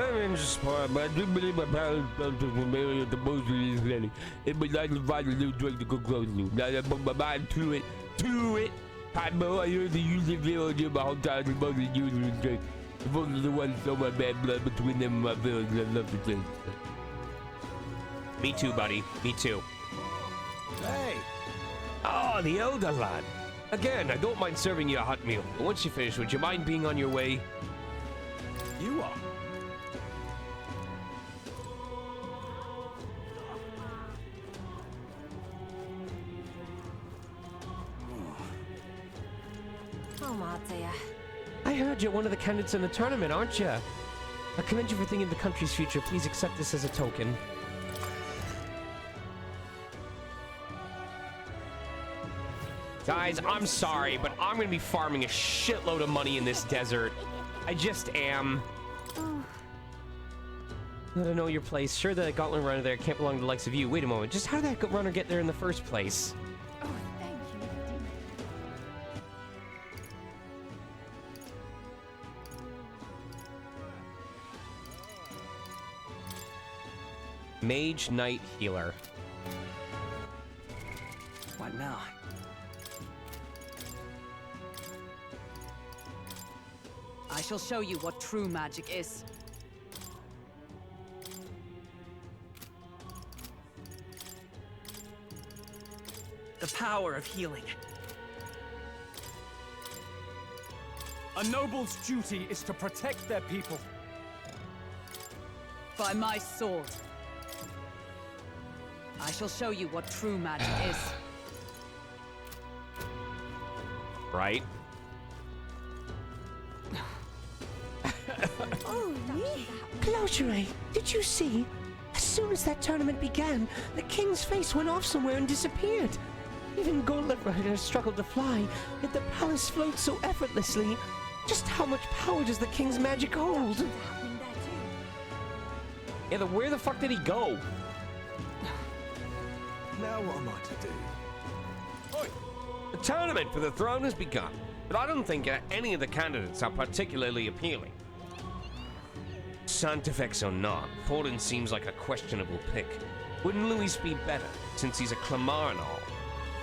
it. I heard the music video about how the most usually drink. The folks are the ones so much bad blood between them and my feelings. I love the place. Me too, buddy. Me too. Hey! Ah, the elder lad. Again, I don't mind serving you a hot meal, but once you finish, would you mind being on your way? You are. Oh, dear. I heard you're one of the candidates in the tournament, aren't you? I commend you for thinking of the country's future. Please accept this as a token. Guys, I'm sorry, but I'm gonna be farming a shitload of money in this desert. I just am. I don't know your place. Sure, the gauntlet runner there can't belong to the likes of you. Wait a moment. Just how did that runner get there in the first place? Oh, thank you. Mage Knight Healer. What now? I shall show you what true magic is. The power of healing. A noble's duty is to protect their people. By my sword. I shall show you what true magic is. Right? Oh, me? Closure, did you see? As soon as that tournament began, the king's face went off somewhere and disappeared. Even Gauntlet Runner struggled to fly, yet the palace floats so effortlessly. Just how much power does the king's magic hold? Yeah, where the fuck did he go? Now what am I to do? Oi! The tournament for the throne has begun, but I don't think any of the candidates are particularly appealing. Santefex or not, Forden seems like a questionable pick. Wouldn't Luis be better, since he's a Clamar and all?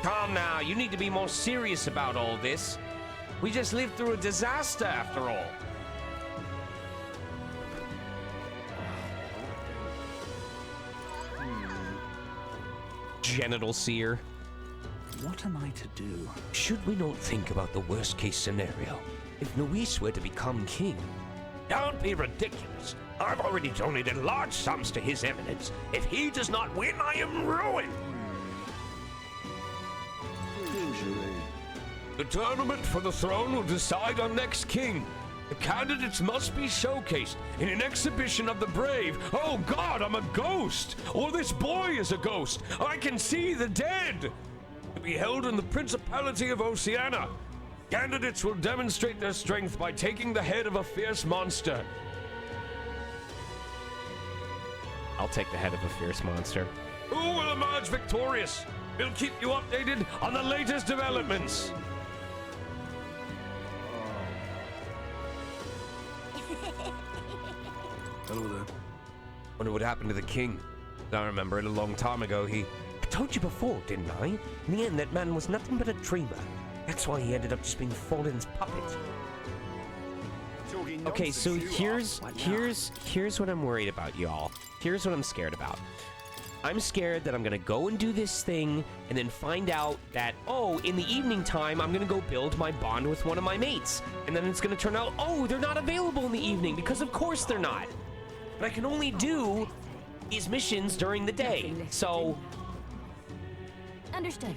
Calm now, you need to be more serious about all this. We just lived through a disaster after all. Genital seer. What am I to do? Should we not think about the worst case scenario? If Luis were to become king? Don't be ridiculous. I've already donated large sums to His Eminence. If he does not win, I am ruined. The tournament for the throne will decide our next king. The candidates must be showcased in an exhibition of the brave. Oh God, I'm a ghost! Or this boy is a ghost! I can see the dead! To be held in the Principality of Oceania. Candidates will demonstrate their strength by taking the head of a fierce monster. I'll take the head of a fierce monster. Who will emerge victorious? We'll keep you updated on the latest developments. Hello there. Wonder what happened to the king. I remember it a long time ago. I told you before, didn't I? In the end, that man was nothing but a dreamer. That's why he ended up just being Forden's puppet. Okay, so here's what I'm worried about, y'all. Here's what I'm scared about. I'm scared that I'm gonna go and do this thing and then find out that, oh, in the evening time, I'm gonna go build my bond with one of my mates. And then it's gonna turn out, oh, they're not available in the evening, because of course they're not. And I can only do these missions during the day, so... Understood.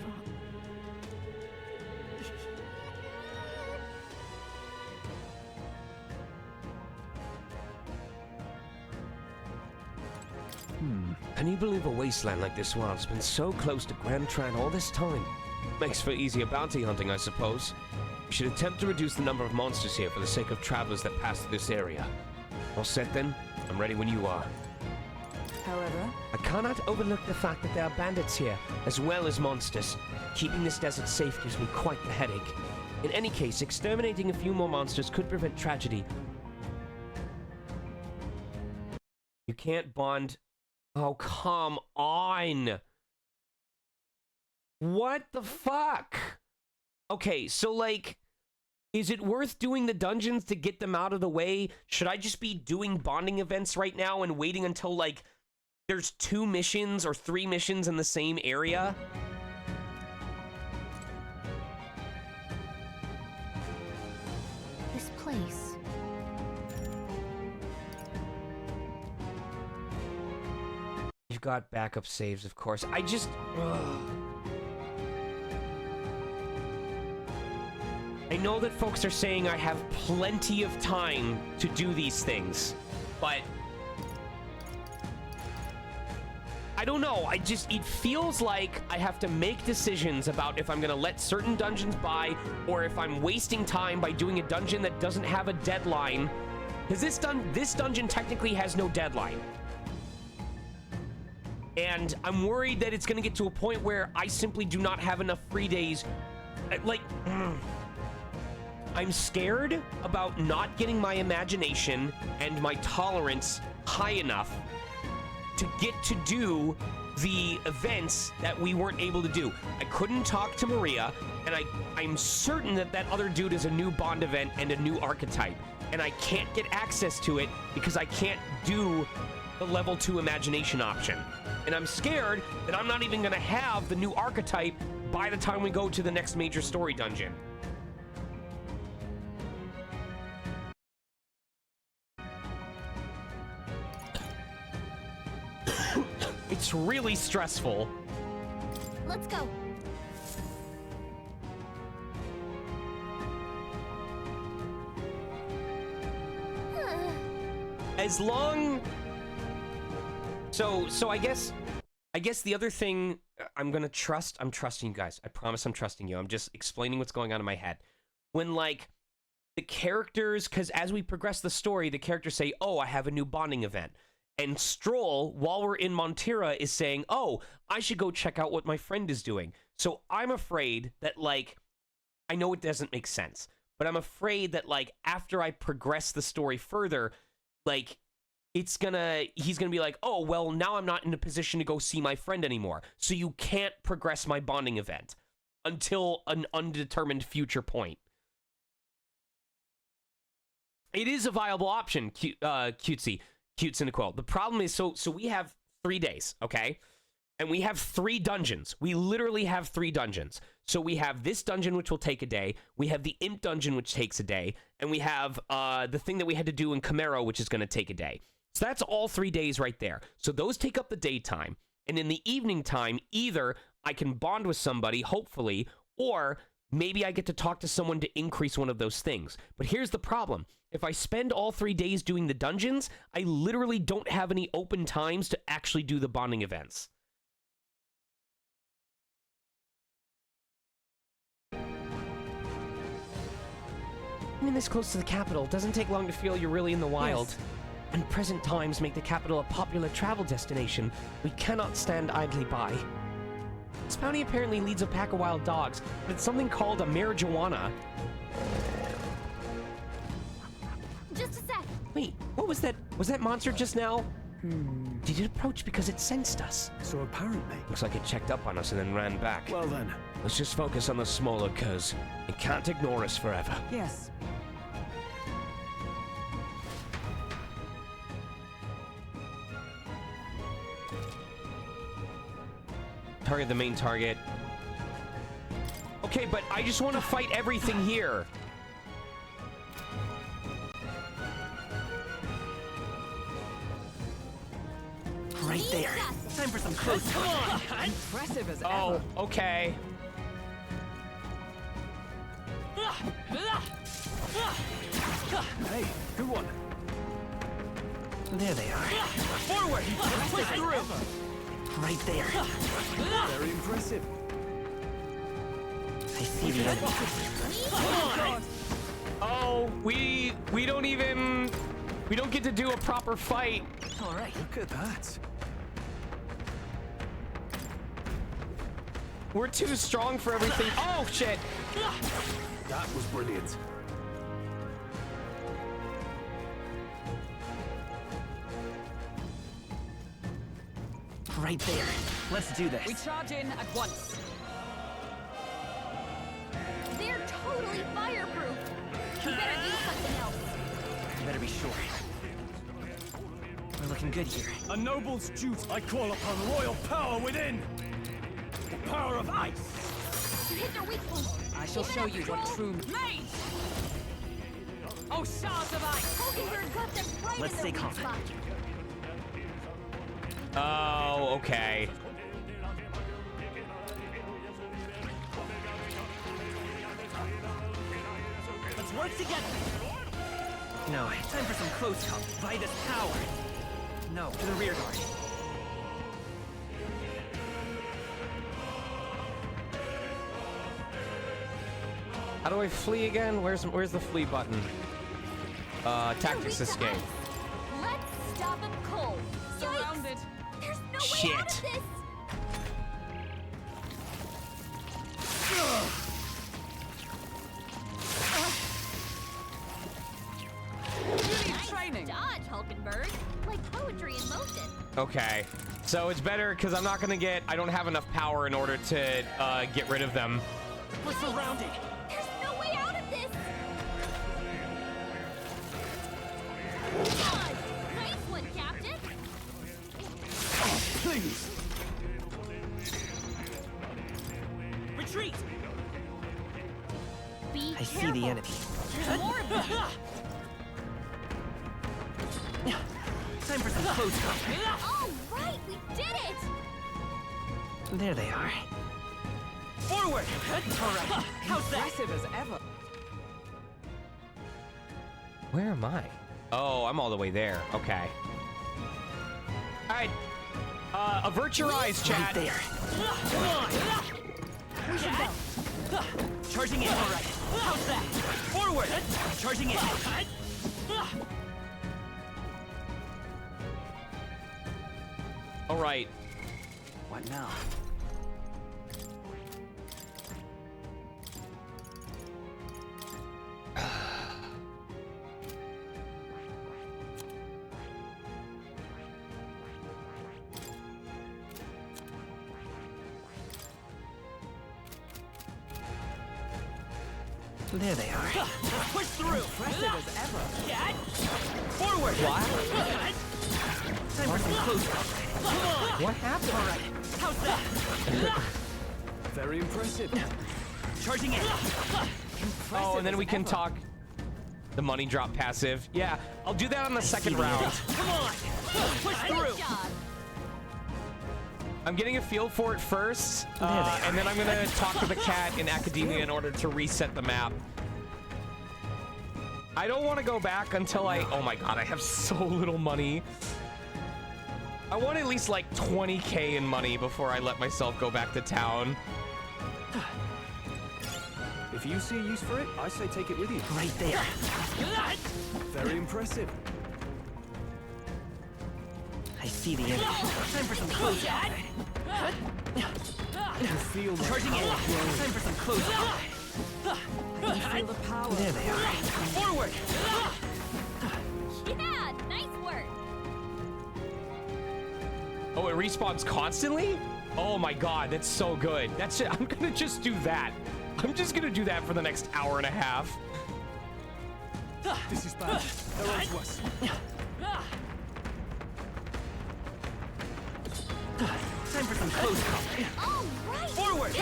Can you believe a wasteland like this one has been so close to Grand Tran all this time? Makes for easier bounty hunting, I suppose. We should attempt to reduce the number of monsters here for the sake of travelers that pass through this area. All set then? I'm ready when you are. However, I cannot overlook the fact that there are bandits here, as well as monsters. Keeping this desert safe gives me quite the headache. In any case, exterminating a few more monsters could prevent tragedy. You can't bond... Oh, come on! What the fuck? Okay, so, like... Is it worth doing the dungeons to get them out of the way? Should I just be doing bonding events right now and waiting until, like, there's 2 missions or 3 missions in the same area? This place. You've got backup saves, of course. I just... Ugh. I know that folks are saying I have plenty of time to do these things, but... I don't know, it feels like I have to make decisions about if I'm gonna let certain dungeons by, or if I'm wasting time by doing a dungeon that doesn't have a deadline. Because this dungeon technically has no deadline. And I'm worried that it's gonna get to a point where I simply do not have enough free days. Like... I'm scared about not getting my imagination and my tolerance high enough to get to do the events that we weren't able to do. I couldn't talk to Maria, and I'm certain that that other dude is a new Bond event and a new archetype, and I can't get access to it because I can't do the level 2 imagination option. And I'm scared that I'm not even gonna have the new archetype by the time we go to the next major story dungeon. It's really stressful. Let's go. As long... So I guess the other thing I'm trusting you guys. I promise I'm trusting you. I'm just explaining what's going on in my head. When, like, the characters, because as we progress the story, the characters say, oh, I have a new bonding event. And Stroll, while we're in Montira, is saying, oh, I should go check out what my friend is doing. So I'm afraid that, like, I know it doesn't make sense, but I'm afraid that, like, after I progress the story further, like, he's gonna be like, oh, well, now I'm not in a position to go see my friend anymore. So you can't progress my bonding event until an undetermined future point. It is a viable option, Cutesy in a quill. The problem is, so we have 3 days, okay? And we have 3 dungeons. We literally have 3 dungeons. So we have this dungeon, which will take a day. We have the Imp dungeon, which takes a day. And we have the thing that we had to do in Camaro, which is going to take a day. So that's all 3 days right there. So those take up the daytime. And in the evening time, either I can bond with somebody, hopefully, or maybe I get to talk to someone to increase one of those things. But here's the problem. If I spend all 3 days doing the dungeons, I literally don't have any open times to actually do the bonding events. Even this close to the capital, it doesn't take long to feel you're really in the wild. Yes. And present times make the capital a popular travel destination. We cannot stand idly by. This bounty apparently leads a pack of wild dogs, but it's something called a marijuana. Just a sec. Wait, what was that? Was that monster just now? Did it approach because it sensed us? So apparently. Looks like it checked up on us and then ran back. Well then. Let's just focus on the smaller cuz. It can't ignore us forever. Yes. Target the main target. Okay, but I just want to fight everything here. Right there. Time for some close. Come on. Impressive as Oh, ever. okay. Hey, good one. There they are. Forward. Let's push through. Right there. Very impressive. I see the enemy. Oh, we don't get to do a proper fight. All right. Look at that. We're too strong for everything. Oh, shit. That was brilliant. Right there. Let's do this. We charge in at once. They're totally fireproof. You better do something else. You better be sure. We're looking good here. A noble's duty. I call upon royal power within. The power of ice. You hit their weak point. I shall show you what true made. Oh, shards of ice. Pokebird got them right Let's in stay their weak calm. spot. Oh, okay. Let's work together. No, time for some close call. By this power. No, to the rear guard. How do I flee again? Where's the flee button? Tactics escape. Let's stop him cold. Surrounded. There's no way Shit. out of this. Nice Training. Dodge, Hulkenberg. Like poetry in motion. Okay. So it's better because I don't have enough power in order to get rid of them. We're surrounded. There's no way out of this. Nice one, Captain. Please. Retreat. Be I see careful. the enemy. There's more of them. Time for some close call. All right, we did it. There they are. Forward! All right. How's that? Impressive as ever. Where am I? Oh, I'm all the way there. Okay. All right. Avert your eyes, chat. Right there. We should go. Charging in. All right. How's that? Forward! Charging in. All right. What now? There they are. Push through! Impressive as ever. Get forward! What? Time for some close combat. Come on! What happened? All right. How's that? Very impressive. Charging in. Oh, and then we can talk the money drop passive. Yeah, I'll do that on the second round. Come on! Push through! I'm getting a feel for it first, and then I'm gonna talk to the cat in Academia in order to reset the map. I don't want to go back until oh my god, I have so little money. I want at least like 20k in money before I let myself go back to town. If you see a use for it, I say take it with you. Right there. Very impressive. I see the enemy. Time for some close combat. You feel Charging in. Time for some close combat. Feel the power. There they are. Forward! Yeah, nice work. Oh, it respawns constantly? Oh my god, that's so good. That's it. I'm gonna just do that. I'm just gonna do that for the next hour and a half. This is bad. They're on to us. Time for some close combat. All right. Forward!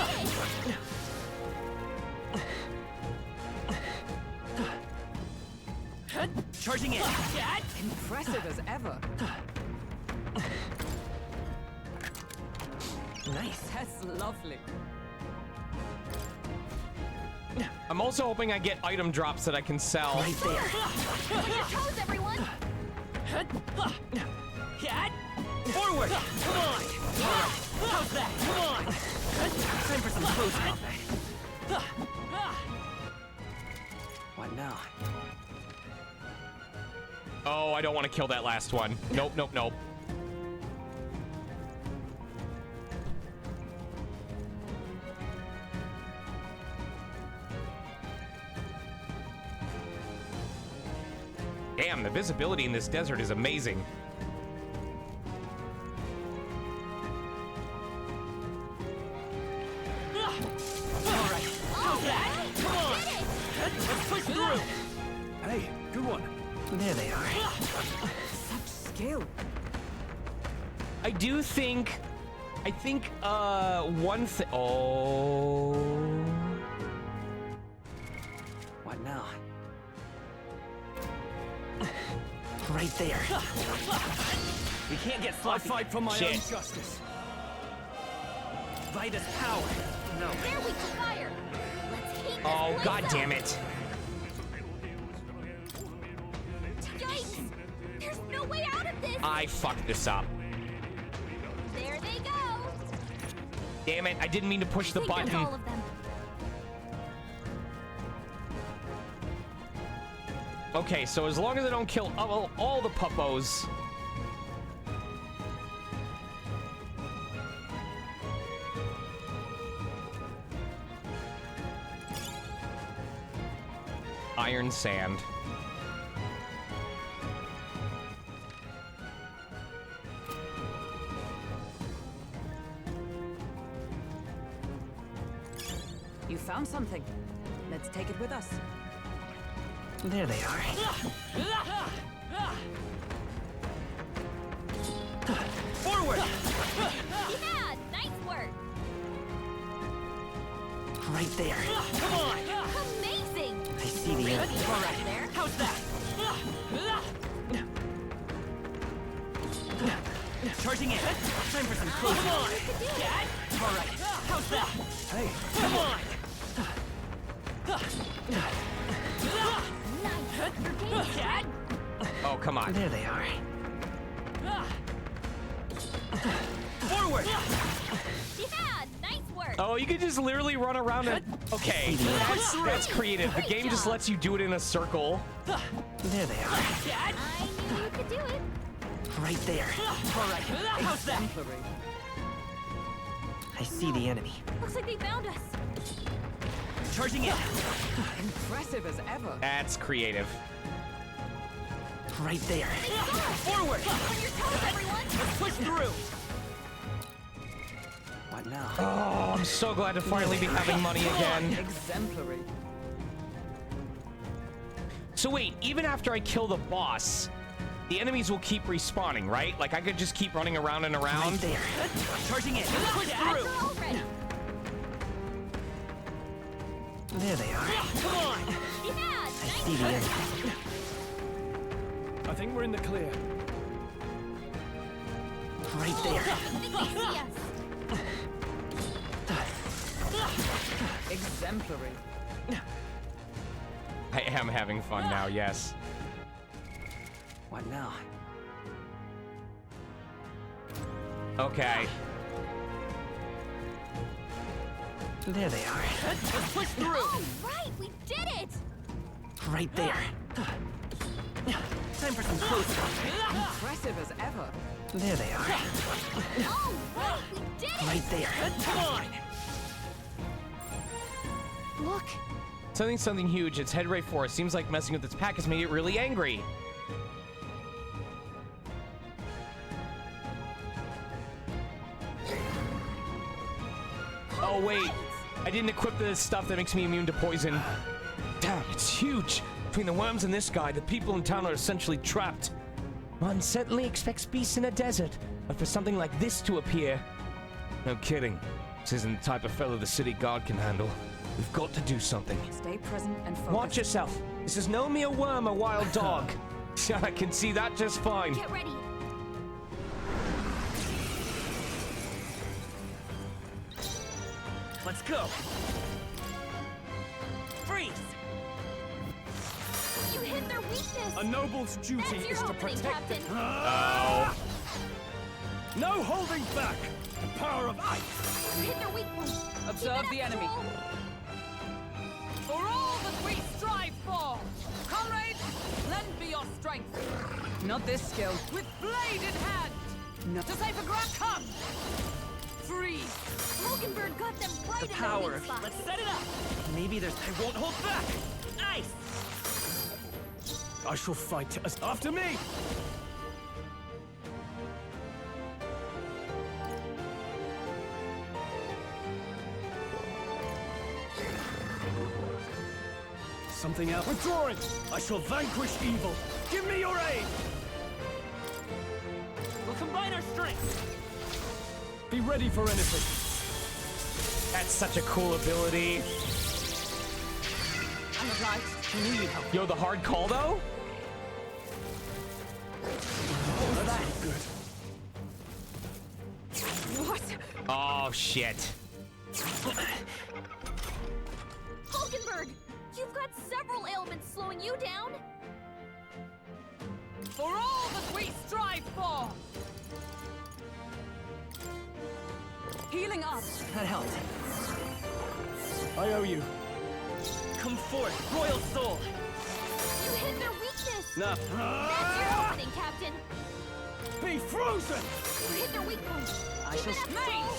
Charging in. Impressive as ever. Nice. That's lovely. I'm also hoping I get item drops that I can sell. On your toes, everyone. Forward! Come on! How's that? Come on! Time for some close combat. What now? Oh, I don't want to kill that last one. Nope, nope, nope. Damn, the visibility in this desert is amazing. Hey, good one. There they are. Such skill. I do think... one thing... Oh... What now? Right there. We can't get I sloppy. fight for my Shit. own justice. By this power. No. There we go, fire. Let's heat this Oh, place god up. damn it. Yikes! There's no way out of this. I fucked this up. There they go. Damn it, I didn't mean to push the I think button. that's all of them. Okay, so as long as I don't kill all the puppos. Iron sand. You found something. Let's take it with us. There they are. Forward! Yeah, nice work. Right there. Come on! Amazing. I see the enemy. All right. There. How's that? Charging in. Time for some close. Come on! All right. How's that? Hey, Come on! Oh, come on. There they are. Forward! Yeah, nice work. Oh, you can just literally run around it. Okay, that's creative. The game just lets you do it in a circle. There they are. I knew you could do it. Right there. All right. How's that? I see the enemy. Looks like they found us. Charging in. Impressive as ever. That's creative. Right there. Forward. On your toes, everyone. Let's push through. What now? Oh, I'm so glad to finally be having money again. Exemplary. So wait, even after I kill the boss, the enemies will keep respawning, right? Like I could just keep running around and around. Right there. Charging in. Push through. There they are. Come on. Yeah, I see the enemy. I think we're in the clear. Right there. I think they see us. Exemplary. I am having fun now, yes. What now? Okay. There they are. Let's push through. All right, we did it. Right there. Time for some close up. Impressive as ever. There they are. All right, we did it. Right there. Come on. Look. Something huge. It's head right for us. Seems like messing with its pack has made it really angry. Oh wait, I didn't equip the stuff that makes me immune to poison. Damn, it's huge. Between the worms and this guy, the people in town are essentially trapped. One certainly expects beasts in a desert, but for something like this to appear... No kidding. This isn't the type of fellow the city guard can handle. We've got to do something. Stay present and focus. Watch yourself. This is no mere worm or wild dog. I can see that just fine. Get ready. Let's go. Freeze. You hit their weakness. A noble's duty That's your is to opening, protect Captain. Oh. No holding back. The power of ice. You hit their weak point. Observe the enemy. For all that we strive for, comrades, lend me your strength. Not this skill. With blade in hand. No. To save a grab, come. Freeze. Hulkenberg got them right The in power. their weak spot. Let's set it up. Maybe there's... I won't hold back. Ice. I shall fight as after me. Something else. Withdrawing. I shall vanquish evil. Give me your aid. We'll combine our strengths. Be ready for anything. That's such a cool ability. I'm obliged. I knew you'd help. Yo, the hard call though? Oh, that's good. What? Oh shit. Hulkenberg, you've got several ailments slowing you down. For all that we strive for. Healing us. That helped. I owe you. Come forth, royal soul. You hit their weakness. Nah. That's your opening, Captain. Be frozen. You hit their weak point. I shall Mate!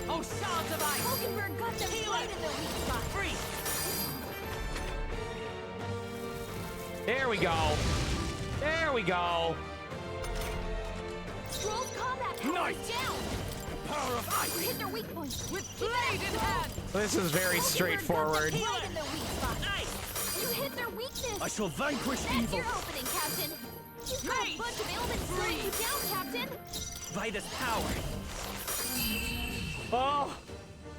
Oh, shards of ice. Hulkenberg got them right in their weak spot. Freeze. There we go. There we go. Scroll's combat power is down. Power of ice. You hit their weak point. With blade in hand. This is very straightforward. Right in their weak spot. You hit their weakness. I shall vanquish That's evil. your opening, Captain. You've got a bunch of ailments slowing you down, Captain. By this power. Oh,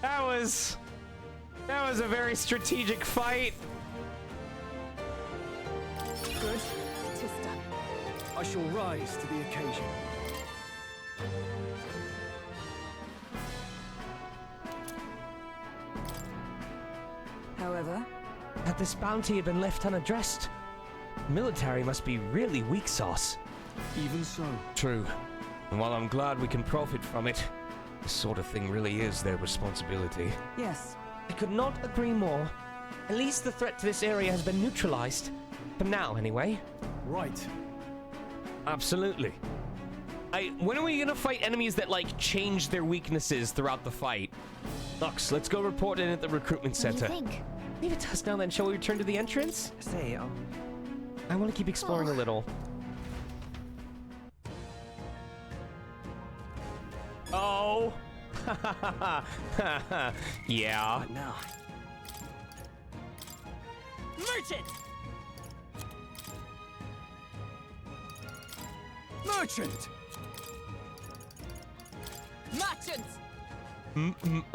that was a very strategic fight. Good. Tista. I shall rise to the occasion. However, That this bounty had been left unaddressed. The military must be really weak sauce. Even so. True. And while I'm glad we can profit from it, this sort of thing really is their responsibility. yes. I could not agree more. At least the threat to this area has been neutralized. For now, anyway. Right. Absolutely. When are we gonna fight enemies that like change their weaknesses throughout the fight? Lux, let's go report in at the recruitment center. What do you think? Leave it to us now then. Shall we return to the entrance? Say, I want to keep exploring a little. Oh. Yeah. What now? Merchant! Merchant!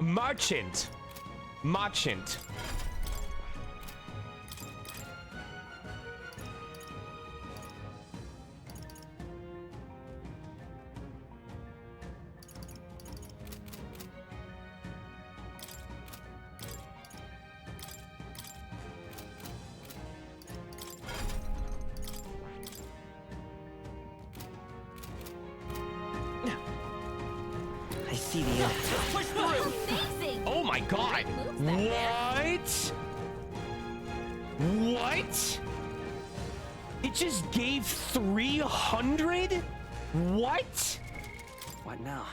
Merchant! Merchant. I see the end. Push through! Amazing! Oh my god! What? What? It just gave 300? What? What now?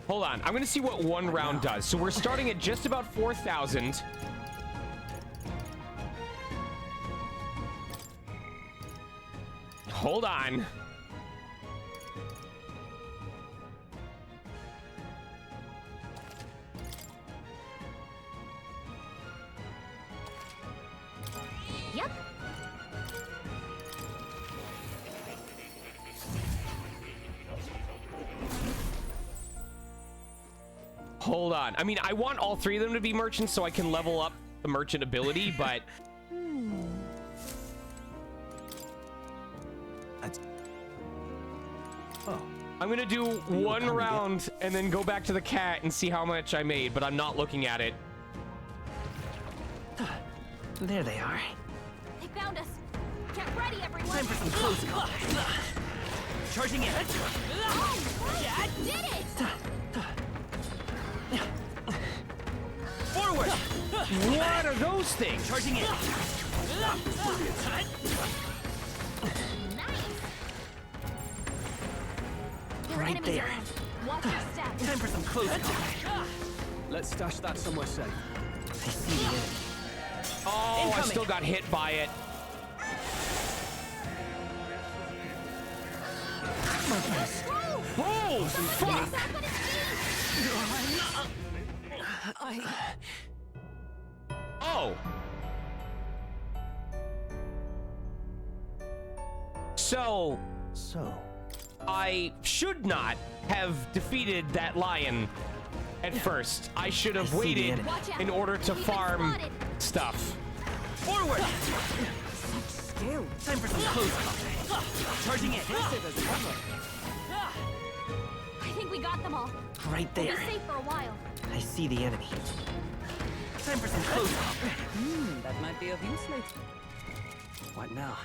Hold on, I'm gonna see what one round does. So we're starting at just about 4,000. Hold on. Yep. Hold on. I mean, I want all three of them to be merchants so I can level up the merchant ability, but... I'm gonna do one round and then go back to the cat and see how much I made, but I'm not looking at it. There they are. They found us. Get ready, everyone. Time for some close call. Charging in. Oh, right. Did it! Forward! What are those things? Charging in. Right there. Watch your step. Time for some close call. Let's stash that somewhere safe. I see the enemy. Oh, Incoming. I still got hit by it. Oh, fuck! Oh. So I should not have defeated that lion at first. I should have waited in order to farm stuff. Forward! Skill. Time for some close call. Charging in. I think we got them all. Right We'll there. be safe for a while. I see the enemy. Time for some close call. That might be of use later. What now?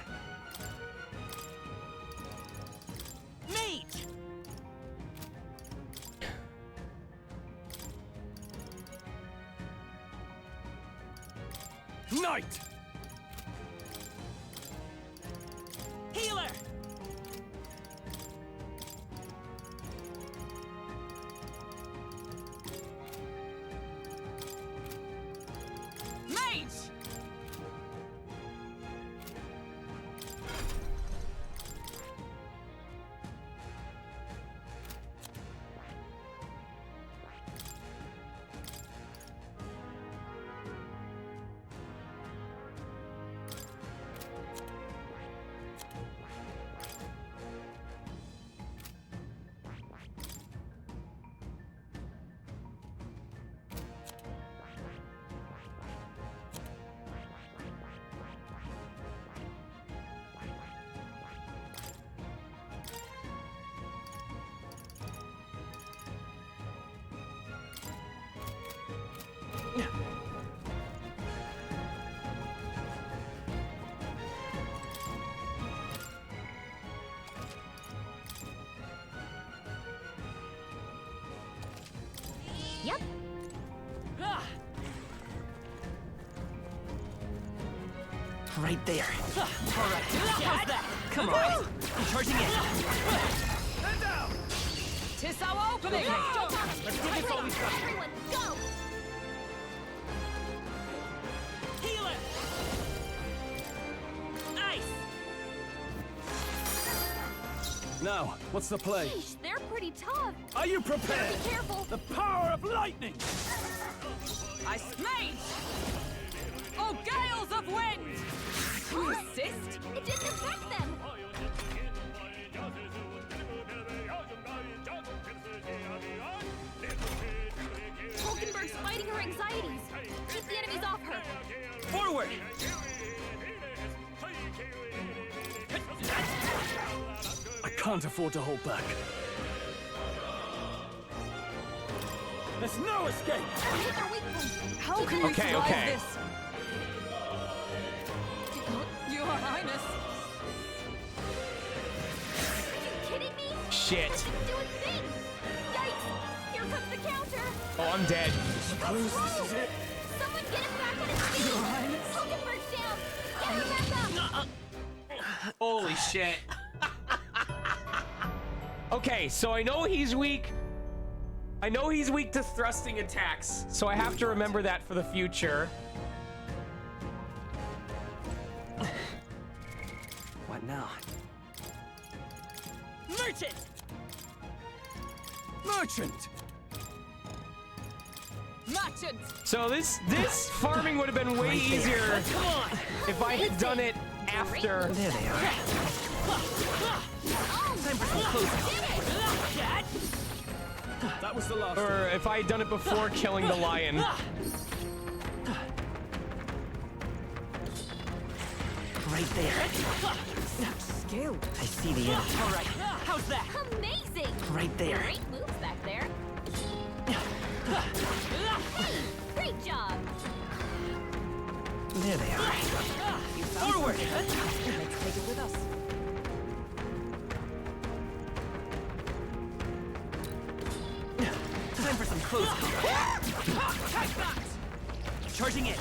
Mate! Knight! Healer! Mate! Yep. Right there. All right. How's that? Come on. Charging in. Stand down! 'Tis our opening! Let's give this all we've got. Everyone, go! Heal it! Nice! Now, what's the play? Sheesh, they're pretty tough. Are you prepared? Be careful. The power of lightning! I smite! Oh, gales of wind! You assist? It didn't affect them. Hulkenberg's fighting her anxieties. Keep the enemies off her. Forward! I can't afford to hold back. There's no escape! Hit their weak point. How can we Okay, survive okay. this? Your Highness! Are you kidding me? Shit. This is doing things. Yikes! Here comes the counter. Oh, I'm dead. This is it. Someone get him back on his feet. Hulkenberg's down. Get her back up. Holy shit. Okay, so I know he's weak. I know he's weak to thrusting attacks, so I have to remember that for the future. What now? Merchant! Merchant! Merchant! So this farming would have been way easier Come on! if I had done it after. There they are. Time for some close. That was the last. Or if I had done it before killing the lion. Right there. Such skill! I see the enemy. All right. How's that? Amazing. Right there. Great moves back there. Hey, great job. There they are. Forward! Let's take it with us. Time for some close combat. Charging in.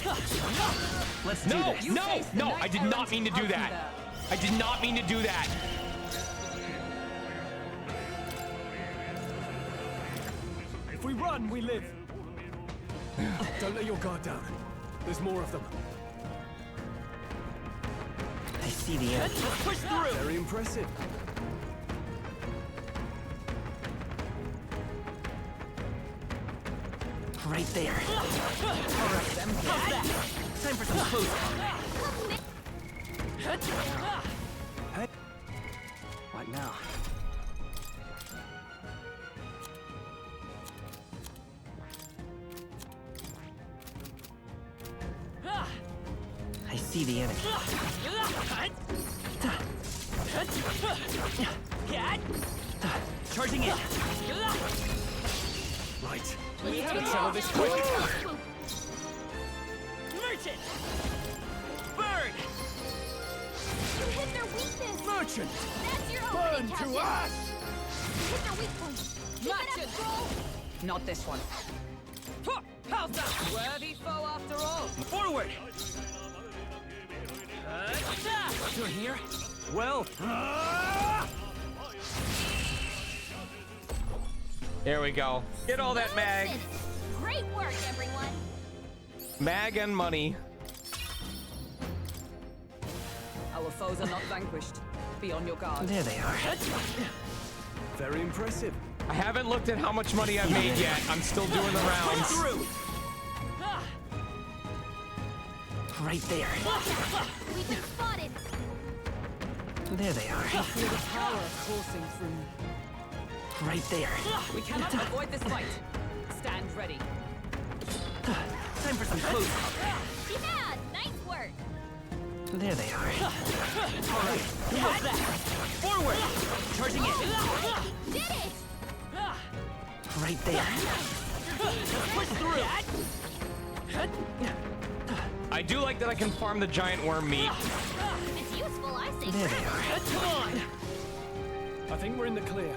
Let's do No, this. no, I did not mean to do that. I did not mean to do that. If we run, we live. Don't let your guard down. There's more of them. I see the enemy. Let's push through. Very impressive. Right there. All right. How's that? Time for some close combat. Hey. What now? I see the enemy. Charging in. Right. We have Let's settle this quick. Merchant! Burn! You hit their weakness. Merchant! That's your Burn opening, Captain. to ash! You hit their weak point. Keep it up, Stroll. Not this one. How's that? Worthy foe after all. Forward! You're here? Well. There we go. Get all that mag. Great work, everyone. Mag and money. Our foes are not vanquished. Be on your guard. There they are. Very impressive. I haven't looked at how much money I've made yet. I'm still doing the rounds. Through. Right there. We've been spotted. There they are. I feel the power coursing through me. Right there. We cannot avoid this fight. Stand ready. Time for some close combat. Yeah, nice work. There they are. All right. How's that? Forward! Charging in. Did it. Right there. Push through. I do like that I can farm the giant worm meat. If it's useful, I say There grab they it. are. Come on! I think we're in the clear.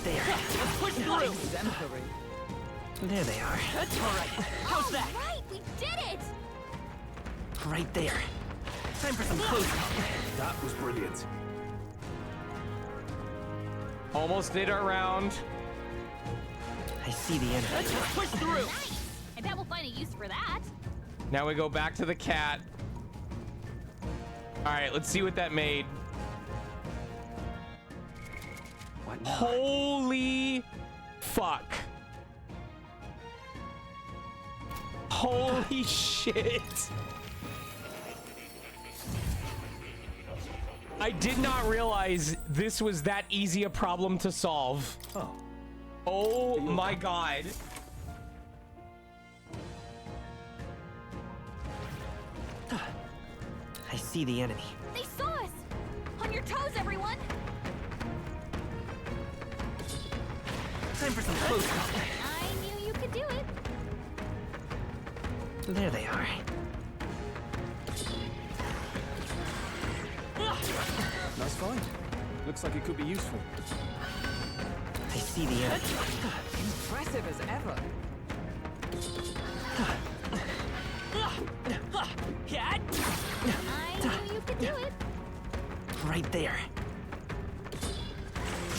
Right there. Let's push through. Exemplary. There they are. All right. How's that? Right, we did it! Right there. Time for some close combat. That was brilliant. Almost did our round. I see the enemy. Let's push through. Nice! I bet we'll find a use for that. Now we go back to the cat. All right, let's see what that made. What? Holy fuck. Holy shit. I did not realize this was that easy a problem to solve. Oh my god. I see the enemy. They saw us! On your toes, everyone! Time for some close combat. I knew you could do it. There they are. Nice find. Looks like it could be useful. I see the enemy. Impressive as ever. I knew you could do it. Right there.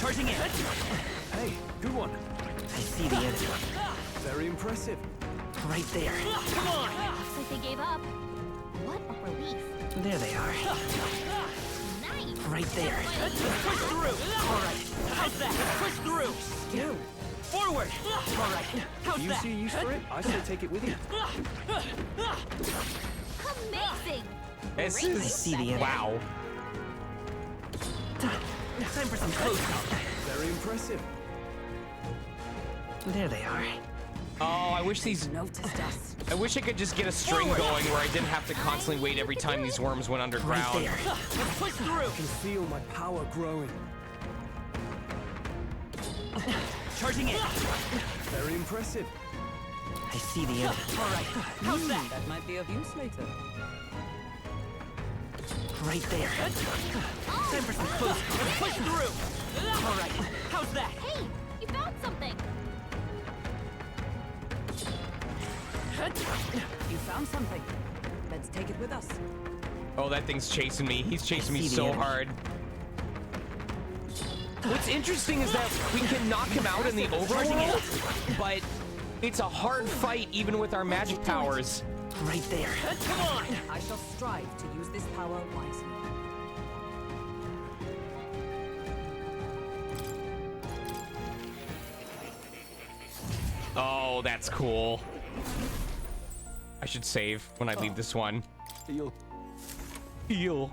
Charging in. Hey, good one. I see the enemy. Very impressive. Right there. Come on! Looks like they gave up. What a relief. There they are. Nice! Right there. Let's push through. All right. How's that? Let's push through. Still. Forward. All right. How's You that? see use for it? I say take it with you. Amazing! This Great is I see the enemy. wow. Time for some close combat. Very impressive. There they are. Oh, I wish these. Noticed us. I wish I could just get a string going where I didn't have to constantly wait every time these worms went underground. Right there. Let's push through. I can feel my power growing. Charging in. Very impressive. I see the enemy. All right. How's that? That might be of use later. Right there. Time for some close combat. Let's push through. All right. How's that? Hey, you found something! You found something. Let's take it with us. Oh, that thing's chasing me. He's chasing me see the so enemy. hard. What's interesting is that we can knock him out in the overworld, but it's a hard fight even with our magic powers. Right there. Come on. I shall strive to use this power wisely. Oh, that's cool. I should save when I leave this one. Heal. Heal.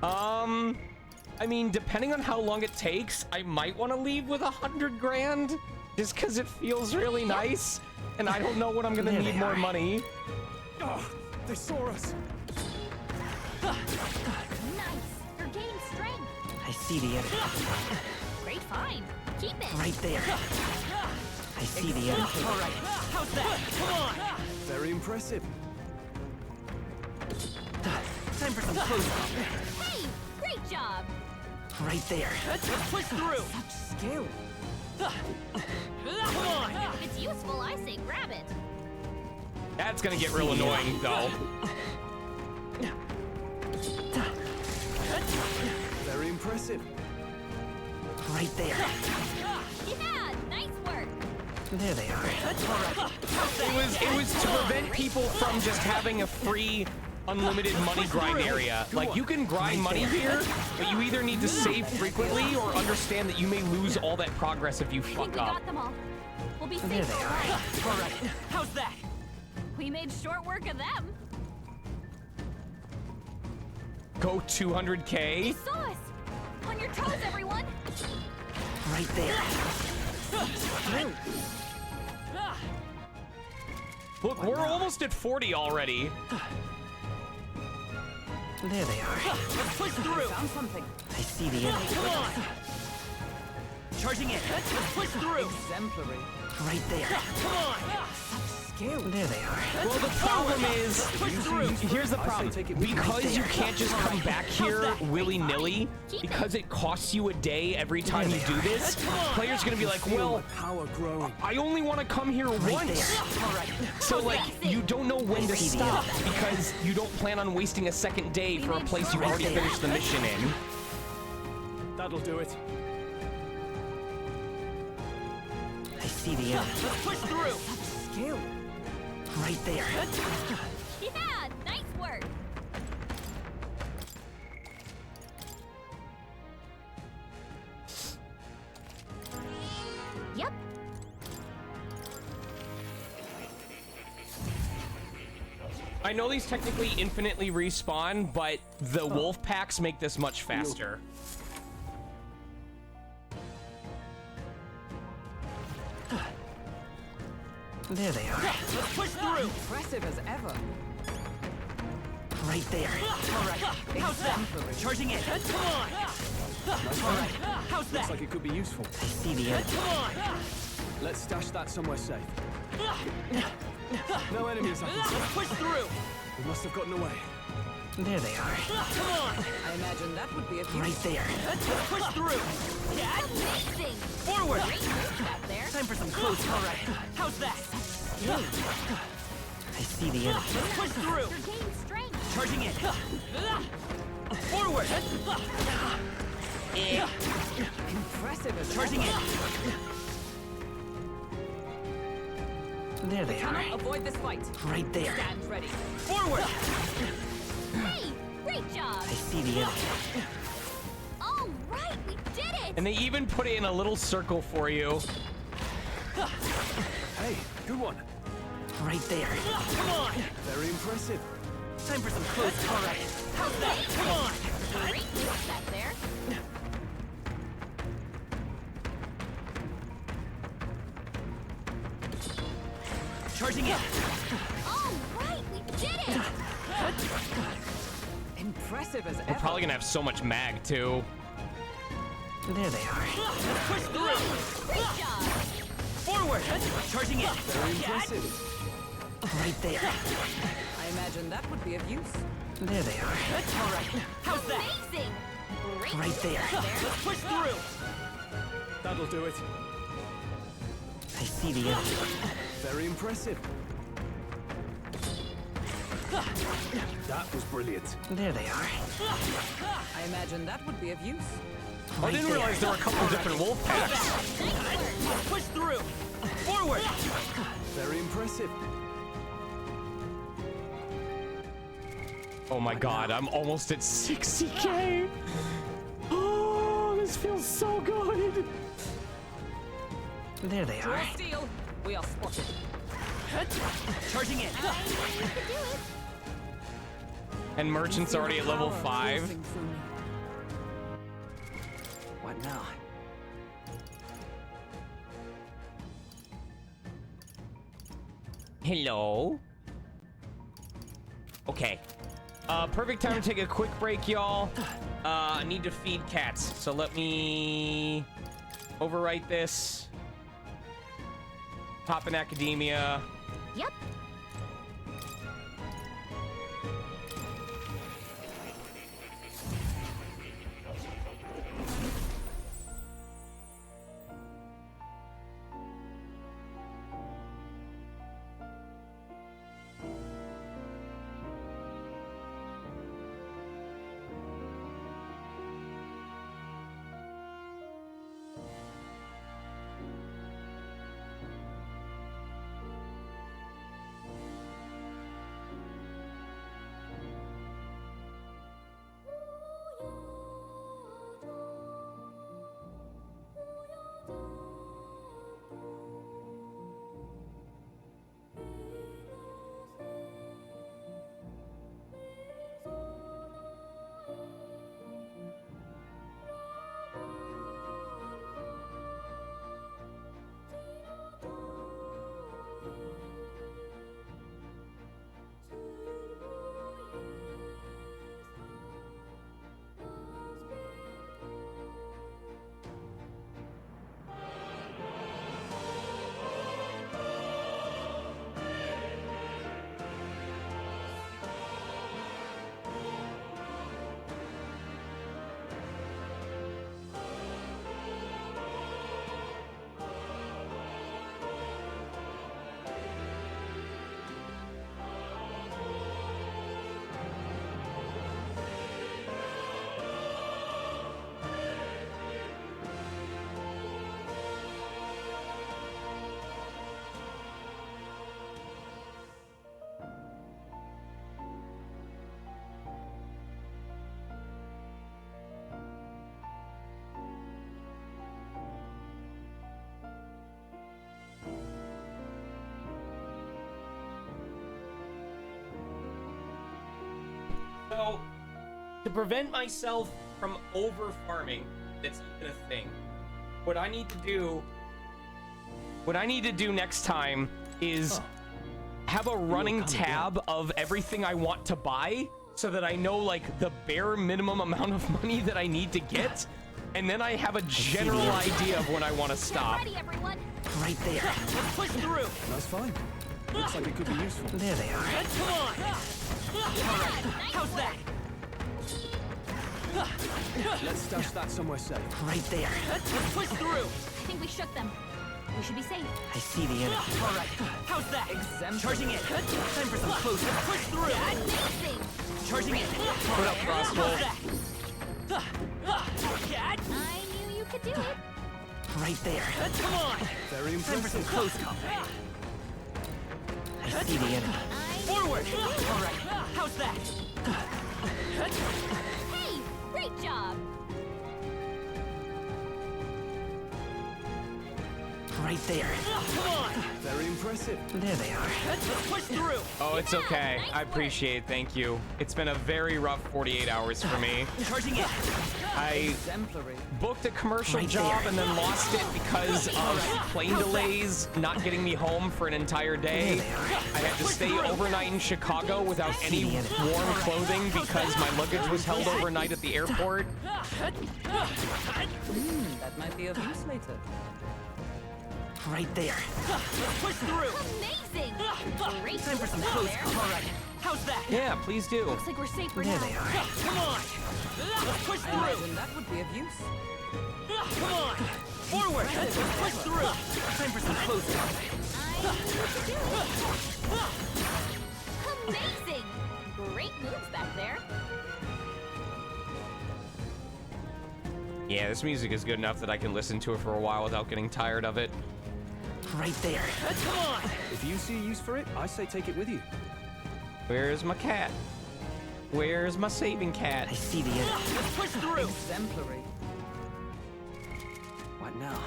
I mean, depending on how long it takes, I might want to leave with 100 grand, just because it feels really nice, and I don't know when I'm gonna There need they more are. money. Oh, they saw us. Nice! You're gaining strength! I see the enemy. Great find! Keep it! Right there. I see the enemy. All right. How's that? Come on. Very impressive. Time for some close combat. Hey! Great job! Right there. Let's push through. Such skill. Come on. If it's useful, I say grab it. That's gonna get real annoying, though. Very impressive. Right there. Yeah! Nice work! There they are. It was to prevent people from just having a free unlimited money grind area. Like, you can grind money here, but you either need to save frequently or understand that you may lose all that progress if you I think fuck we up. got them all. We'll be There safe they for a are. while. All right. How's that? We made short work of them. Go They 200K. saw us! On your toes, everyone! Right there. Look, we're almost at 40 already. There they are. Let's push through. Found something. I see the enemy. Come on. Charging in. Let's push through. Exemplary. Right there. Come on. There they are. Well, the problem is, here's the problem. Because you can't just come back here willy-nilly, because it costs you a day every time you do this, players gonna be like, well, I only want to come here once. So, like, you don't know when to stop, because you don't plan on wasting a second day for a place you already finished the mission in. That'll do it. I see the end. Let's push through. Skill. Right there. Yeah, nice work. Yep. I know these technically infinitely respawn, but the wolf packs make this much faster. There they are. Let's push through. Impressive as ever. Right there. All right. How's that? Charging in. Come on. All right. How's that? Looks like it could be useful. I see the end. Come on. Let's stash that somewhere safe. No enemies, I can see. Let's push through. We must have gotten away. There they are. Come on. I imagine that would be a Right there. Let's push through. Amazing. Forward. Great work back there. Time for some close. All right. How's that? I see the end. Let's push through. You're gaining strength. Charging in. Forward. impressive as Charging ever. in. There they are. Cannot avoid this fight. Right there. Stand ready. Forward. Hey, great job. I see the end. All right, we did it. And they even put it in a little circle for you. Hey, good one. Right there. Come on. Very impressive. Time for some close. All right. How's that? Come on. Great work back there. Charging in. All right, we did it. Impressive as We're ever. probably gonna have so much mag too. There they are. Let's push through. Great job. Forward. Charging in. Very impressive. Right there. I imagine that would be of use. There they are. All right. How's that? Amazing. Great Right work there. back there. Let's push through. That'll do it. I see the end. Very impressive. That was brilliant. There they are. I imagine that would be of use. I didn't realize there were a couple different wolf packs. Let's push through. Forward. Very impressive. Oh my god, I'm almost at 60k. Oh, this feels so good. There they Draw are. steel. We are spotted. Charging in. You could do it. And Merchant's already at level 5. What now? Hello. Okay. Perfect time to take a quick break, y'all. I need to feed cats, so let me overwrite this. Top in academia. Yep. So, to prevent myself from over farming, that's even a thing. What I need to do next time is have a running tab of everything I want to buy so that I know like the bare minimum amount of money that I need to get, and then I have a general idea of when I want to stop. Ready, everyone. Right there. Let's push through. That's fine. Looks like it could be useful. There they are. Come on. All right. How's that? Let's stash that somewhere safe. Right there. Let's push through. I think we shook them. We should be safe. I see the enemy. All right. How's that? Charging in. Time for some close. Let's push through. Amazing. Charging in. Put up crossbow. I knew you could do it. Right there. Come on. Very Time for impressive. some close combat. I see the enemy. Forward. All right. How's that? Hey, great job. Right there. Come on. Very impressive. There they are. Let's push through. Oh, it's okay. I appreciate it. Thank you. It's been a very rough 48 hours for me. Charging in. I booked a commercial job and then lost it because of plane delays not getting me home for an entire day. I had to stay overnight in Chicago without any warm clothing because my luggage was held overnight at the airport. That might be of use later. Right there. Push through. Amazing. Great. Time for some close. All right. How's that? Yeah, please do. Looks like we're safe for There now. they are. Come on! Let's push I through! imagine that would be of use. Come on! Forward! Let's push through! Time for some close Amazing. Great moves back there. Yeah, this music is good enough that I can listen to it for a while without getting tired of it. Right there. Come on! If you see a use for it, I say take it with you. Where's my cat? Where's my saving cat? I see the enemy. Let's push through! Exemplary. What now?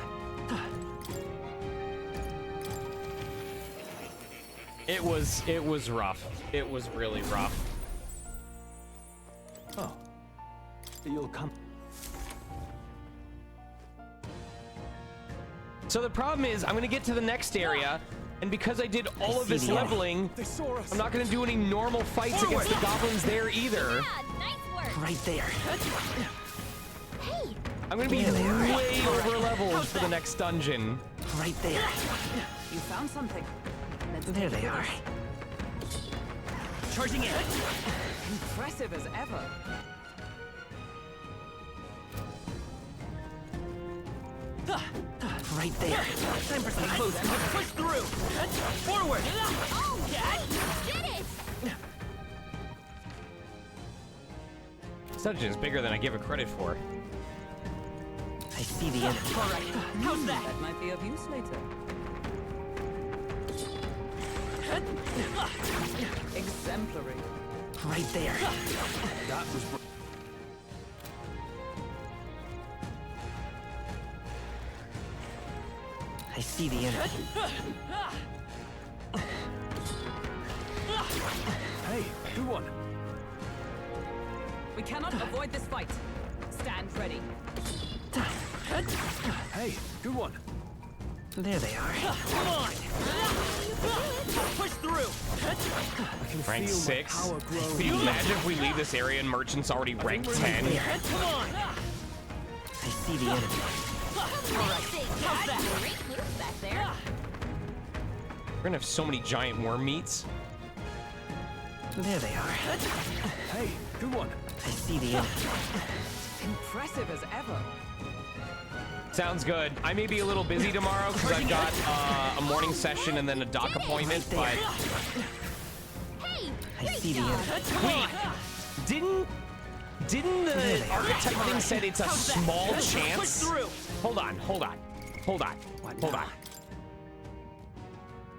It was rough. It was really rough. Oh. You'll come. So the problem is, I'm gonna get to the next area, and because I did all of this leveling, I'm not gonna do any normal fights against the goblins there either. Yeah, nice work. Right there. Hey, I'm gonna be way over leveled for the next dungeon. Right there. You found something. Let's There take they it. are. Charging in. Impressive as ever. Right there. Time for some close. Let's push through! Forward! oh, you did it. This dungeon is bigger than I give it credit for. I see the enemy. All right, how's that? That might be of use later. Exemplary. Right there. That was. I see the enemy. Hey, good one. We cannot avoid this fight. Stand ready. Hey, good one. There they are. Come on! Push through! I can Rank feel 6? my power grow. Can you imagine if we leave this area and Merchant's already rank 10? Come on! I see the enemy. Amazing. How's that? Great moves back there. We're gonna have so many giant worm meats. There they are. Hey, good one. I see the enemy. Impressive as ever. Sounds good. I may be a little busy tomorrow because I've got a morning session and then a doc appointment, but... Hey, I great see the job. enemy. Wait, didn't the archetype thing said it's a small chance? Hold on.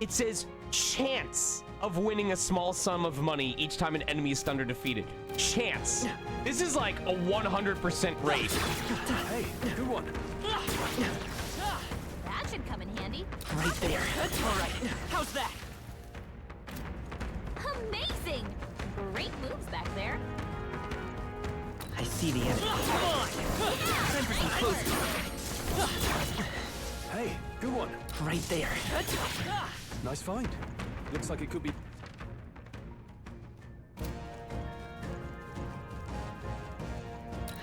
It says chance of winning a small sum of money each time an enemy is stunned or defeated. Chance. This is like a 100% rate. Hey, good one. That should come in handy. Right there. All right, how's that? Amazing. Great moves back there. I see the enemy. Come on! Time for some close combat. Hey, good one. Right there. Nice find. Looks like it could be...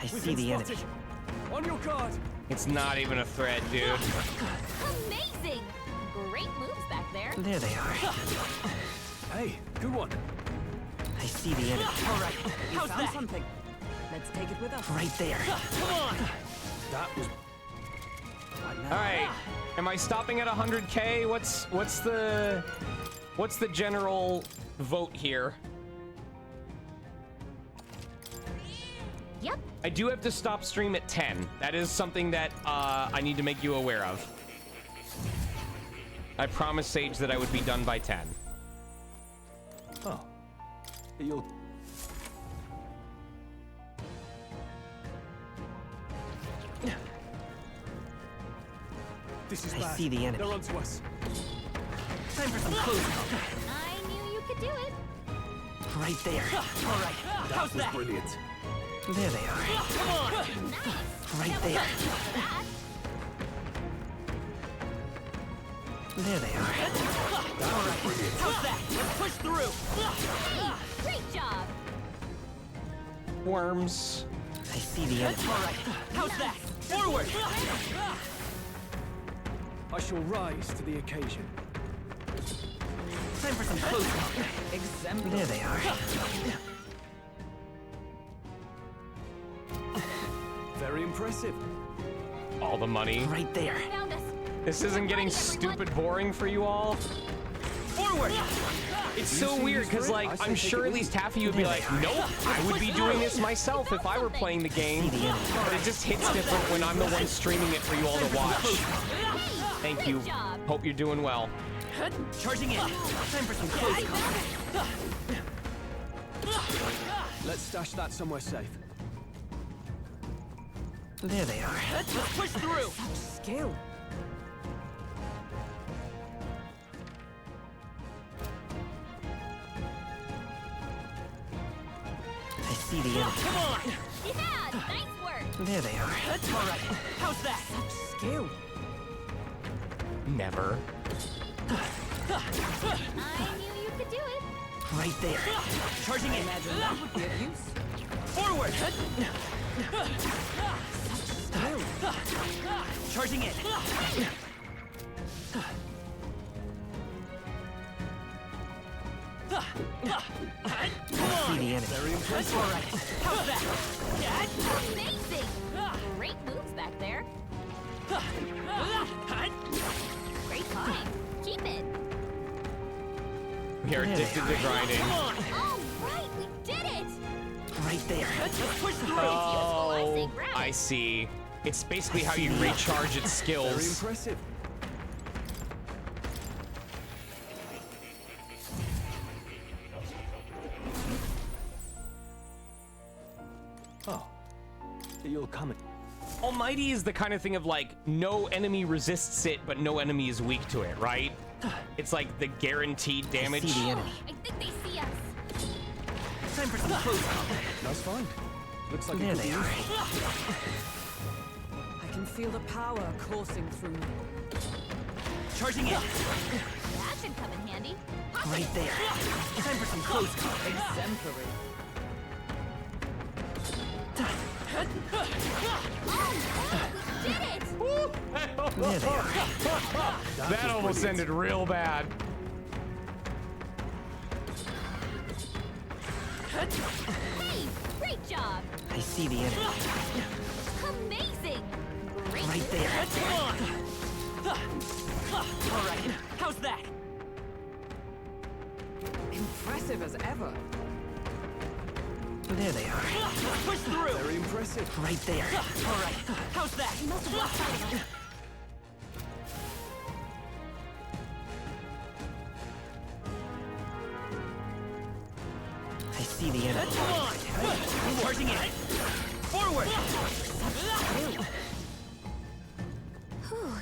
I see the enemy. On your guard. It's not even a threat, dude. Amazing! Great moves back there. There they are. Hey, good one. I see the enemy. All right. You How's found that? something. Let's take it with us. Right there. Come on. That was... All right. Am I stopping at 100K? What's the general vote here? Yep. I do have to stop stream at 10. That is something that I need to make you aware of. I promised Sage that I would be done by 10. Oh. You'll... This is I bad. see the enemy. They're onto us. Time for some close combat. I knew you could do it. Right there. All right. How's that? Brilliant. There they are. Come on. Nice. Right there. That. There they are. All right. How's that? Let's push through. Hey, great job. Worms. I see the enemy. All right. How's that? Forward. I shall rise to the occasion. Time for some close combat. Exemplary. There they are. Very impressive. All the money. Right there. Found us. This isn't getting stupid boring for you all. Forward. It's so weird because, like, I'm sure at least half of you would be like, nope, I would be doing this myself if I were playing the game. But it just hits different when I'm the one streaming it for you all to watch. Thank you. Hope you're doing well. Charging in. Time for some close combat. Let's stash that somewhere safe. There they are. Let's push through. Skill. I see the enemy. Come on. Yeah, nice work. There they are. All right. How's that? Skill. Never. I knew you could do it. Right there. Charging in. Imagine that would be of use. Forward. Charging in. I see the enemy. Very impressive. All right. How's that? Amazing. Great moves back there. Great time. Keep it. We are addicted to grinding. All right, we did it. Right there. Let's push through. Oh, I see. It's basically how you recharge its Very skills. impressive. Oh. You'll come in. Almighty is the kind of thing of like, no enemy resists it, but no enemy is weak to it, right? It's like the guaranteed damage. I see the enemy. I think they see us. Time for some close combat. Nice find. Looks like There it could they be are. useful. I can feel the power coursing through me. Charging in. That should come in handy. Right there. Time for some close combat. Exemplary. We did it. There they are. That almost ended real bad. Hey, great job. I see the enemy. Amazing. Great. Right there. Come on. All right. How's that? Impressive as ever. There they are. Let's push through. Very impressive. Right there. All right. How's that? He must have lost sight of us. I see the enemy. Come on. Charging in. Forward. Whew.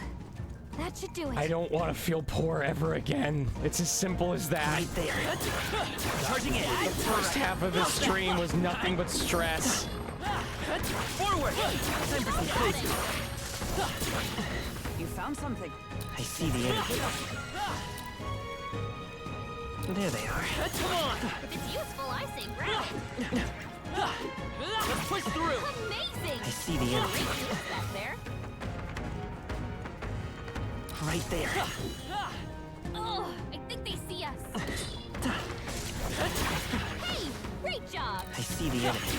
That should do it. I don't want to feel poor ever again. It's as simple as that. Right there. Charging in. The first half of this stream was nothing but stress. Forward! Time for some close call. You found something. I see the enemy. There they are. Come on! If it's useful, I say grab it. Let's push through! Amazing! I see the enemy. Great moves back there. Right there. Oh, I think they see us. Hey, great job. I see the enemy.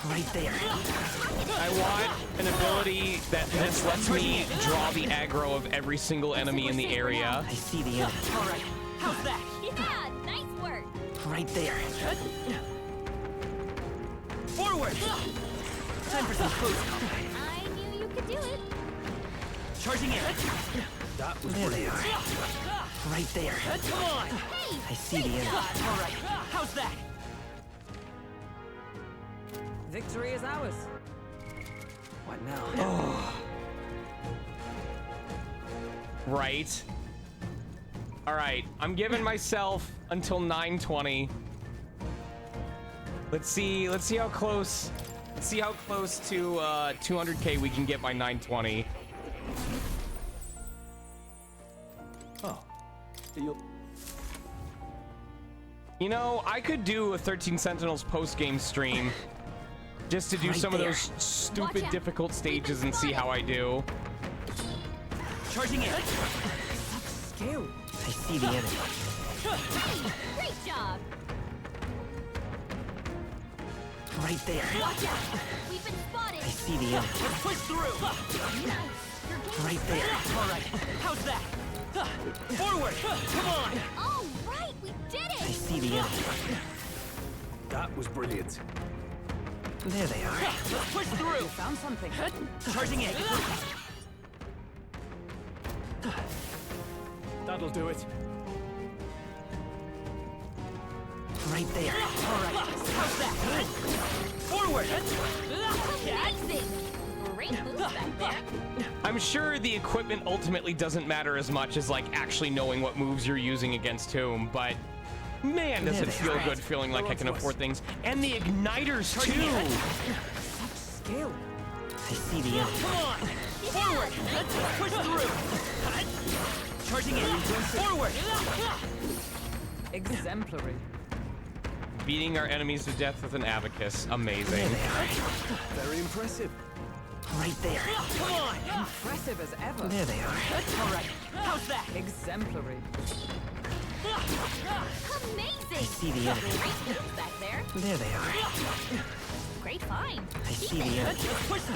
Right there. I want an ability that just lets me draw the aggro of every single enemy in the area. I see the enemy. All right. How's that? Yeah, nice work. Right there. Forward! Time for some close call. I knew you could do it. Charging in. That was There they brilliant. are. Right there. Come on. Hey, I see the enemy. All right. How's that? Victory is ours. What now? Right. All right, I'm giving myself until 9:20. Let's see how close. Let's see how close to 200K we can get by 9:20. Oh. You know, I could do a 13 Sentinels post-game stream just to do some of those stupid difficult stages and see how I do. Charging in. Skill. I see the enemy. hey, great job. Right there. Watch out. We've been spotted. I see the enemy. Let's push through. Right there. All right. How's that? Forward. Come on. All right, we did I it. see the enemy. That was brilliant. There they are. Let's push through. You found something. Charging in. That'll do it. Right there. All right. How's that? Forward. Amazing. Great moves back there. I'm sure the equipment ultimately doesn't matter as much as like actually knowing what moves you're using against whom, but man, does it feel good feeling like I can afford things. And the igniters too. Skill. I see the enemy. Come on. Forward. Let's push through. Charging in. Forward. Exemplary. Beating our enemies to death with an abacus. Amazing. Very impressive. Right there. Come on. Impressive as ever. There they are. All right. How's that? Exemplary. Amazing. I see the enemy. Great moves back there. There they are. Great find. I see the enemy.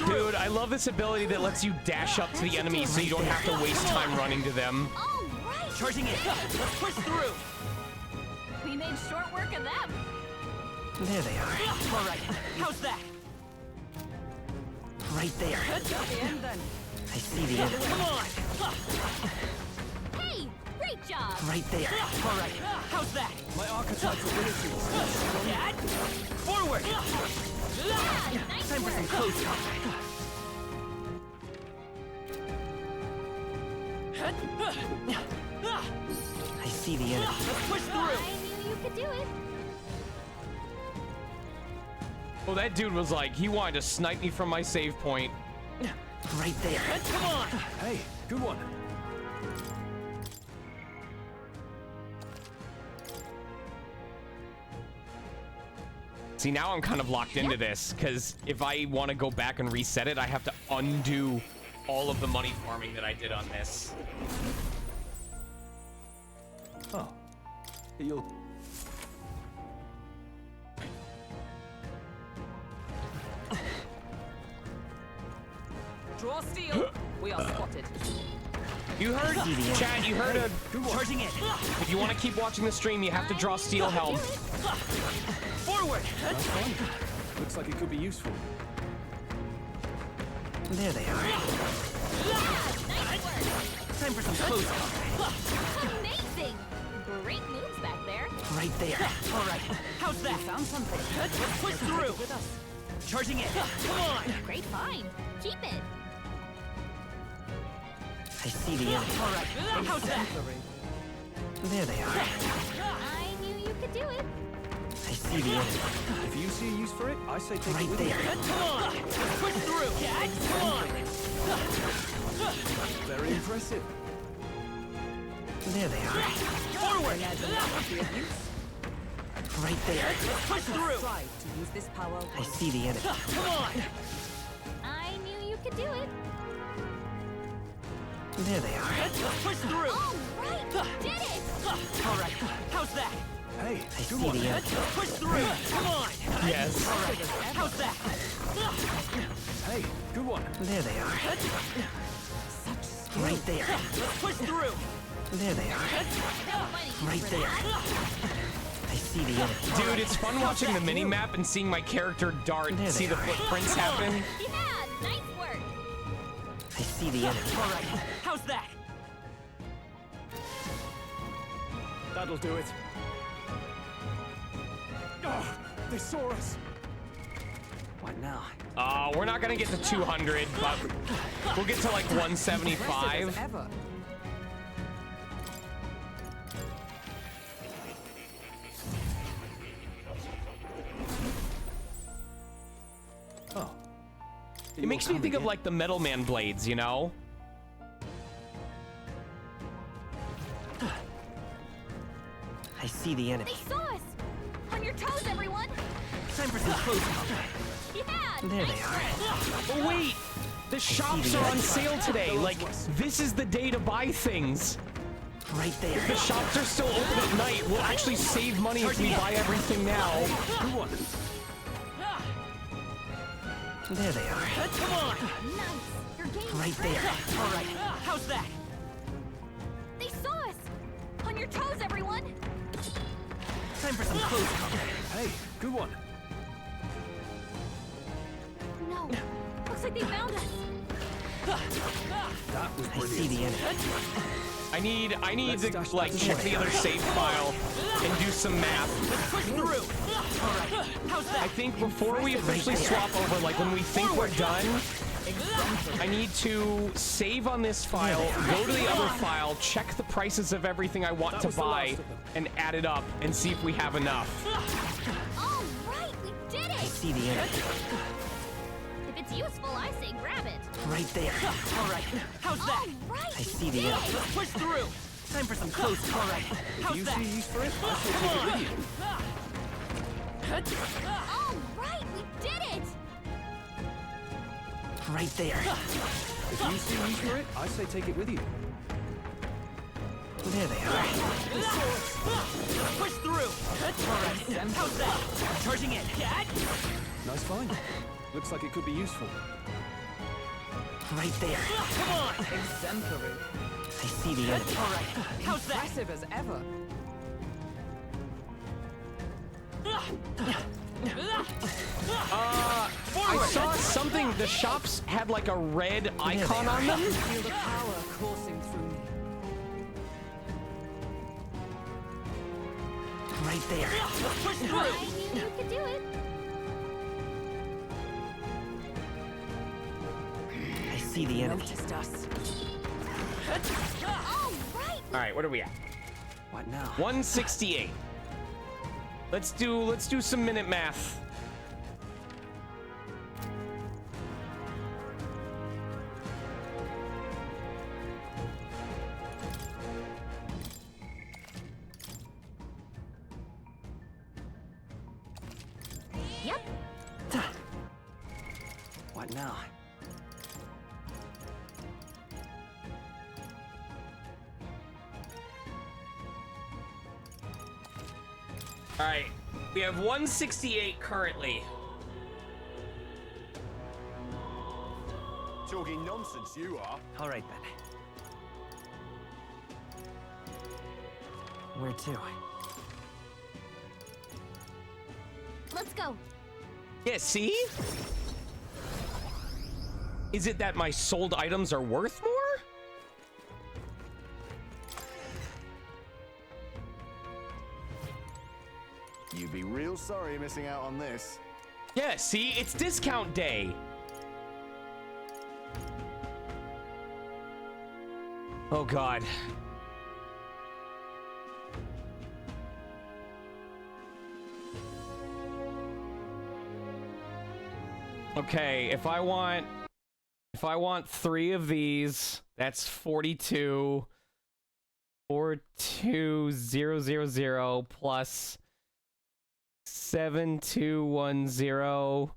Dude, I love this ability that lets you dash up to the enemy so you don't have to waste time running to them. All right. Charging in. Let's push through. We made short work of them. There they are. All right. How's that? Right there. The end then. I see the enemy. Come on. Hey, great job. Right there. All right. How's that? My archetype's abilities. Forward. Yeah, nice Time for some work. close call. I see the enemy. Let's push through. I knew you could do it. Well, that dude was like, he wanted to snipe me from my save point. Right there. Come on. Hey, good one. See, now I'm kind of locked into this, because if I want to go back and reset it, I have to undo all of the money farming that I did on this. Oh. You'll... Draw steel. We are spotted. You heard, chat, you heard Charging in. if you want to keep watching the stream, you have to draw steel helm. Forward. That's fine. Looks like it could be useful. There they are. Nice work. Time for some close call. Amazing. Great moves back there. Right there. All right. How's that? Found something. Let's push through. With us. Charging in. Come on. Great find. Keep it. I see the enemy. All right. How's that? There they are. I knew you could do it. I see the enemy. If you see a use for it, I say take it with there. you. Come on! Let's push through! Come on! Very impressive. There they are. Forward! Right there. Let's push through! Try to use this power. I see the enemy. Come on! I knew you could do it. There they are. Let's push through! All right, we did it. All right, how's that? Hey, I see the enemy. Let's push through! Come on! Yes. All right, how's that? Hey, good one. There they are. Right there. Let's push through! There they are. Right there. I see the enemy. Dude, it's fun watching the mini-map and seeing my character dart and see the footprints happen. Yeah, nice work. I see the enemy. All right, how's that? That'll do it. Oh, they saw us. What now? We're not gonna get to 200, but we'll get to like 175. Ever. Oh. It makes me think of like the Metal Man blades, you know? I see the enemy. They saw us. On your toes, everyone. Time for some close combat. Yeah. There they are. Oh wait! The shops are on sale today. Like, this is the day to buy things. Right there. If the shops are still open at night, we'll actually save money if we buy everything now. Good one. There they are. Come on. Nice. You're getting Right there. All right, how's that? They saw us. On your toes, everyone. Time for some close combat. Hey, good one. No. Looks like they found us. That was I see the enemy. I need to dash like that check away. the other save file and do some math. Let's push through. All right, how's that? I think before we officially swap over, like when we think we're done, I need to save on this file, go to the other file, check the prices of everything I want to buy, and add it up and see if we have enough. All right, we did I it. see the enemy. If it's useful, I say grab it. Right there. All right, how's that? All right, I see we the did enemy. it. Let's push through. Time for some close. All right, how's You that? see use for it, I say take it with you. All right, we did it. Right there. If you see use for it, I say take it with you. There they are. Let's push through. All right, how's that? Charging in. Nice find. Looks like it could be useful. Right there. Come on. Exemplary. I see the enemy. All right, how's that? Impressive as ever. I saw something, the shops had like a red icon on them. Feel the power coursing through me. Right there. Let's push through. I knew you could do it. I see the enemy. Noticed us. All right. All right, what are we at? What now? 168. Let's do some minute math. Yep. What now? All right, we have 168 currently. Talking nonsense, you are. All right then. Where to? Let's go. Yeah, see? Is it that my sold items are worth more? You'd be real sorry missing out on this. Yeah, see? It's discount day. Oh, God. Okay, if I want 3 of these, that's 42. 42000 plus 7210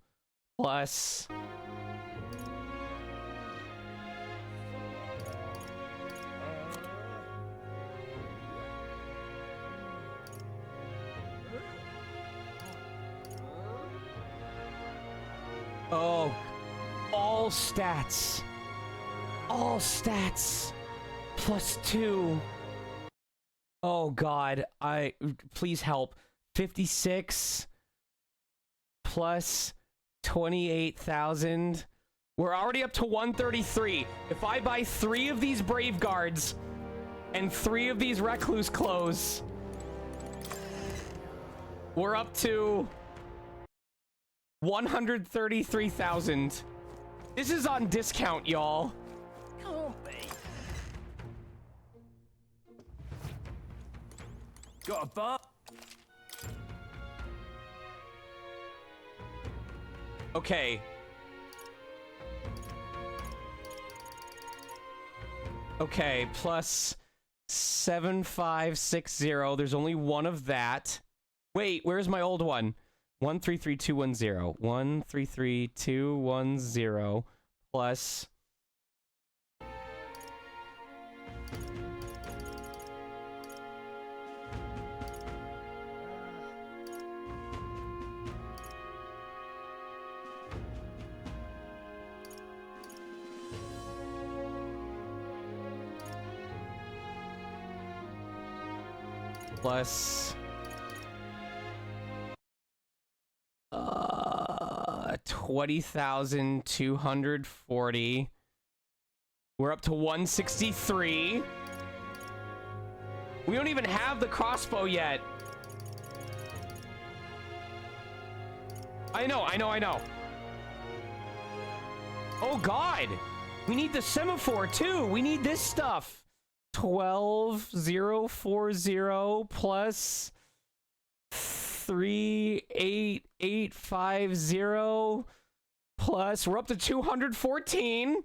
plus oh, all stats plus 2. Oh God, please help. 56 plus 28,000. We're already up to 133. If I buy 3 of these Brave Guards and 3 of these Recluse Clothes, we're up to 133,000. This is on discount, y'all. Got a bar? Okay. Okay, plus 7560. There's only one of that. Wait, where's my old one? 133210. 133210 plus plus 20,240. We're up to 163. We don't even have the crossbow yet. I know. Oh God, we need the semaphore too. We need this stuff. 12,040 plus 38850 plus we're up to 214.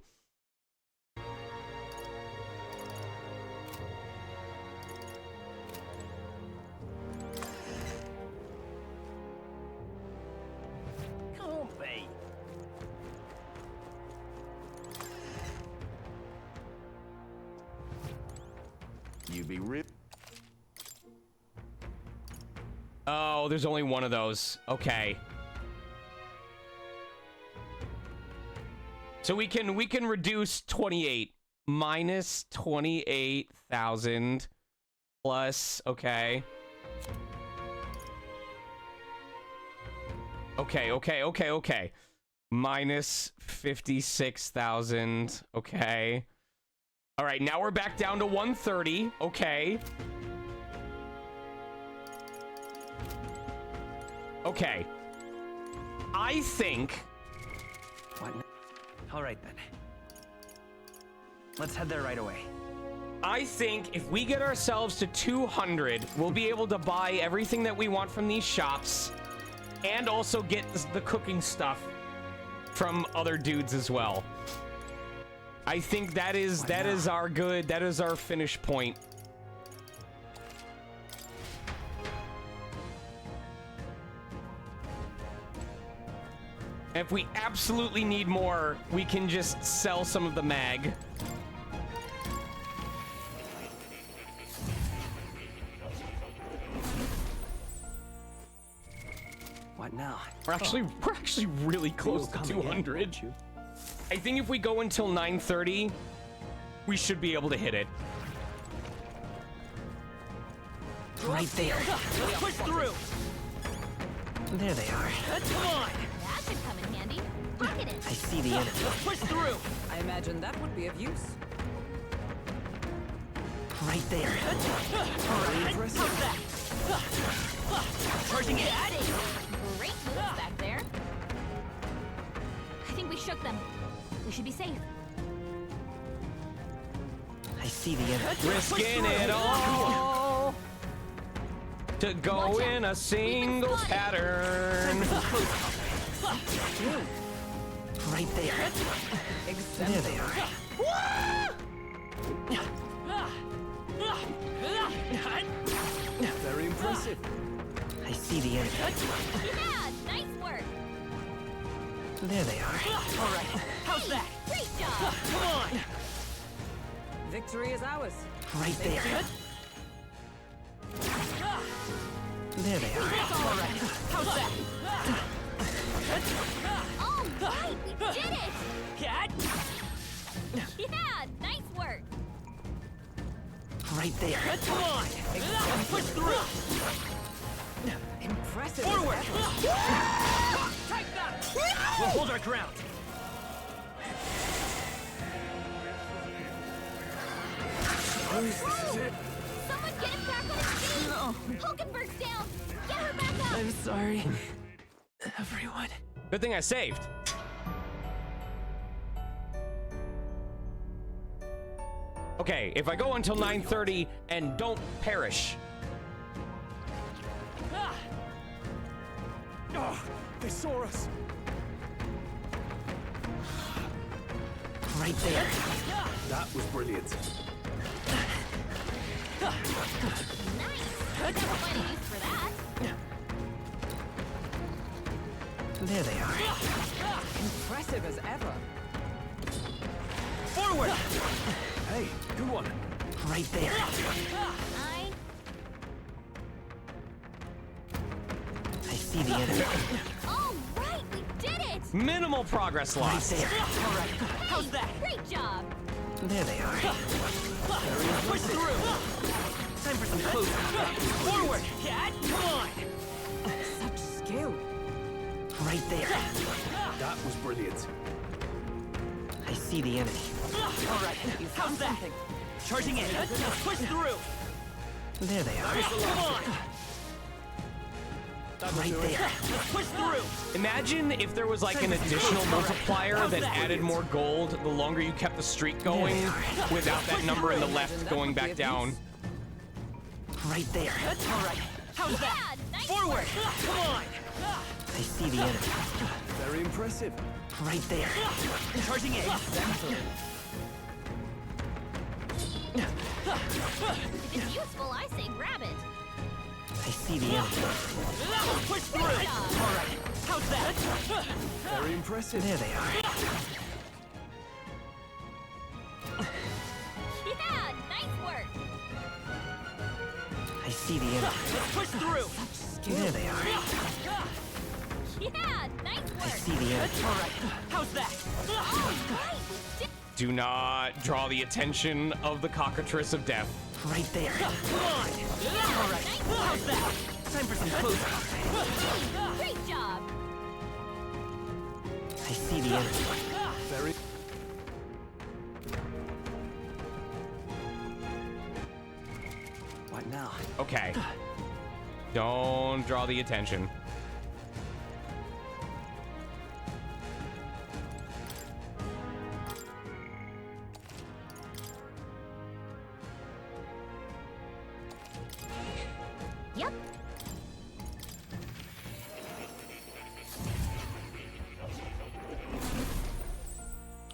Can't be. You be real. Oh, there's only one of those. Okay. So we can reduce 28 minus 28,000 plus okay. Okay. Minus 56,000. Okay. All right, now we're back down to 130. Okay. Okay. I think... What? All right, then. Let's head there right away. I think if we get ourselves to 200, we'll be able to buy everything that we want from these shops and also get the cooking stuff from other dudes as well. I think that is our finish point. If we absolutely need more, we can just sell some of the mag. What now? We're actually really close to 200. I think if we go until 9:30, we should be able to hit it. Right there. Push through. There they are. Come on. That should come in handy. Pocket it. I see the enemy. Push through. I imagine that would be of use. Right there. How's that? Charging it. Great moves back there. I think we shook them. We should be safe. I see the enemy. Risking it all to go in a single pattern. Right there. There they are. Very impressive. I see the enemy. Yeah, nice work. There they are. All right. How's that? Great job. Come on. Victory is ours. Right there. There they are. All right. How's that? All right, we did it. Cat. Yeah, nice work. Right there. Come on. Push through. Impressive. Forward. Take that. We'll hold our ground. This is it. Someone get him back on his feet. No. Hulkenberg's down. Get her back up. I'm sorry, everyone. Good thing I saved. Okay, if I go until 9:30 and don't perish. Oh, they saw us. Right there. That was brilliant. Nice. Got plenty use for that. There they are. Impressive as ever. Forward. Hey, good one. Right there. I see the enemy. All right, we did it. Minimal progress Right lost. there. All right. How's that? Great job. There they are. Push through. Time for some close. Forward. Cat. Come on. Such skill. Right there. That was brilliant. I see the enemy. All right. How's that? Charging in. Push through. There they are. Come on. Right there. Push through. Imagine if there was like an additional multiplier that added more gold the longer you kept the streak going without that number in the left going back down. Right there. All right. How's that? Nice Forward. Come on. I see the enemy. Very impressive. Right there. Charging in. If it's useful, I say grab it. I see the enemy. Push through. All right. How's that? Very impressive. There they are. Yeah, nice work. I see the enemy. Push through. There they are. Yeah, nice I work. see the enemy. All right. How's that? All right, we did. Do not draw the attention of the cockatrice of death. Right there. Come on. All right. How's that? Time for some close. Great job. I see the enemy. Very. Right now. Okay. Don't draw the attention. Yep.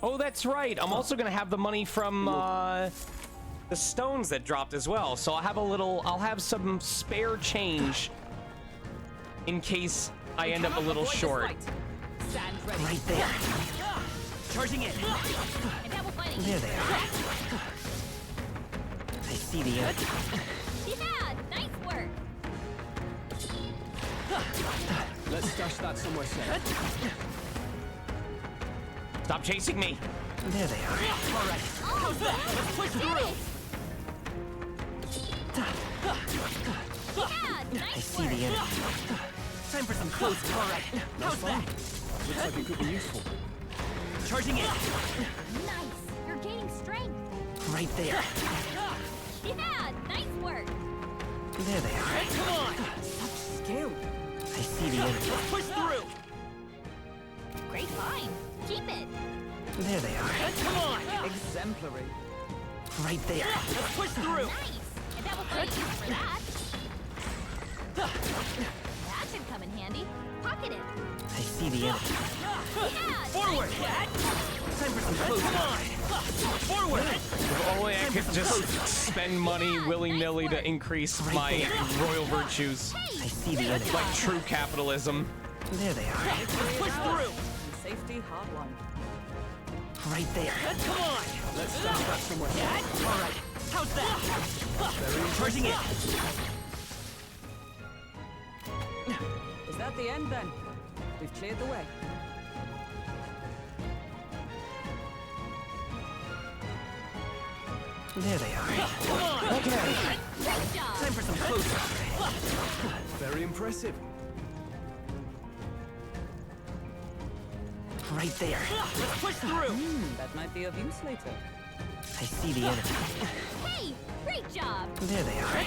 Oh, that's right. I'm also gonna have the money from the stones that dropped as well. So I'll have some spare change in case I end up a little short. Right there. Charging in. There they are. I see the enemy. Yeah, nice work. Let's stash that somewhere safe. Stop chasing me. There they are. All right. How's that? Let's push through. Yeah, I nice see work. the enemy. Time for some close. All right. How's that? Looks like it could be useful. Charging in. Nice. You're gaining strength. Right there. Yeah, nice work. There they are. Come on. Such skill. I see the enemy. Push through. Great find. Keep it. There they are. Come on. Exemplary. Right there. Let's push through. Nice. And that will find use for that. That should come in handy. Pocket it. I see the enemy. Forward! Time for some close combat. Forward! If only I could just spend money willy-nilly to increase my royal virtues. I see the enemy. Like true capitalism. There they are. Push through! Safety hard one. Right there. Come on! Let's start that somewhere. All right. How's that? Charging in. Is that the end then? We've cleared the way. There they are. Okay. Time for some close combat. Very impressive. Right there. Let's push through! That might be of use later. I see the enemy. Hey, great job. There they are.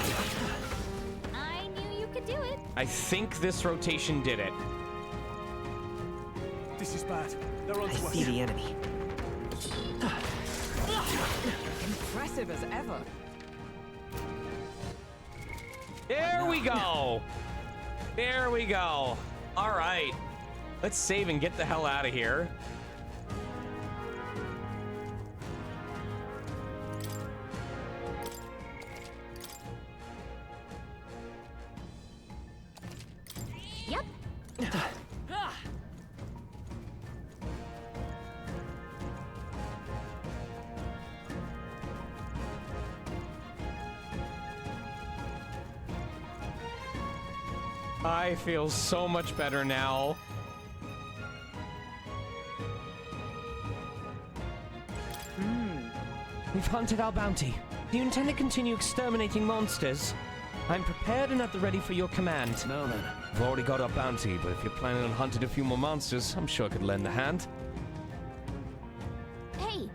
I knew you could do it. I think this rotation did it. This is bad. They're on I to us. see the enemy. Impressive as ever. There we go. There we go. All right. Let's save and get the hell out of here. Yep. I feel so much better now. We've hunted our bounty. Do you intend to continue exterminating monsters? I'm prepared and at the ready for your command. No, man. We've already got our bounty, but if you're planning on hunting a few more monsters, I'm sure I could lend a hand. Hey.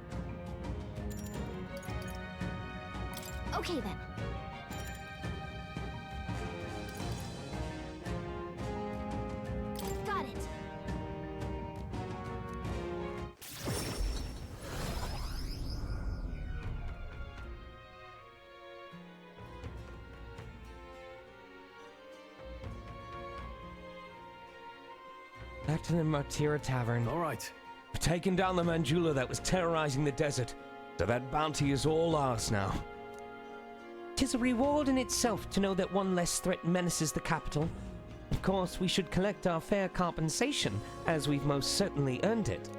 Okay then. Got it. Back to the Martira Tavern. All right. We've taken down the Manjula that was terrorizing the desert, so that bounty is all ours now. 'Tis a reward in itself to know that one less threat menaces the capital. Of course, we should collect our fair compensation, as we've most certainly earned it.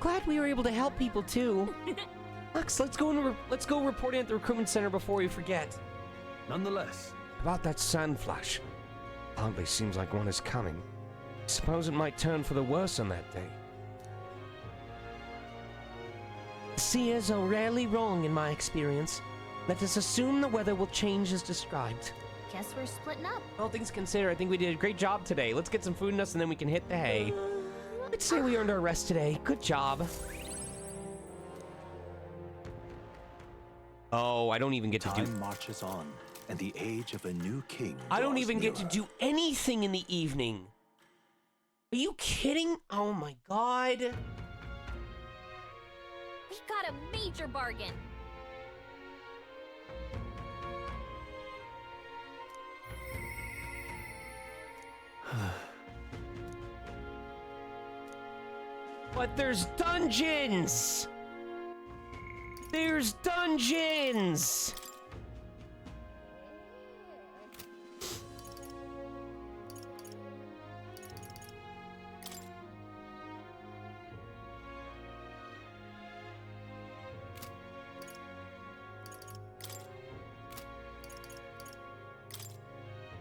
Glad we were able to help people too. Max, let's go report in at the recruitment center before we forget. Nonetheless. About that sand flash. Hardly seems like one is coming. Suppose it might turn for the worse on that day. Seers are rarely wrong in my experience. Let us assume the weather will change as described. Guess we're splitting up. All things considered, I think we did a great job today. Let's get some food in us and then we can hit the hay. I'd say we earned our rest today. Good job. Oh, I don't even get to do... Time marches on, and the age of a new king I don't draws even get to nearer. do anything in the evening. Are you kidding? Oh my god. We got a major bargain. But there's dungeons! There's dungeons!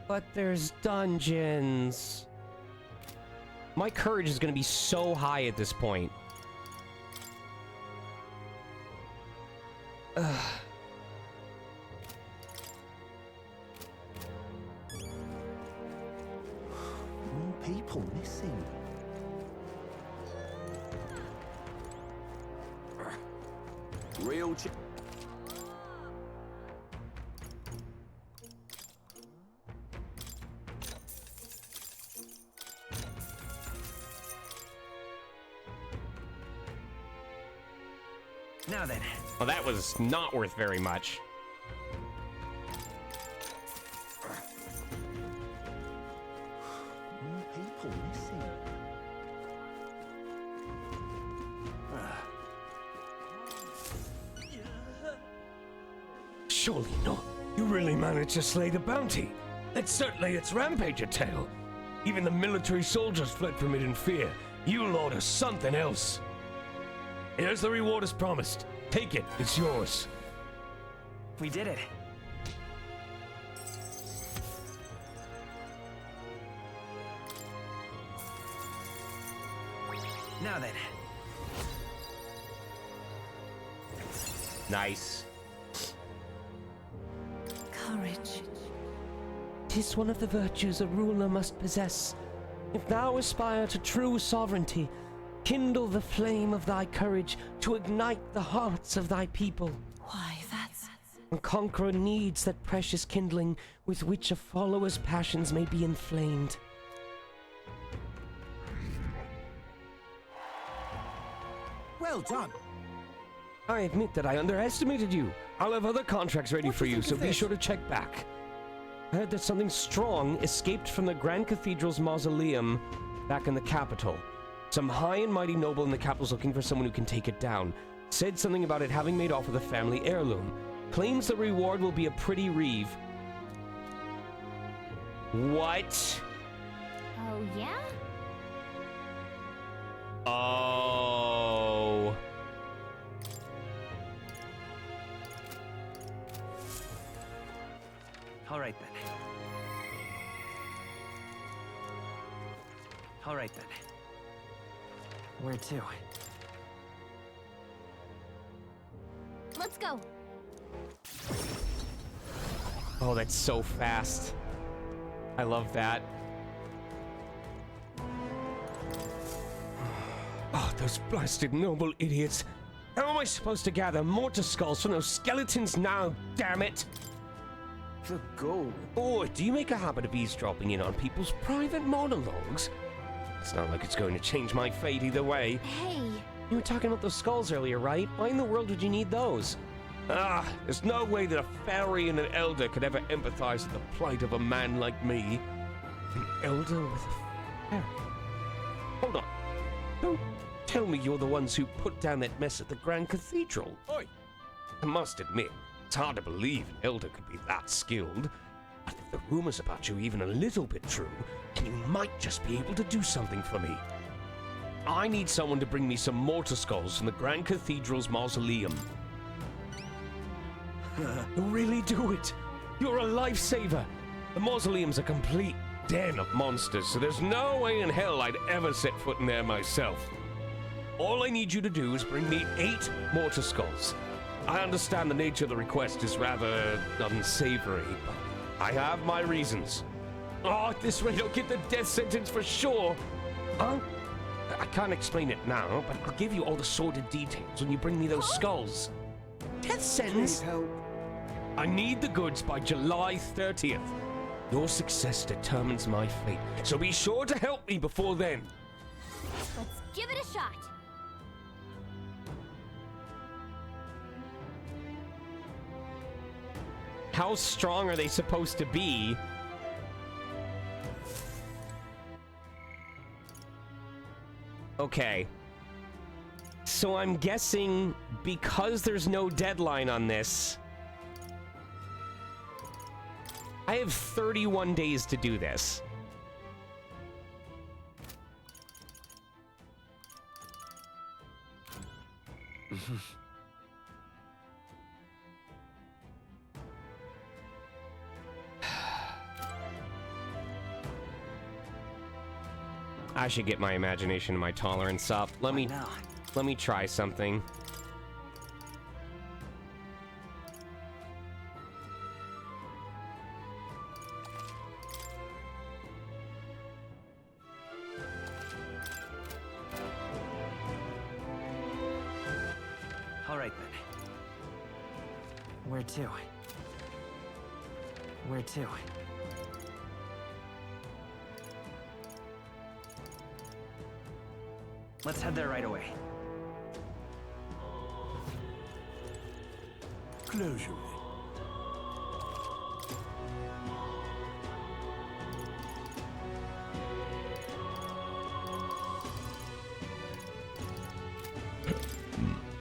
But there's dungeons. My courage is going to be so high at this point. Ugh. More people missing. Real Now then. Well, that was not worth very much. More Surely not. You really managed to slay the bounty. Let's certainly its rampager tail. Even the military soldiers fled from it in fear. You lot are something else. Here's the reward as promised. Take it, it's yours. We did it. Now then. Nice. Courage. 'Tis one of the virtues a ruler must possess. If thou aspire to true sovereignty, kindle the flame of thy courage to ignite the hearts of thy people. Why, that's... A conqueror needs that precious kindling with which a follower's passions may be inflamed. Well done. I admit that I underestimated you. I'll have other contracts ready for you, so be sure to check back. I heard that something strong escaped from the Grand Cathedral's mausoleum back in the capital. Some high and mighty noble in the capital's looking for someone who can take it down. Said something about it having made off with a family heirloom. Claims the reward will be a pretty reeve. What? Oh, yeah? Oh. All right then. All right then. Where to? Let's go. Oh, that's so fast. I love that. Oh, those blasted noble idiots. How am I supposed to gather mortar skulls from those skeletons now, damn it? The goal. Oh, do you make a habit of eavesdropping in on people's private monologues? It's not like it's going to change my fate either way. Hey. You were talking about those skulls earlier, right? Why in the world would you need those? Ah, there's no way that a fairy and an elder could ever empathize with the plight of a man like me. An elder with a fairy? Hold on. Don't tell me you're the ones who put down that mess at the Grand Cathedral. Oi! I must admit, it's hard to believe an elder could be that skilled. But if the rumors about you are even a little bit true, then you might just be able to do something for me. I need someone to bring me some mortar skulls from the Grand Cathedral's mausoleum. Really do it! You're a lifesaver! The mausoleum's a complete den of monsters, so there's no way in hell I'd ever set foot in there myself. All I need you to do is bring me 8 mortar skulls. I understand the nature of the request is rather unsavory, but I have my reasons. Oh, at this rate I'll get the death sentence for sure! Huh? I can't explain it now, but I'll give you all the sordid details when you bring me those skulls. Death sentence? I need the goods by July 30th. Your success determines my fate, so be sure to help me before then. Let's give it a shot. How strong are they supposed to be? Okay. So I'm guessing because there's no deadline on this, I have 31 days to do this. I should get my imagination and my tolerance up. Let me try something. All right then. Where to? Where to? Let's head there right away. Closure.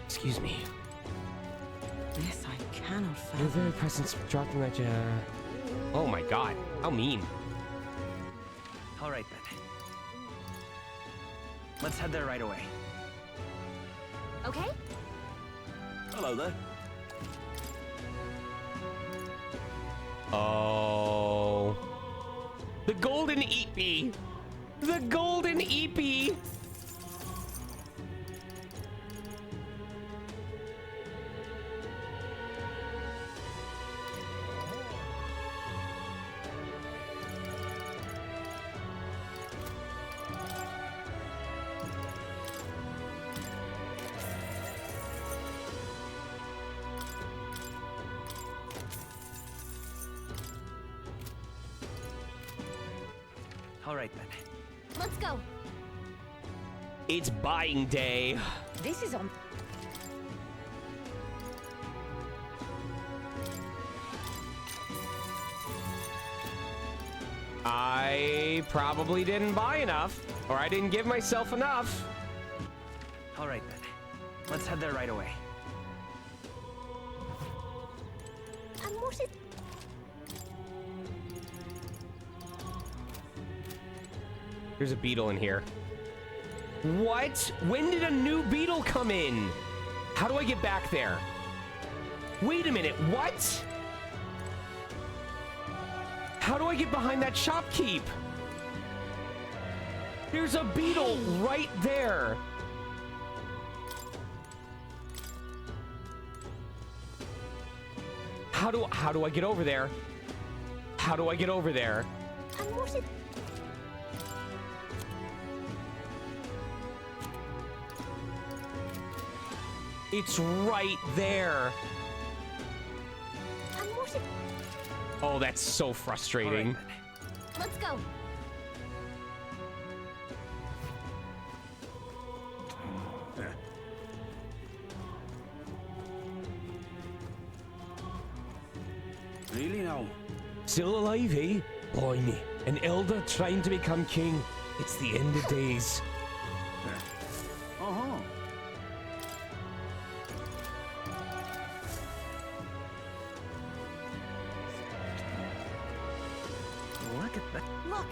Excuse me. This I cannot Your very presence dropped in that. Oh my god! How mean! All right then. Let's head there right away. Okay? Hello there. Oh. The golden Eepee! The golden Eepee! All right then. Let's go. It's buying day. This is on. I probably didn't buy enough, or I didn't give myself enough. All right then. Let's head there right away. And what is... There's a beetle in here. What? When did a new beetle come in? How do I get back there? Wait a minute, what? How do I get behind that shopkeep? There's a beetle right there. How do I get over there? How do I get over there? And what is... It's right there. And what is... Oh, that's so frustrating. Let's go. Really now? Still alive, eh? Blimey. An elder trying to become king. It's the end of days. Uh-huh. Look at that. Look.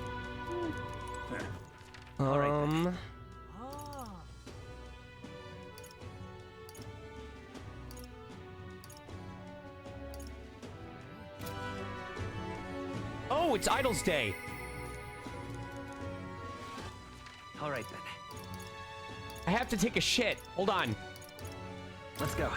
Oh, it's Idol's Day. All right then. I have to take a shit. Hold on. Let's go.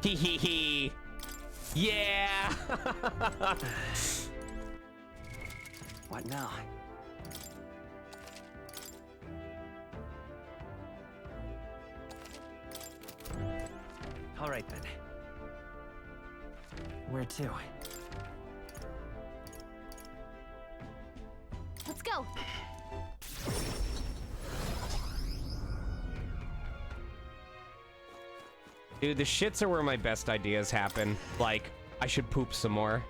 Hee hee hee. Yeah. What now? All right then. Where to? Let's go. Dude, the shits are where my best ideas happen. Like, I should poop some more.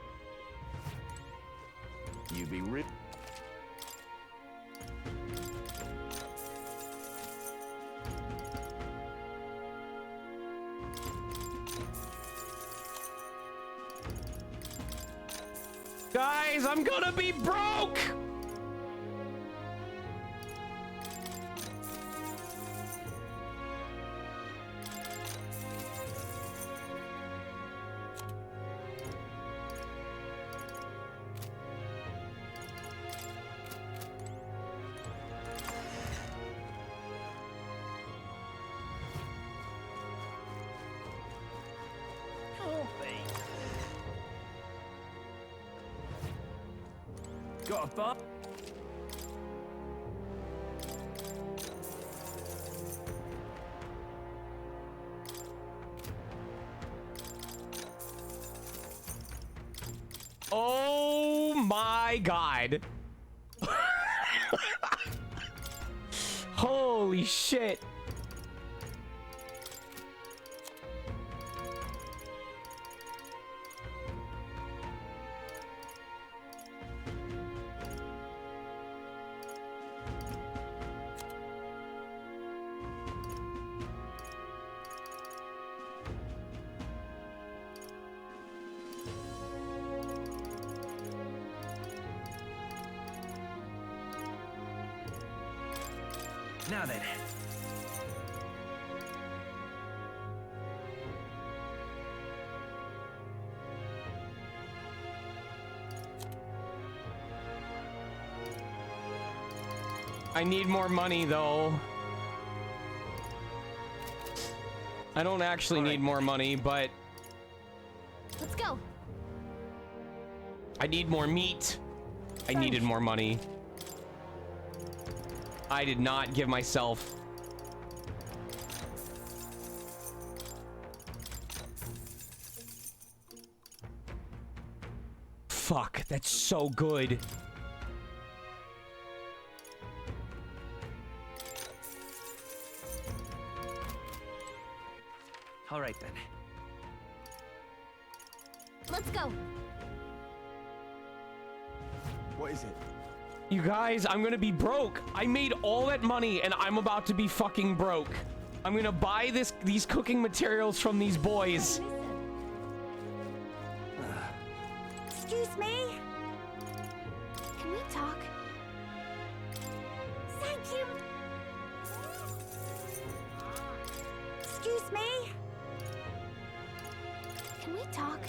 You be rich. Guys, I'm gonna be broke! Got a bar? Oh my god. Holy shit. Now then. I need more money, though. I don't actually need more money, but... Let's go. I need more meat. I needed more money. I did not give myself... Fuck, that's so good. All right then. Let's go. What is it? You guys, I'm gonna be broke. I made all that money and I'm about to be fucking broke. I'm gonna buy these cooking materials from these boys. Excuse me? Can we talk? Thank you. Excuse me? Can we talk?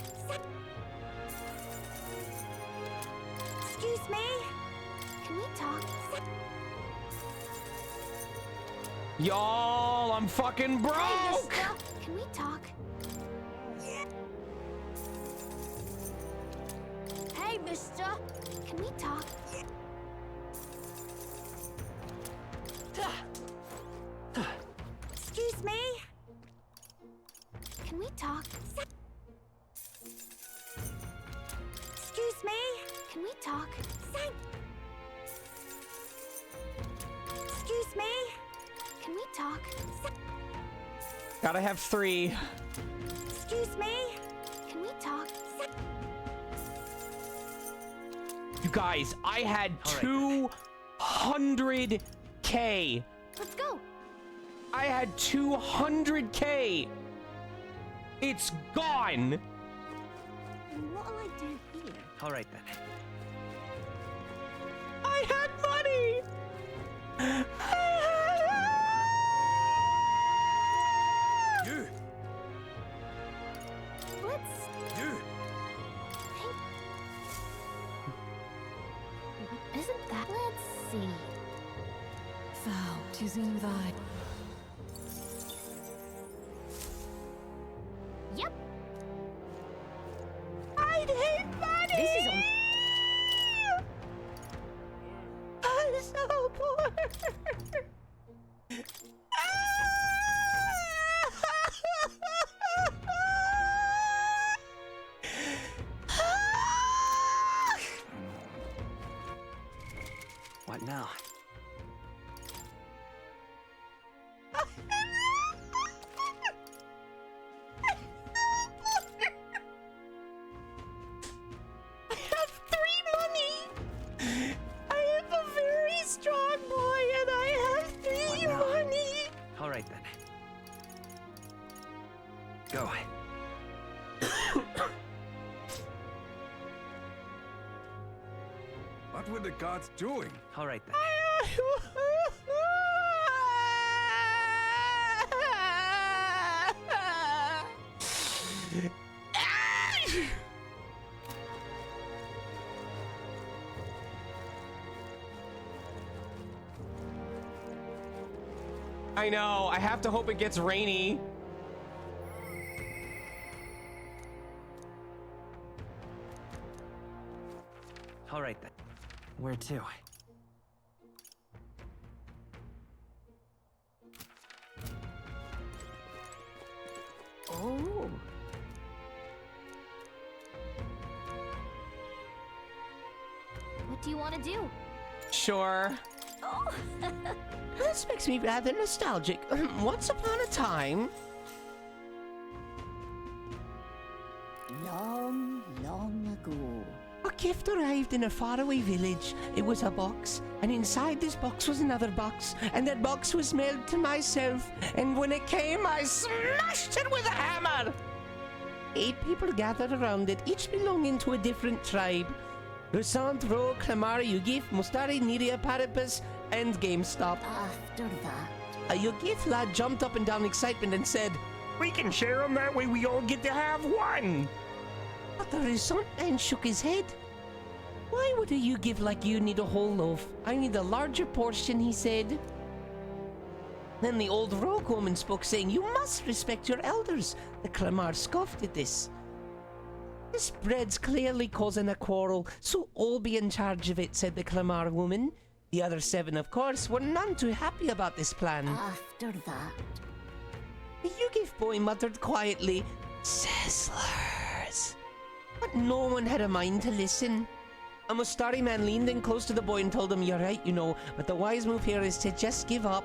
Excuse me? Can we talk? Y'all, I'm fucking broke! Hey, can we talk? Hey, mister! Can we talk? Excuse me? Can we talk? Excuse me? Can we talk? Excuse me? Can we talk? Gotta have 3. Excuse me? Can we talk? You guys, I had 200K. Let's go. I had 200K. It's gone. What'll I do here? All right then. I had money. You. Let's. You. Isn't that? Let's see. Thou, 'tis in thy. Yep. I hate money! This is on. I'm so poor! What now? I have 3 money! I am a very strong boy and I have 3 money! All right then. Go. What were the gods doing? All right then. I know. I have to hope it gets rainy. All right then. Where to? Oh. What do you want to do? Sure. Oh. This makes me rather nostalgic. Once upon a time... Long, long ago. A gift arrived in a faraway village. It was a box, and inside this box was another box, and that box was mailed to myself, and when it came, I smashed it with a hammer! 8 people gathered around it, each belonging to a different tribe. Rusant, Ro, Clamara, Yugif, Mustari, Nidia, Paripus, Endgame stop. After that. Yugif lad jumped up and down in excitement and said, We can share them, that way we all get to have one. But the Rusant man shook his head. Why would a Yugif like you need a whole loaf? I need a larger portion, he said. Then the old rogue woman spoke, saying, You must respect your elders. The Clamar scoffed at this. This bread's clearly causing a quarrel, so I'll be in charge of it, said the Clamar woman. The other 7, of course, were none too happy about this plan. After that. The Yugif boy muttered quietly, Sizzlers. But no one had a mind to listen. A Mustari man leaned in close to the boy and told him, You're right, you know, but the wise move here is to just give up.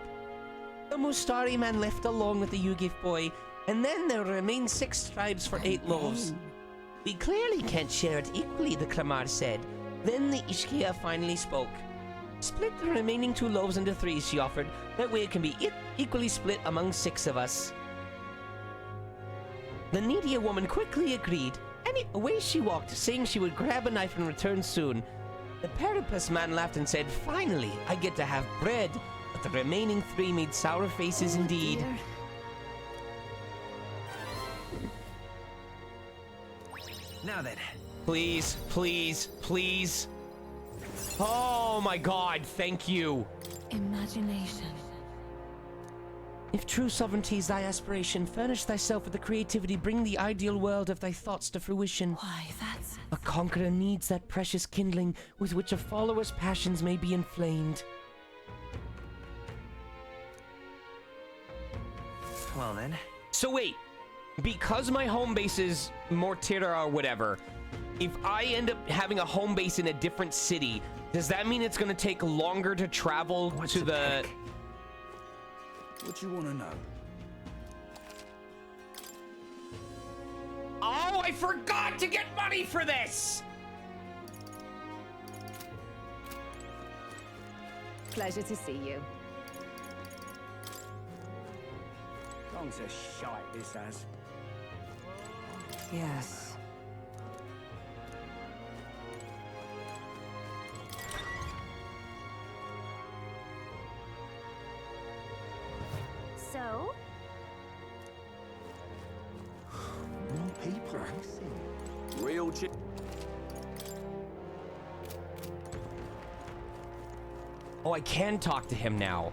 The Mustari man left along with the Yugif boy, and then there remained 6 tribes for 8 loaves. We clearly can't share it equally, the Clamar said. Then the Ishkia finally spoke. Split the remaining 2 loaves into 3, she offered. That way it can be equally split among 6 of us. The Nidia woman quickly agreed. Away she walked, saying she would grab a knife and return soon. The Paripus man laughed and said, Finally, I get to have bread. But the remaining 3 made sour faces indeed. Dear. Now then. Please, please, please. Oh my god, thank you. Imagination. If true sovereignty is thy aspiration, furnish thyself with the creativity, bring the ideal world of thy thoughts to fruition. Why, that's... A conqueror needs that precious kindling with which a follower's passions may be inflamed. Well then. So wait, because my home base is Mortira or whatever, if I end up having a home base in a different city, does that mean it's gonna take longer to travel to the... What you want to know? Oh, I forgot to get money for this! Pleasure to see you. Gone to shite, this has. Yes. So? More people, I see. Real chip. Oh, I can talk to him now.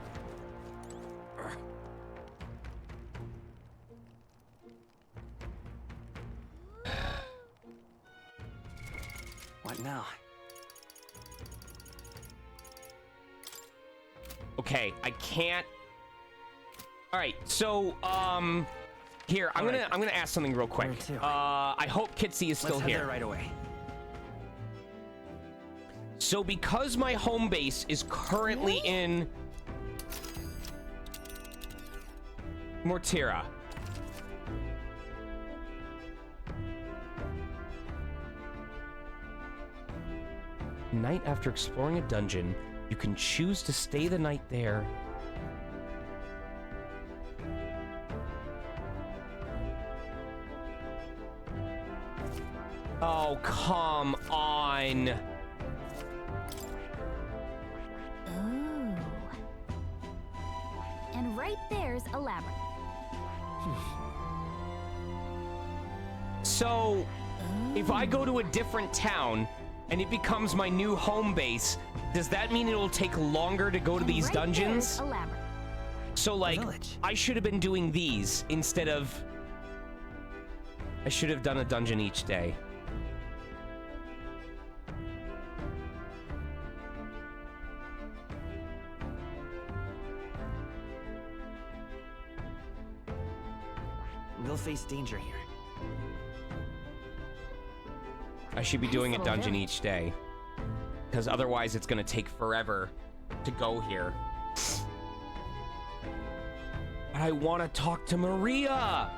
What now? Okay, I can't. All right, so here I'm gonna ask something real quick. I hope Kitsy is still Let's head here there right away. So because my home base is currently in Mortira, night after exploring a dungeon, you can choose to stay the night there. Oh, come on. Ooh. And right there's a labyrinth. So, if I go to a different town and it becomes my new home base, does that mean it'll take longer to go to these dungeons? There's a labyrinth. So, like, I should have been doing these instead of... I should have done a dungeon each day. We'll face danger here. I should be doing a dungeon each day. Because otherwise it's gonna take forever to go here. But I want to talk to Maria!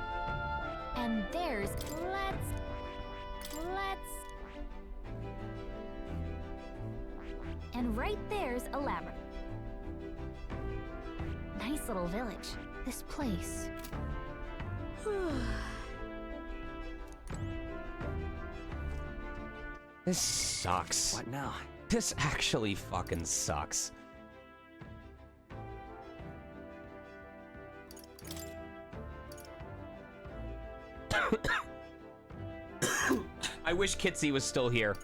And there's and right there's a labyrinth. Nice little village. This place. This sucks. What now? This actually fucking sucks. I wish Kitsy was still here.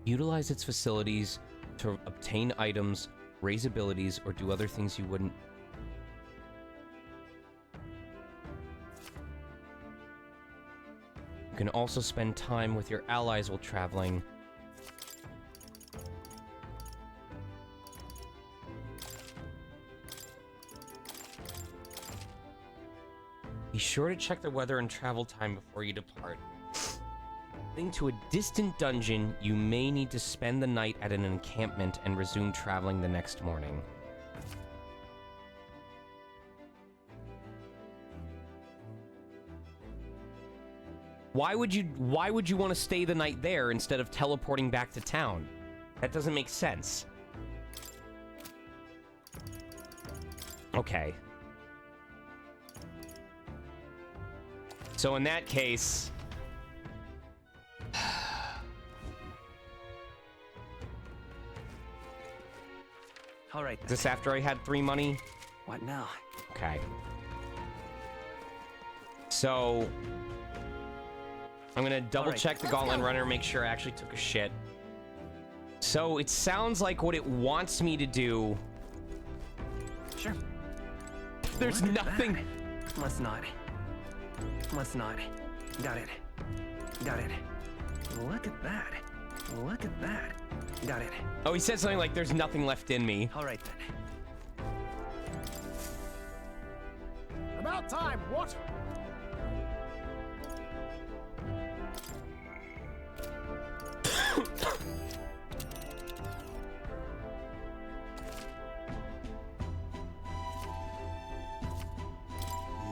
Utilize its facilities to obtain items, raise abilities, or do other things you wouldn't. You can also spend time with your allies while traveling. Be sure to check the weather and travel time before you depart. Heading to a distant dungeon, you may need to spend the night at an encampment and resume traveling the next morning. Why would you want to stay the night there instead of teleporting back to town? That doesn't make sense. Okay. So in that case, All right. Is this after I had 3 money? What now? Okay. So I'm gonna double check the Gauntlet Runner, make sure I actually took a shit. So it sounds like what it wants me to do. Sure. There's nothing. Let's not. Let's not. Got it. Got it. Look at that. Look at that. Got it. Oh, he said something like, there's nothing left in me. All right, then. About time, what?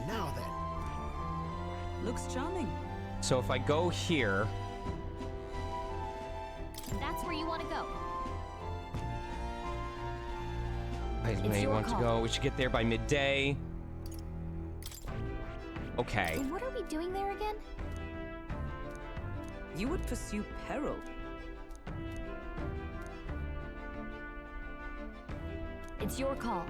Now then. Looks charming. So if I go here, That's where you want to go. I may your want to call. go. We should get there by midday. Okay. What are we doing there again? You would pursue peril. It's your call.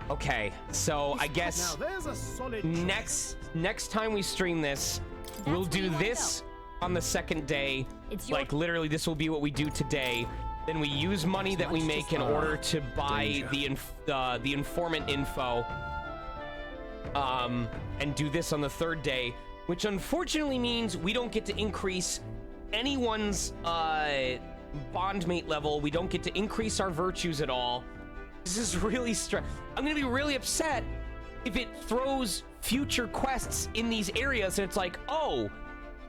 Okay, so I guess Now there's a solid next time we stream this, we'll do this on the second day. It's your Like literally, this will be what we do today. Then we use money that we make in order to buy the informant info. And do this on the third day, which unfortunately means we don't get to increase anyone's bondmate level. We don't get to increase our virtues at all. This is really I'm gonna be really upset if it throws future quests in these areas and it's like, oh,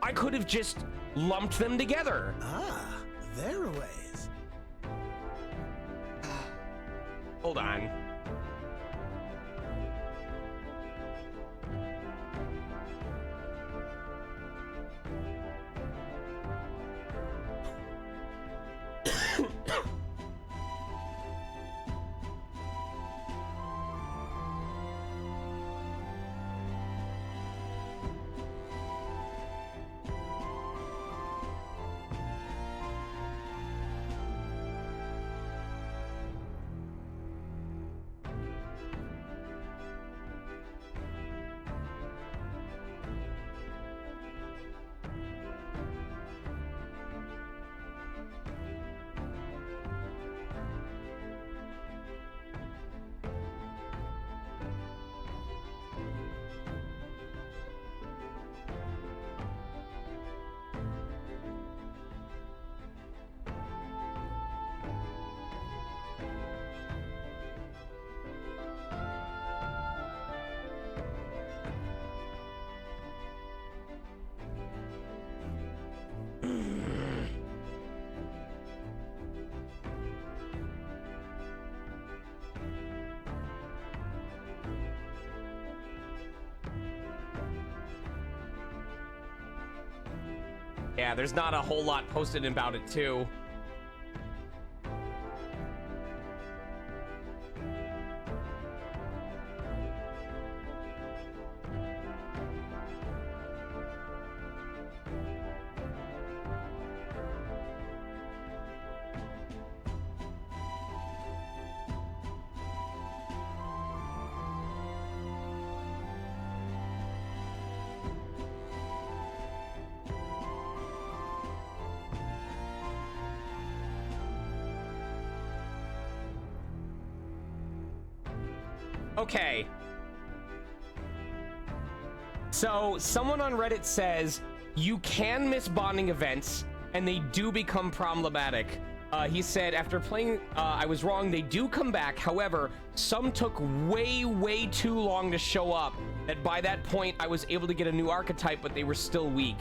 I could have just lumped them together. Ah, there are ways. Hold on. Yeah, there's not a whole lot posted about it, too. Okay. So, someone on Reddit says, you can miss bonding events, and they do become problematic. He said, after playing, I was wrong, they do come back. However, some took way too long to show up, that by that point, I was able to get a new archetype, but they were still weak.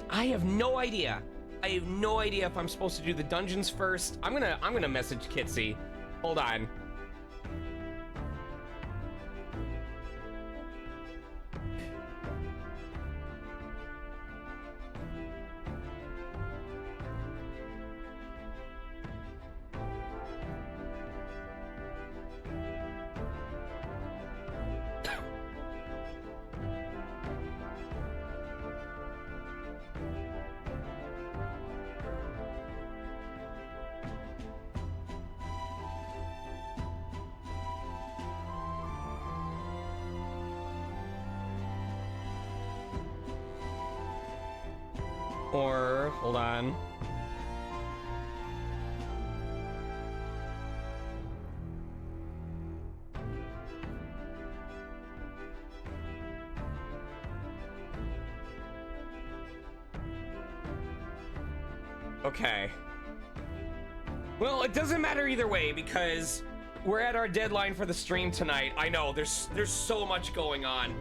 I have no idea. I have no idea if I'm supposed to do the dungeons first. I'm gonna message Kitsy. Hold on. Or, hold on. Okay. Well, it doesn't matter either way because we're at our deadline for the stream tonight. I know, there's so much going on.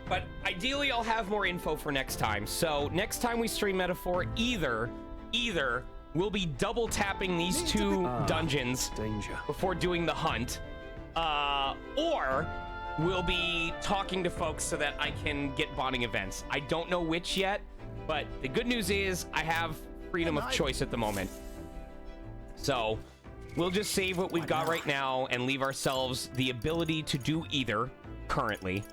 But ideally, I'll have more info for next time. So next time we stream Metaphor, either we'll be double tapping these two dungeons before doing the hunt, or we'll be talking to folks so that I can get bonding events. I don't know which yet, but the good news is I have freedom of choice at the moment. So we'll just save what we've got right now and leave ourselves the ability to do either currently.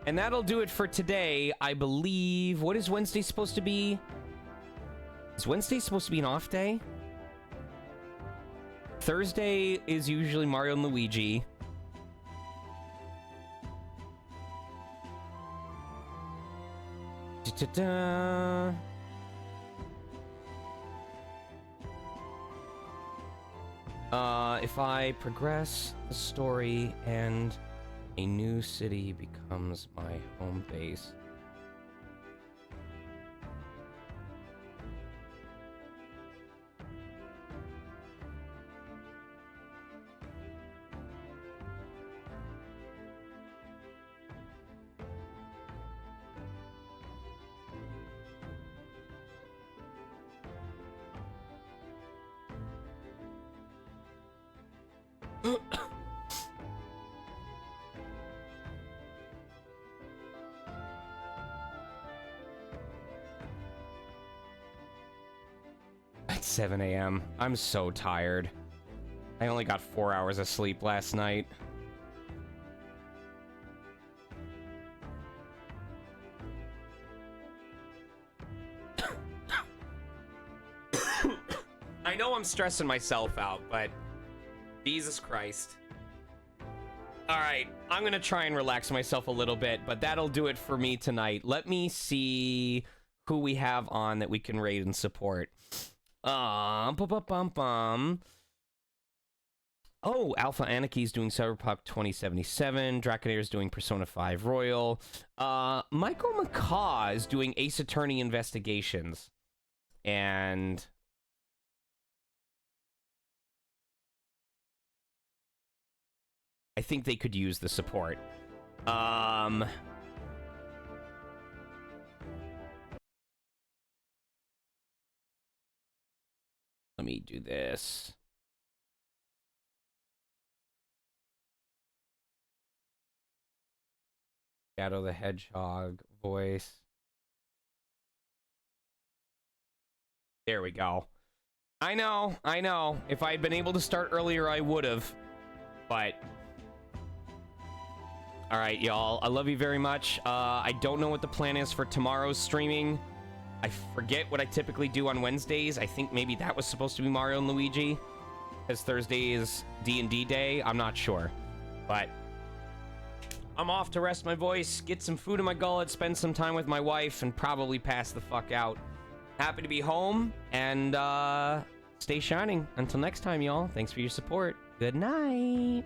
And that'll do it for today, I believe. What is Wednesday supposed to be? Is Wednesday supposed to be an off day? Thursday is usually Mario and Luigi. Da-da-da. If I progress the story and a new city becomes my home base. It's 7 a.m. I'm so tired. I only got 4 hours of sleep last night. I know I'm stressing myself out, but Jesus Christ. Alright, I'm gonna try and relax myself a little bit, but that'll do it for me tonight. Let me see who we have on that we can raid and support. Oh, Alpha Anarchy's doing Cyberpunk 2077. Draconair's doing Persona 5 Royal. Michael McCaw is doing Ace Attorney Investigations. And I think they could use the support. Let me do this. Shadow the Hedgehog voice. There we go. I know. If I had been able to start earlier, I would have. But... Alright, y'all. I love you very much. I don't know what the plan is for tomorrow's streaming. I forget what I typically do on Wednesdays. I think maybe that was supposed to be Mario and Luigi. Because Thursday is D&D day. I'm not sure. But... I'm off to rest my voice, get some food in my gullet, spend some time with my wife, and probably pass the fuck out. Happy to be home, and stay shining. Until next time, y'all. Thanks for your support. Good night.